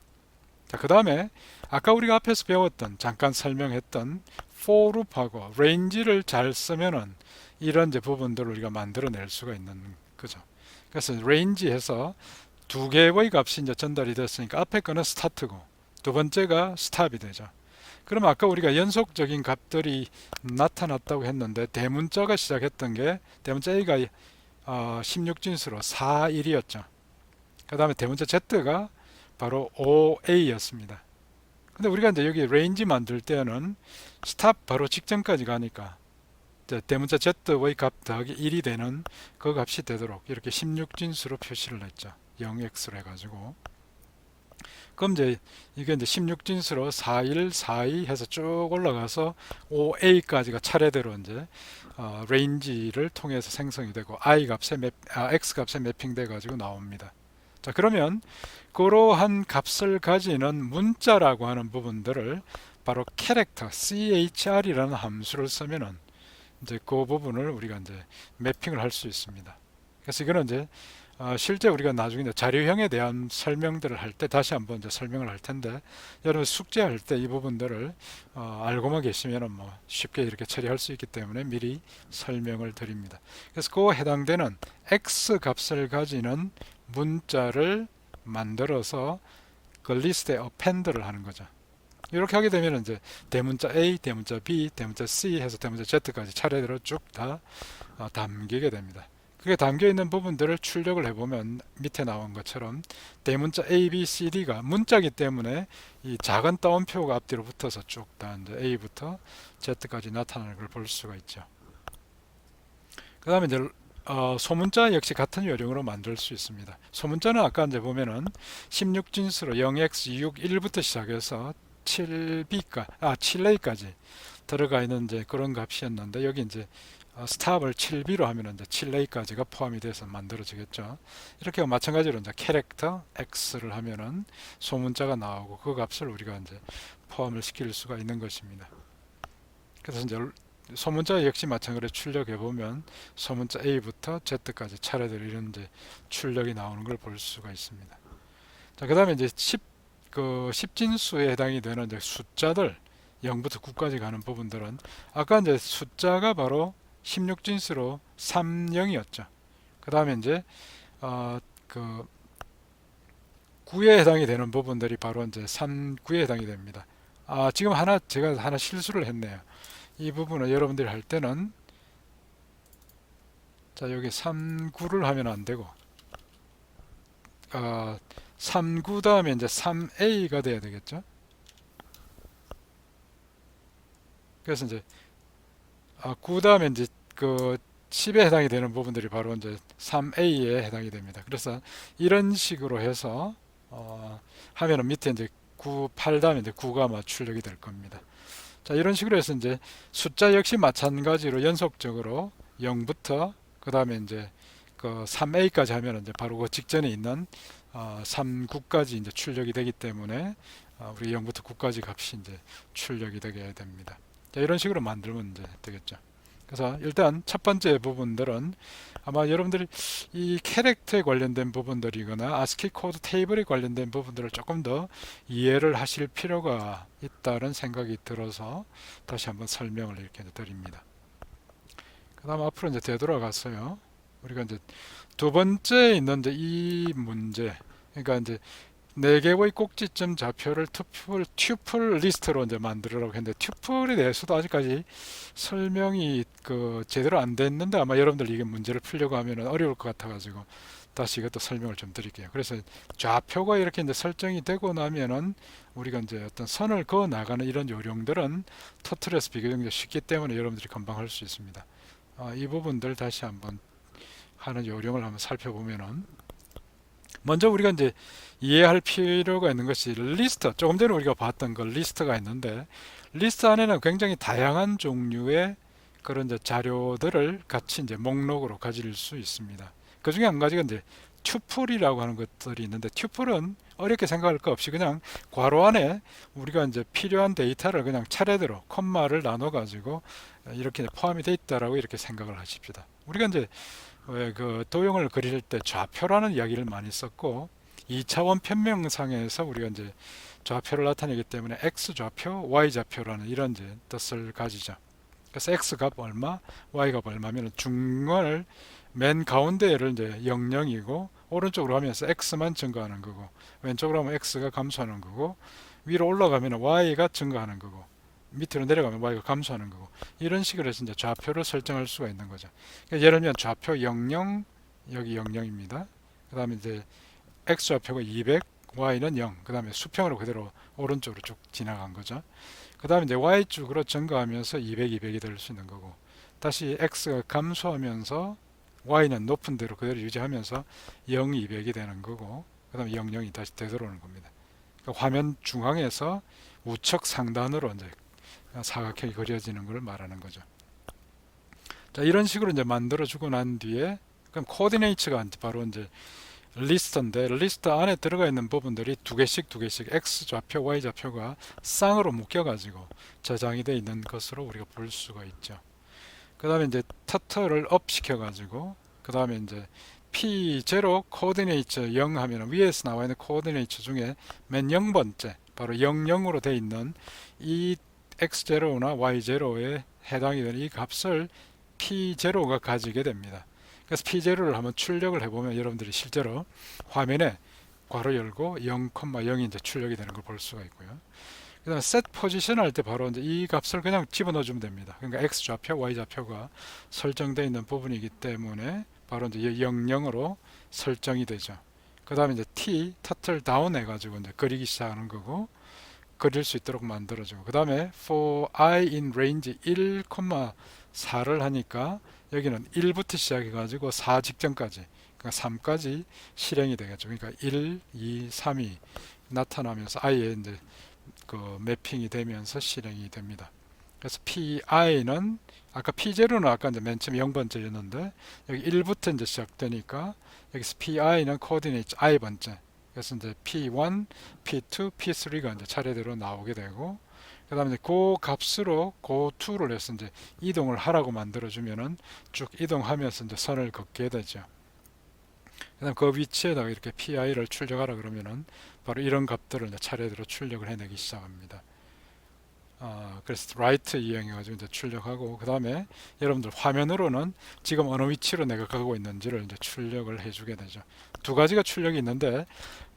자, 그 다음에 아까 우리가 앞에서 배웠던, 잠깐 설명했던 for loop하고 range를 잘 쓰면은 이런 이제 부분들을 우리가 만들어낼 수가 있는 거죠. 그래서 range에서 두 개의 값이 이제 전달이 됐으니까 앞에 거는 스타트고 두 번째가 스탑이 되죠. 그럼 아까 우리가 연속적인 값들이 나타났다고 했는데 대문자가 시작했던 게 대문자 A가 16진수로 4, 1이었죠. 그 다음에 대문자 Z가 바로 5A였습니다. 근데 우리가 이제 여기 레인지 만들 때는 스탑 바로 직전까지 가니까 대문자 Z의 값 더하기 1이 되는 그 값이 되도록 이렇게 16진수로 표시를 했죠. 0x로 해가지고. 그럼 이제 이게 이제 16진수로 41, 42 해서 쭉 올라가서 5a까지가 차례대로 이제 레인지를 통해서 생성이 되고 x 값에 매핑돼 가지고 나옵니다. 자, 그러면 그러한 값을 가지는 문자라고 하는 부분들을 바로 캐릭터 CHR이라는 함수를 쓰면은 이제 그 부분을 우리가 이제 매핑을 할 수 있습니다. 그래서 이거는 이제 실제 우리가 나중에 이제 자료형에 대한 설명들을 할 때 다시 한번 이제 설명을 할 텐데 여러분 숙제할 때 이 부분들을 알고만 계시면은 뭐 쉽게 이렇게 처리할 수 있기 때문에 미리 설명을 드립니다. 그래서 그 해당되는 x 값을 가지는 문자를 만들어서 그 리스트에 append를 하는 거죠. 이렇게 하게 되면 이제 대문자 A, 대문자 B, 대문자 C 해서 대문자 Z까지 차례대로 쭉 다 담기게 됩니다. 그게 담겨 있는 부분들을 출력을 해보면 밑에 나온 것처럼 대문자 A, B, C, D가 문자이기 때문에 이 작은 따옴표가 앞뒤로 붙어서 쭉 다 이제 A부터 Z까지 나타나는 걸 볼 수가 있죠. 그 다음에 이제 소문자 역시 같은 요령으로 만들 수 있습니다. 소문자는 아까 이제 보면은 16진수로 0x, 6, 1부터 시작해서 7a까지 들어가 있는 이제 그런 값이었는데 여기 이제 스탑을 7b로 하면 이제 7a까지가 포함이 돼서 만들어지겠죠. 이렇게 마찬가지로 이제 캐릭터 x를 하면은 소문자가 나오고 그 값을 우리가 이제 포함을 시킬 수가 있는 것입니다. 그래서 이제 소문자 역시 마찬가지로 출력해 보면 소문자 A부터 Z까지 차례대로 이런 이제 출력이 나오는 걸 볼 수가 있습니다. 자, 그다음에 이제 10진수에 해당이 되는 이제 숫자들 0부터 9까지 가는 부분들은 아까 이제 숫자가 바로 16진수로 30이었죠. 그다음에 이제 그 9에 해당이 되는 부분들이 바로 이제 39에 해당이 됩니다. 지금 제가 하나 실수를 했네요. 이 부분을 여러분들이 할 때는 자 여기 39를 하면 안 되고 39 다음에 이제 3a가 돼야 되겠죠. 그래서 이제 9 다음에 이제 그 10에 해당이 되는 부분들이 바로 이제 3a에 해당이 됩니다. 그래서 이런 식으로 해서 하면은 밑에 이제 9, 8 다음에 이제 9가 출력이 될 겁니다. 자, 이런 식으로 해서 이제 숫자 역시 마찬가지로 연속적으로 0부터 그 다음에 이제 그 3a까지 하면 이제 바로 그 직전에 있는 39까지 이제 출력이 되기 때문에 우리 0부터 9까지 값이 이제 출력이 되게 됩니다. 자, 이런 식으로 만들면 이제 되겠죠. 그래서 일단 첫 번째 부분들은 아마 여러분들이 이 캐릭터에 관련된 부분들이거나 ASCII 코드 테이블에 관련된 부분들을 조금 더 이해를 하실 필요가 있다는 생각이 들어서 다시 한번 설명을 이렇게 드립니다. 그 다음 앞으로 이제 되돌아가서요. 우리가 이제 두 번째 있는 이제 이 문제, 그러니까 이제 4개의 꼭지점 좌표를 튜플 리스트로 이제 만들으라고 했는데 튜플에 대해서도 아직까지 설명이 제대로 안 됐는데 아마 여러분들 이게 문제를 풀려고 하면 어려울 것 같아 가지고 다시 이것도 설명을 좀 드릴게요. 그래서 좌표가 이렇게 이제 설정이 되고 나면은 우리가 이제 어떤 선을 그어 나가는 이런 요령들은 터틀에서 비교적 쉽기 때문에 여러분들이 금방 할 수 있습니다. 이 부분들 다시 한번 하는 요령을 한번 살펴보면은 먼저 우리가 이제 이해할 필요가 있는 것이 리스트, 조금 전에 우리가 봤던 그 리스트가 있는데 리스트 안에는 굉장히 다양한 종류의 그런 이제 자료들을 같이 이제 목록으로 가질 수 있습니다. 그 중에 한 가지가 이제 튜플이라고 하는 것들이 있는데 튜플은 어렵게 생각할 거 없이 그냥 괄호 안에 우리가 이제 필요한 데이터를 그냥 차례대로 콤마를 나눠 가지고 이렇게 포함이 되어 있다라고 이렇게 생각을 하십시다. 우리가 이제 그 도형을 그릴 때 좌표라는 이야기를 많이 썼고 2차원 편명상에서 우리가 이제 좌표를 나타내기 때문에 x좌표, y좌표라는 이런 이제 뜻을 가지죠. 그래서 x값 얼마, y값 얼마면 중간을 맨 가운데를 이제 00이고 오른쪽으로 하면서 x만 증가하는 거고 왼쪽으로 하면 x가 감소하는 거고 위로 올라가면 y가 증가하는 거고 밑으로 내려가면 y가 감소하는 거고 이런 식으로 해서 이제 좌표를 설정할 수가 있는 거죠. 그러니까 예를 들면 좌표 00 여기 00입니다. 그 다음에 이제 x좌표가 200, y는 0. 그 다음에 수평으로 그대로 오른쪽으로 쭉 지나간 거죠. 그 다음에 이제 y축으로 증가하면서 200, 200이 될 수 있는 거고 다시 x가 감소하면서 y는 높은 대로 그대로 유지하면서 0, 200이 되는 거고 그 다음에 0, 0이 다시 되돌아오는 겁니다. 그러니까 화면 중앙에서 우측 상단으로 이제 사각형이 그려지는 걸 말하는 거죠. 자, 이런 식으로 이제 만들어주고 난 뒤에 그럼 코디네이츠가 바로 이제 리스트인데 리스트 안에 들어가 있는 부분들이 두 개씩 x 좌표, y 좌표가 쌍으로 묶여 가지고 저장이 되어 있는 것으로 우리가 볼 수가 있죠. 그 다음에 이제 터틀을 업 시켜 가지고 그 다음에 이제 P0 코디네이트 0 하면 위에서 나와 있는 코디네이트 중에 맨 0번째 바로 00으로 되어 있는 이 x0나 y0에 해당이 되는 이 값을 P0가 가지게 됩니다. 그래서 P0를 한번 출력을 해보면 여러분들이 실제로 화면에 괄호 열고 0,0이 이제 출력이 되는 걸 볼 수가 있고요. 그 다음에 set position 할 때 바로 이제 이 값을 그냥 집어넣어 주면 됩니다. 그러니까 x 좌표, y 좌표가 설정되어 있는 부분이기 때문에 바로 이제 00으로 설정이 되죠. 그 다음에 이제 t, 터틀 다운 해가지고 이제 그리기 시작하는 거고 그릴 수 있도록 만들어주고 그 다음에 for i in range 1,4를 하니까 여기는 1부터 시작해 가지고 4 직전까지 그러니까 3까지 실행이 되겠죠. 그러니까 1, 2, 3이 나타나면서 i에 이제 그 매핑이 되면서 실행이 됩니다. 그래서 PI는 아까 P0는 아까 이제 맨 처음 0번째였는데 여기 1부터 이제 시작되니까 여기서 PI는 코디네이트 i번째 그래서 이제 P1, P2, P3가 이제 차례대로 나오게 되고 그 다음에 그 값으로 go2를 해서 이제 이동을 하라고 만들어주면은 쭉 이동하면서 이제 선을 긋게 되죠. 그 다음 그 위치에다가 이렇게 PI를 출력하라 그러면은 바로 이런 값들을 이제 차례대로 출력을 해내기 시작합니다. 그래서 write 이용해가지고 이제 출력하고 그 다음에 여러분들 화면으로는 지금 어느 위치로 내가 가고 있는지를 이제 출력을 해주게 되죠. 두 가지가 출력이 있는데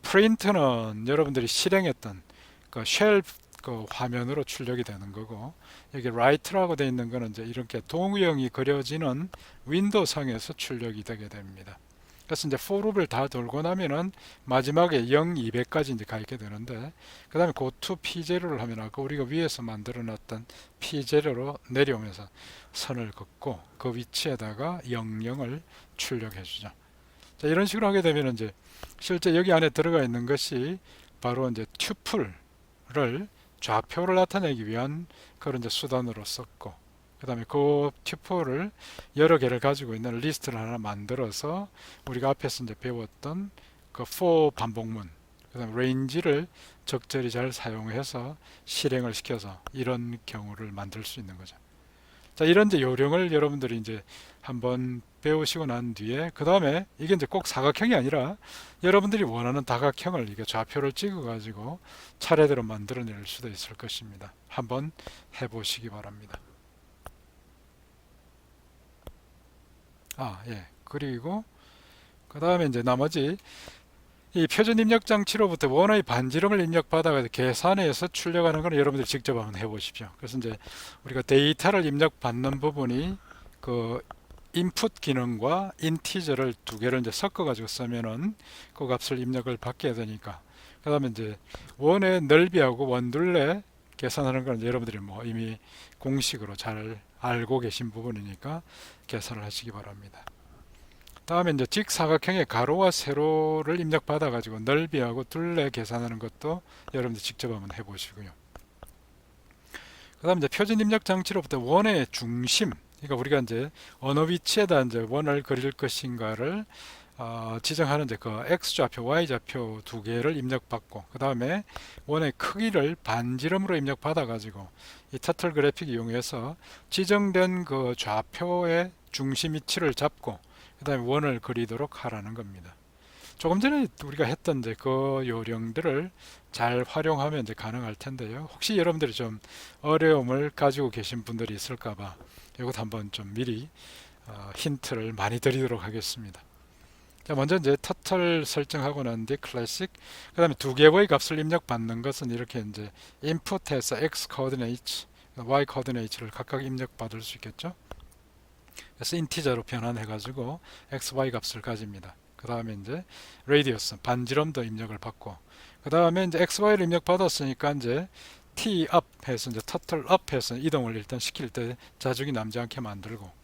print는 여러분들이 실행했던 그 쉘 그 화면으로 출력이 되는 거고 여기 write라고 되어 있는 거는 이제 이렇게 동유형이 그려지는 윈도우 상에서 출력이 되게 됩니다. 그래서 이제 for loop을 다 돌고 나면은 마지막에 0, 200까지 이제 가 있게 되는데 그 다음에 go to P0를 하면 아까 우리가 위에서 만들어 놨던 P0로 내려오면서 선을 긋고 그 위치에다가 00을 출력해 주죠. 자, 이런 식으로 하게 되면 이제 실제 여기 안에 들어가 있는 것이 바로 이제 튜플을 좌표를 나타내기 위한 그런 이제 수단으로 썼고 그 다음에 그 튜플을 여러 개를 가지고 있는 리스트를 하나 만들어서 우리가 앞에서 이제 배웠던 그 for 반복문 그 다음에 range를 적절히 잘 사용해서 실행을 시켜서 이런 경우를 만들 수 있는 거죠. 자, 이런 이제 요령을 여러분들이 이제 한번 배우시고 난 뒤에 그 다음에 이게 이제 꼭 사각형이 아니라 여러분들이 원하는 다각형을 이게 좌표를 찍어 가지고 차례대로 만들어낼 수도 있을 것입니다. 한번 해보시기 바랍니다. 예. 그리고 그 다음에 이제 나머지 이 표준 입력 장치로부터 원어의 반지름을 입력받아서 계산해서 출력하는 건 여러분들이 직접 한번 해보십시오. 그래서 이제 우리가 데이터를 입력받는 부분이 그 인풋 기능과 인티저를 두 개를 이제 섞어 가지고 쓰면은 그 값을 입력을 받게 되니까 그 다음에 이제 원의 넓이하고 원둘레 계산하는 건 여러분들이 뭐 이미 공식으로 잘 알고 계신 부분이니까 계산을 하시기 바랍니다. 다음에 이제 직사각형의 가로와 세로를 입력받아 가지고 넓이하고 둘레 계산하는 것도 여러분들 직접 한번 해보시고요. 그 다음 이제 표준 입력 장치로부터 원의 중심, 그러니까 우리가 이제 어느 위치에다 이제 원을 그릴 것인가를 지정하는 이제 그 x 좌표, y 좌표 두 개를 입력받고 그 다음에 원의 크기를 반지름으로 입력받아 가지고 이 터틀 그래픽 이용해서 지정된 그 좌표의 중심 위치를 잡고 그 다음에 원을 그리도록 하라는 겁니다. 조금 전에 우리가 했던 이제 그 요령들을 잘 활용하면 이제 가능할 텐데요. 혹시 여러분들이 좀 어려움을 가지고 계신 분들이 있을까봐 이것 한번 좀 미리 힌트를 많이 드리도록 하겠습니다. 자, 먼저 이제 터틀 설정하고 난 뒤 클래식, 그 다음에 두 개의 값을 입력받는 것은 이렇게 이제 input에서 x coordinate, y coordinate를 각각 입력받을 수 있겠죠. 그래서 인티저로 변환해 가지고 x, y 값을 가집니다. 그 다음에 이제 radius 반지름도 입력을 받고, 그 다음에 이제 x, y를 입력받았으니까 이제 t up 해서 이제 터틀 up 해서 이동을 일단 시킬 때 자중이 남지 않게 만들고,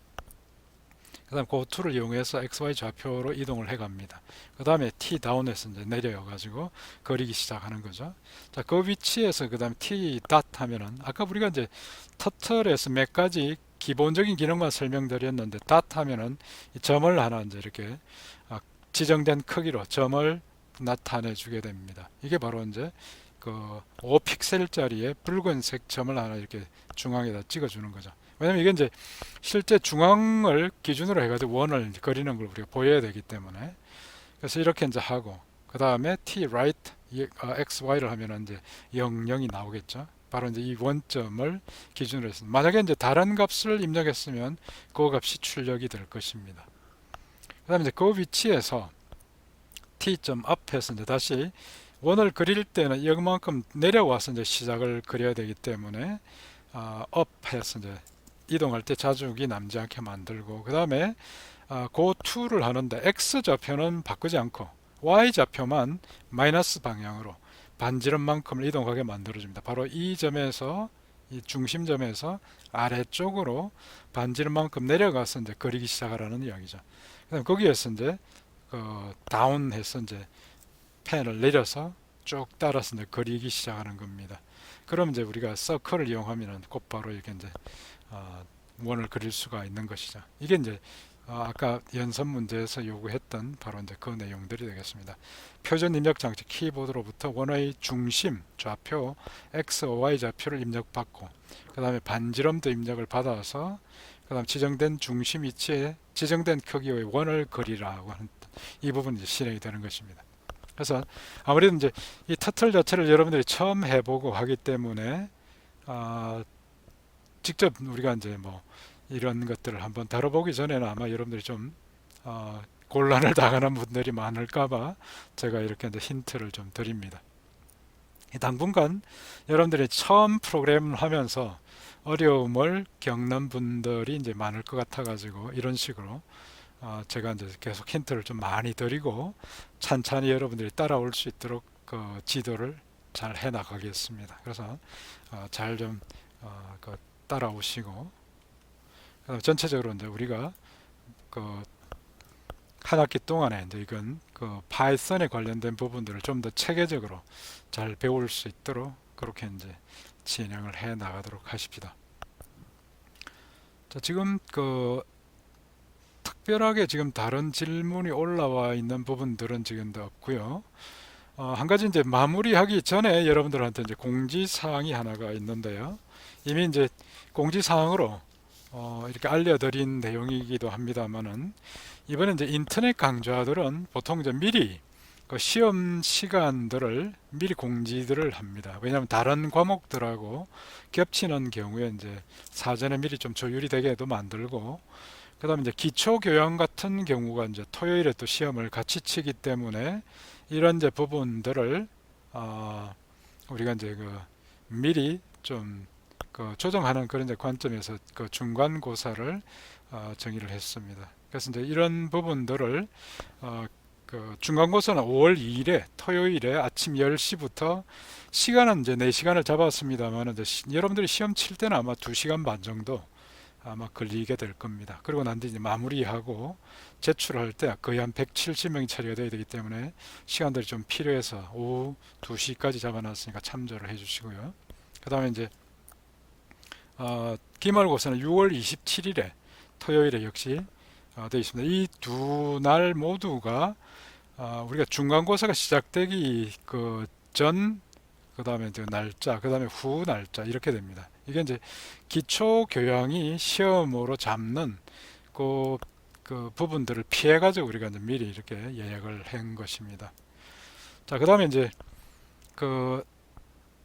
그 다음 그 툴을 이용해서 XY 좌표로 이동을 해 갑니다. 그 다음에 T 다운에서 이제 내려요 가지고 그리기 시작하는 거죠. 자, 그 위치에서 그 다음에 T 닷 하면은 아까 우리가 이제 터틀에서 몇 가지 기본적인 기능만 설명드렸는데 닷 하면은 이 점을 하나 이제 이렇게 지정된 크기로 점을 나타내 주게 됩니다. 이게 바로 이제 그 5픽셀짜리의 붉은색 점을 하나 이렇게 중앙에다 찍어 주는 거죠. 왜냐면 이게 이제 실제 중앙을 기준으로 해가지고 원을 그리는 걸 우리가 보여야 되기 때문에, 그래서 이렇게 이제 하고, 그 다음에 t right x y를 하면 이제 00이 나오겠죠. 바로 이제 이 원점을 기준으로 해서 만약에 이제 다른 값을 입력했으면 그 값이 출력이 될 것입니다. 그 다음에 이제 그 위치에서 t.점 앞에서 이제 다시 원을 그릴 때는 이만큼 내려와서 이제 시작을 그려야 되기 때문에 업해서 이제 이동할 때 자국이 남지 않게 만들고, 그 다음에 그 툴을 하는데 x 좌표는 바꾸지 않고 y 좌표만 마이너스 방향으로 반지름만큼을 이동하게 만들어줍니다. 바로 이 점에서 이 중심점에서 아래쪽으로 반지름만큼 내려가서 이제 그리기 시작하라는 이야기죠. 그다음 거기에서 이제 다운해서 이제 펜을 내려서 쭉 따라서 이제 그리기 시작하는 겁니다. 그럼 이제 우리가 서클을 이용하면 곧바로 이렇게 이제 원을 그릴 수가 있는 것이죠. 이게 이제 아까 연습 문제에서 요구했던 바로 이제 그 내용들이 되겠습니다. 표준 입력 장치 키보드로부터 원의 중심 좌표 x, y 좌표를 입력받고, 그 다음에 반지름도 입력을 받아서 그 다음 지정된 중심 위치에 지정된 크기의 원을 그리라고 하는 이 부분이 이제 실행이 되는 것입니다. 그래서 아무래도 이제 이 터틀 자체를 여러분들이 처음 해보고 하기 때문에 직접 우리가 이제 뭐 이런 것들을 한번 다뤄보기 전에는 아마 여러분들이 좀 곤란을 당하는 분들이 많을까봐 제가 이렇게 이제 힌트를 좀 드립니다. 당분간 여러분들이 처음 프로그램을 하면서 어려움을 겪는 분들이 이제 많을 것 같아가지고 이런 식으로 제가 이제 계속 힌트를 좀 많이 드리고 찬찬히 여러분들이 따라올 수 있도록 그 지도를 잘 해 나가겠습니다. 그래서 잘 좀 따라오시고, 전체적으로 이제 우리가 그 한 학기 동안에 이제 이건 그 파이썬에 관련된 부분들을 좀 더 체계적으로 잘 배울 수 있도록 그렇게 이제 진행을 해 나가도록 하십시다. 자, 지금 특별하게 지금 다른 질문이 올라와 있는 부분들은 지금도 없고요. 한 가지 이제 마무리하기 전에 여러분들한테 이제 공지사항이 하나가 있는데요. 이미 이제 공지사항으로 이렇게 알려드린 내용이기도 합니다만은, 이번에 이제 인터넷 강좌들은 보통 이제 미리 그 시험 시간들을 미리 공지들을 합니다. 왜냐하면 다른 과목들하고 겹치는 경우에 이제 사전에 미리 좀 조율이 되게도 만들고, 그 다음에 이제 기초교양 같은 경우가 이제 토요일에 또 시험을 같이 치기 때문에 이런 이제 부분들을 우리가 이제 미리 좀 조정하는 그런 이제 관점에서 그 중간고사를 정의를 했습니다. 그래서 이제 이런 부분들을 중간고사는 5월 2일에 토요일에 아침 10시부터 시간은 이제 4시간을 잡았습니다만 이제 여러분들이 시험 칠 때는 아마 2시간 반 정도 아마 걸리게 될 겁니다. 그리고 난 뒤 이제 마무리하고 제출할 때 거의 한 170명이 처리가 되어야 되기 때문에 시간들이 좀 필요해서 오후 2시까지 잡아놨으니까 참조를 해주시고요. 그 다음에 이제 기말고사는 6월 27일에 토요일에 역시 되어 있습니다. 이 두 날 모두가 우리가 중간고사가 시작되기 그 다음에 이제 날짜, 그 다음에 후 날짜 이렇게 됩니다. 이게 이제 기초 교양이 시험으로 잡는 그 그 부분들을 피해 가지고 우리가 이제 미리 이렇게 예약을 한 것입니다. 자, 그다음에 이제 그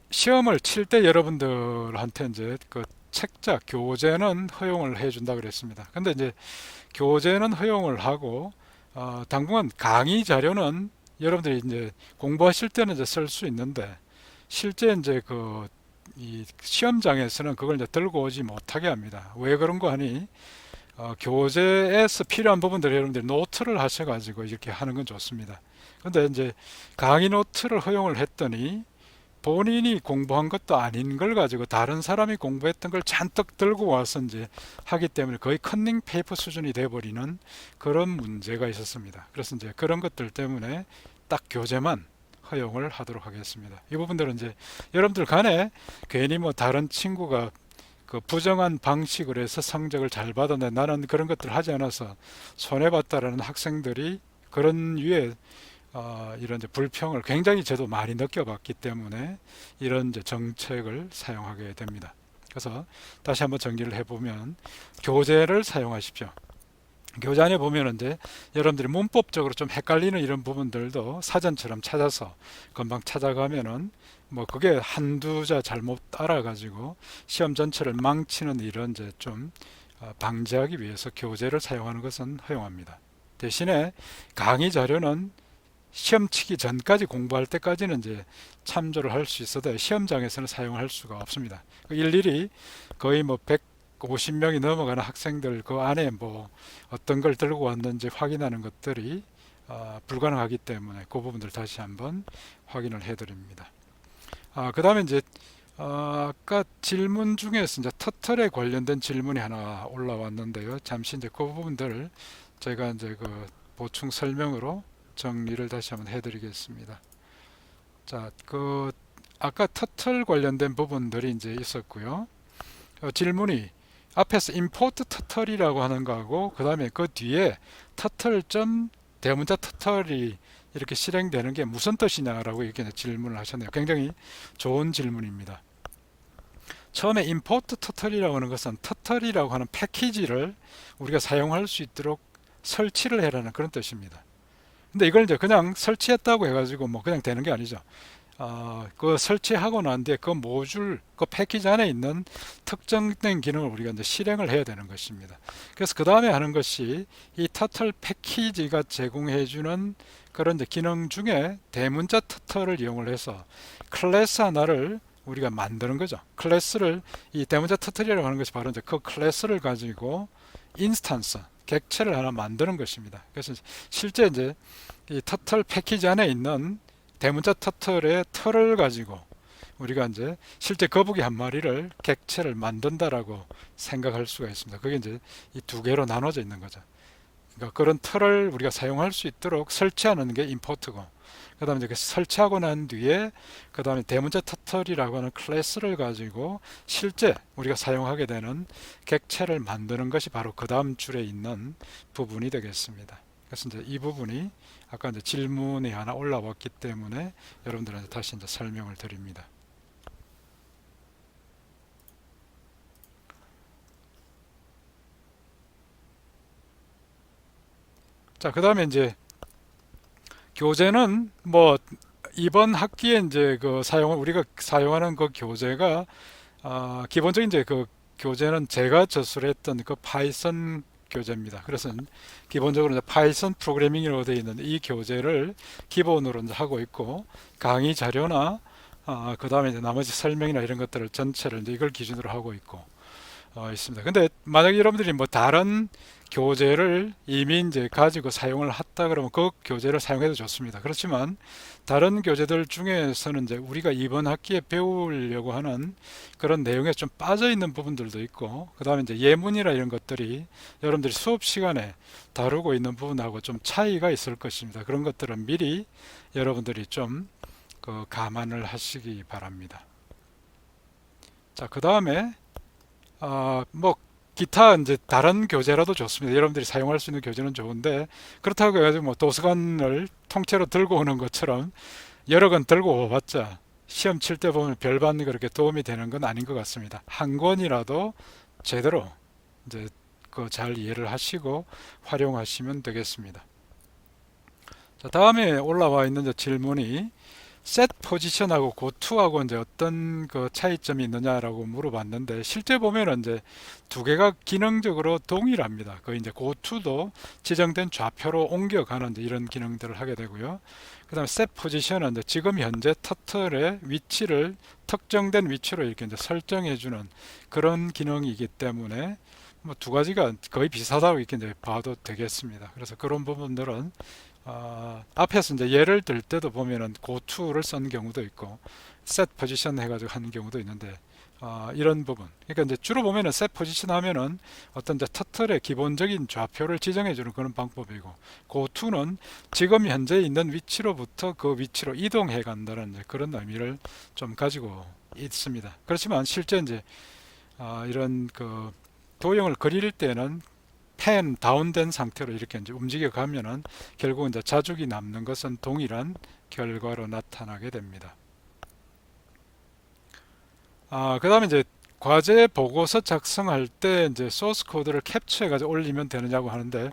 시험을 칠 때 여러분들한테 이제 그 책자 교재는 허용을 해준다 그랬습니다. 근데 이제 교재는 허용을 하고 당분간 강의 자료는 여러분들이 이제 공부하실 때는 이제 쓸 수 있는데 실제 이제 그 이 시험장에서는 그걸 이제 들고 오지 못하게 합니다. 왜 그런 거 하니 교재에서 필요한 부분들 여러분들이 노트를 하셔가지고 이렇게 하는 건 좋습니다. 근데 이제 강의 노트를 허용을 했더니 본인이 공부한 것도 아닌 걸 가지고 다른 사람이 공부했던 걸 잔뜩 들고 와서 이제 하기 때문에 거의 컨닝 페이퍼 수준이 돼버리는 그런 문제가 있었습니다. 그래서 이제 그런 것들 때문에 딱 교재만 허용을 하도록 하겠습니다. 이 부분들은 이제 여러분들 간에 괜히 뭐 다른 친구가 그 부정한 방식으로 해서 성적을 잘 받았는데 나는 그런 것들을 하지 않아서 손해봤다라는 학생들이 그런 유의 이런 이제 불평을 굉장히 저도 많이 느껴봤기 때문에 이런 이제 정책을 사용하게 됩니다. 그래서 다시 한번 정리를 해보면 교재를 사용하십시오. 교재 안에 보면 이제 여러분들이 문법적으로 좀 헷갈리는 이런 부분들도 사전처럼 찾아서 금방 찾아가면은 뭐 그게 한두 자 잘못 알아가지고 시험 전체를 망치는 이런 이제 좀 방지하기 위해서 교재를 사용하는 것은 허용합니다. 대신에 강의 자료는 시험 치기 전까지 공부할 때까지는 이제 참조를 할 수 있어도 시험장에서는 사용할 수가 없습니다. 일일이 거의 뭐 150명이 넘어가는 학생들 그 안에 뭐 어떤 걸 들고 왔는지 확인하는 것들이 불가능하기 때문에 그 부분들 다시 한번 확인을 해 드립니다. 그 다음에 이제 아까 질문 중에서 이제 터틀에 관련된 질문이 하나 올라왔는데요. 잠시 이제 그 부분들을 제가 이제 그 보충 설명으로 정리를 다시 한번 해드리겠습니다. 자, 그 아까 터틀 관련된 부분들이 이제 있었고요. 질문이 앞에서 import 터틀이라고 하는 거하고 그 다음에 그 뒤에 터틀 점 대문자 터틀이 이렇게 실행되는 게 무슨 뜻이냐라고 이렇게 질문을 하셨네요. 굉장히 좋은 질문입니다. 처음에 import 터틀이라고 하는 것은 터틀이라고 하는 패키지를 우리가 사용할 수 있도록 설치를 해라는 그런 뜻입니다. 근데 이걸 이제 그냥 설치했다고 해가지고 뭐 그냥 되는 게 아니죠. 그 설치하고 난 뒤에 그 모듈, 그 패키지 안에 있는 특정된 기능을 우리가 이제 실행을 해야 되는 것입니다. 그래서 그 다음에 하는 것이 이 터틀 패키지가 제공해주는 그런 이제 기능 중에 대문자 터틀을 이용을 해서 클래스 하나를 우리가 만드는 거죠. 클래스를 이 대문자 터틀이라고 하는 것이 바로 이제 그 클래스를 가지고 인스턴스 객체를 하나 만드는 것입니다. 그래서 실제 이제 이 터틀 패키지 안에 있는 대문자 터틀의 털을 가지고 우리가 이제 실제 거북이 한 마리를 객체를 만든다라고 생각할 수가 있습니다. 그게 이제 이 두 개로 나눠져 있는 거죠. 그러니까 그런 털을 우리가 사용할 수 있도록 설치하는 게 임포트고, 그 다음에 이제 설치하고 난 뒤에 그 다음에 대문자 터틀이라고 하는 클래스를 가지고 실제 우리가 사용하게 되는 객체를 만드는 것이 바로 그 다음 줄에 있는 부분이 되겠습니다. 그래서 이제 이 부분이 아까 이제 질문이 하나 올라왔기 때문에 여러분들한테 다시 이제 설명을 드립니다. 자, 그 다음에 이제 교재는 뭐 이번 학기에 이제 그 우리가 사용하는 그 교재가 기본적인 이제 그 교재는 제가 저술했던 그 파이썬 교재입니다. 그래서 기본적으로 이제 파이썬 프로그래밍이라고 되어 있는 이 교재를 기본으로 이제 하고 있고 강의 자료나 그 다음에 이제 나머지 설명이나 이런 것들을 전체를 이제 이걸 기준으로 하고 있고 있습니다. 근데 만약에 여러분들이 뭐 다른 교재를 이미 이제 가지고 사용을 했다 그러면 그 교재를 사용해도 좋습니다. 그렇지만 다른 교재들 중에서는 이제 우리가 이번 학기에 배우려고 하는 그런 내용에 좀 빠져 있는 부분들도 있고, 그 다음에 이제 예문이나 이런 것들이 여러분들이 수업 시간에 다루고 있는 부분하고 좀 차이가 있을 것입니다. 그런 것들은 미리 여러분들이 좀 감안을 하시기 바랍니다. 자, 그 다음에 뭐 기타 이제 다른 교재라도 좋습니다. 여러분들이 사용할 수 있는 교재는 좋은데 그렇다고 해가지고 뭐 도서관을 통째로 들고 오는 것처럼 여러 권 들고 와봤자 시험 칠 때 보면 별반 그렇게 도움이 되는 건 아닌 것 같습니다. 한 권이라도 제대로 이제 그 잘 이해를 하시고 활용하시면 되겠습니다. 자, 다음에 올라와 있는 저 질문이 set 포지션하고 고투하고 이제 어떤 그 차이점이 있느냐라고 물어봤는데, 실제 보면은 이제 두 개가 기능적으로 동일합니다. 그 이제 고투도 지정된 좌표로 옮겨가는 이제 이런 기능들을 하게 되고요. 그다음에 set 포지션은 이제 지금 현재 터틀의 위치를 특정된 위치로 이렇게 이제 설정해 주는 그런 기능이기 때문에 뭐 두 가지가 거의 비슷하다고 이렇게 이제 봐도 되겠습니다. 그래서 그런 부분들은 앞에서 이제 예를 들 때도 보면은 고투를 쓴 경우도 있고 set position 해가지고 하는 경우도 있는데, 이런 부분, 그러니까 이제 주로 보면은 set position 하면은 어떤 이제 터틀의 기본적인 좌표를 지정해 주는 그런 방법이고, 고투는 지금 현재 있는 위치로부터 그 위치로 이동해 간다는 이제 그런 의미를 좀 가지고 있습니다. 그렇지만 실제 이제 이런 그 도형을 그릴 때는 펜 다운된 상태로 이렇게 이제 움직여 가면은 결국 이제 자죽이 남는 것은 동일한 결과로 나타나게 됩니다. 그다음에 이제 과제 보고서 작성할 때 이제 소스 코드를 캡처해 가지고 올리면 되느냐고 하는데,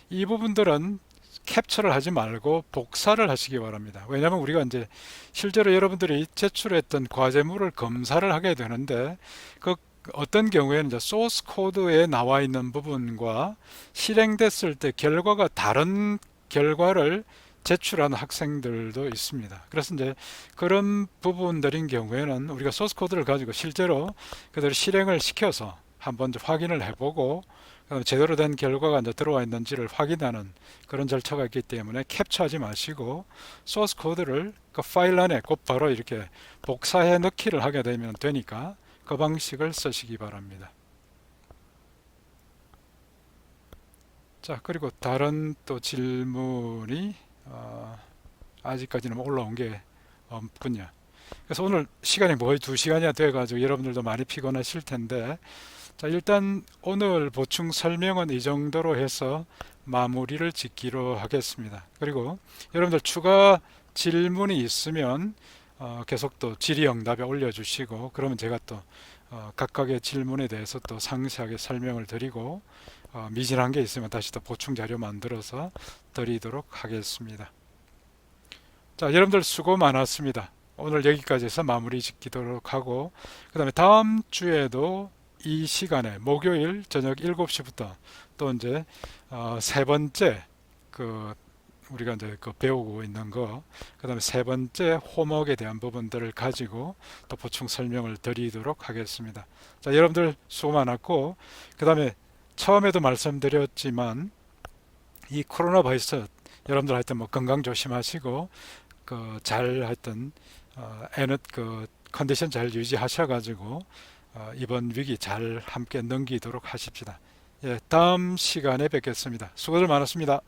이 부분들은 캡처를 하지 말고 복사를 하시기 바랍니다. 왜냐하면 우리가 이제 실제로 여러분들이 제출했던 과제물을 검사를 하게 되는데, 그 어떤 경우에는 이제 소스 코드에 나와 있는 부분과 실행됐을 때 결과가 다른 결과를 제출하는 학생들도 있습니다. 그래서 이제 그런 부분들인 경우에는 우리가 소스 코드를 가지고 실제로 그대로 실행을 시켜서 한번 확인을 해보고 제대로 된 결과가 이제 들어와 있는지를 확인하는 그런 절차가 있기 때문에 캡처하지 마시고 소스 코드를 그 파일 안에 곧바로 이렇게 복사해 넣기를 하게 되면 되니까 그 방식을 쓰시기 바랍니다. 자, 그리고 다른 또 질문이 아직까지는 올라온 게 없군요. 그래서 오늘 시간이 거의 2시간이나 돼가지고 여러분들도 많이 피곤하실 텐데, 자, 일단 오늘 보충 설명은 이 정도로 해서 마무리를 짓기로 하겠습니다. 그리고 여러분들 추가 질문이 있으면 계속 또 질의응답에 올려주시고, 그러면 제가 또 각각의 질문에 대해서 또 상세하게 설명을 드리고, 미진한 게 있으면 다시 또 보충 자료 만들어서 드리도록 하겠습니다. 자, 여러분들 수고 많았습니다. 오늘 여기까지 해서 마무리 짓도록 하고, 그 다음에 다음 주에도 이 시간에 목요일 저녁 7시부터 또 이제 세 번째 그 우리가 이제 그 배우고 있는 거, 그 다음에 세 번째 홈워크에 대한 부분들을 가지고 또 보충 설명을 드리도록 하겠습니다. 자, 여러분들 수고 많았고, 그 다음에 처음에도 말씀드렸지만 이 코로나 바이러스 여러분들 하여튼 뭐 건강 조심하시고 그 잘 하여튼 그 컨디션 잘 유지하셔가지고 이번 위기 잘 함께 넘기도록 하십시다. 예, 다음 시간에 뵙겠습니다. 수고들 많았습니다.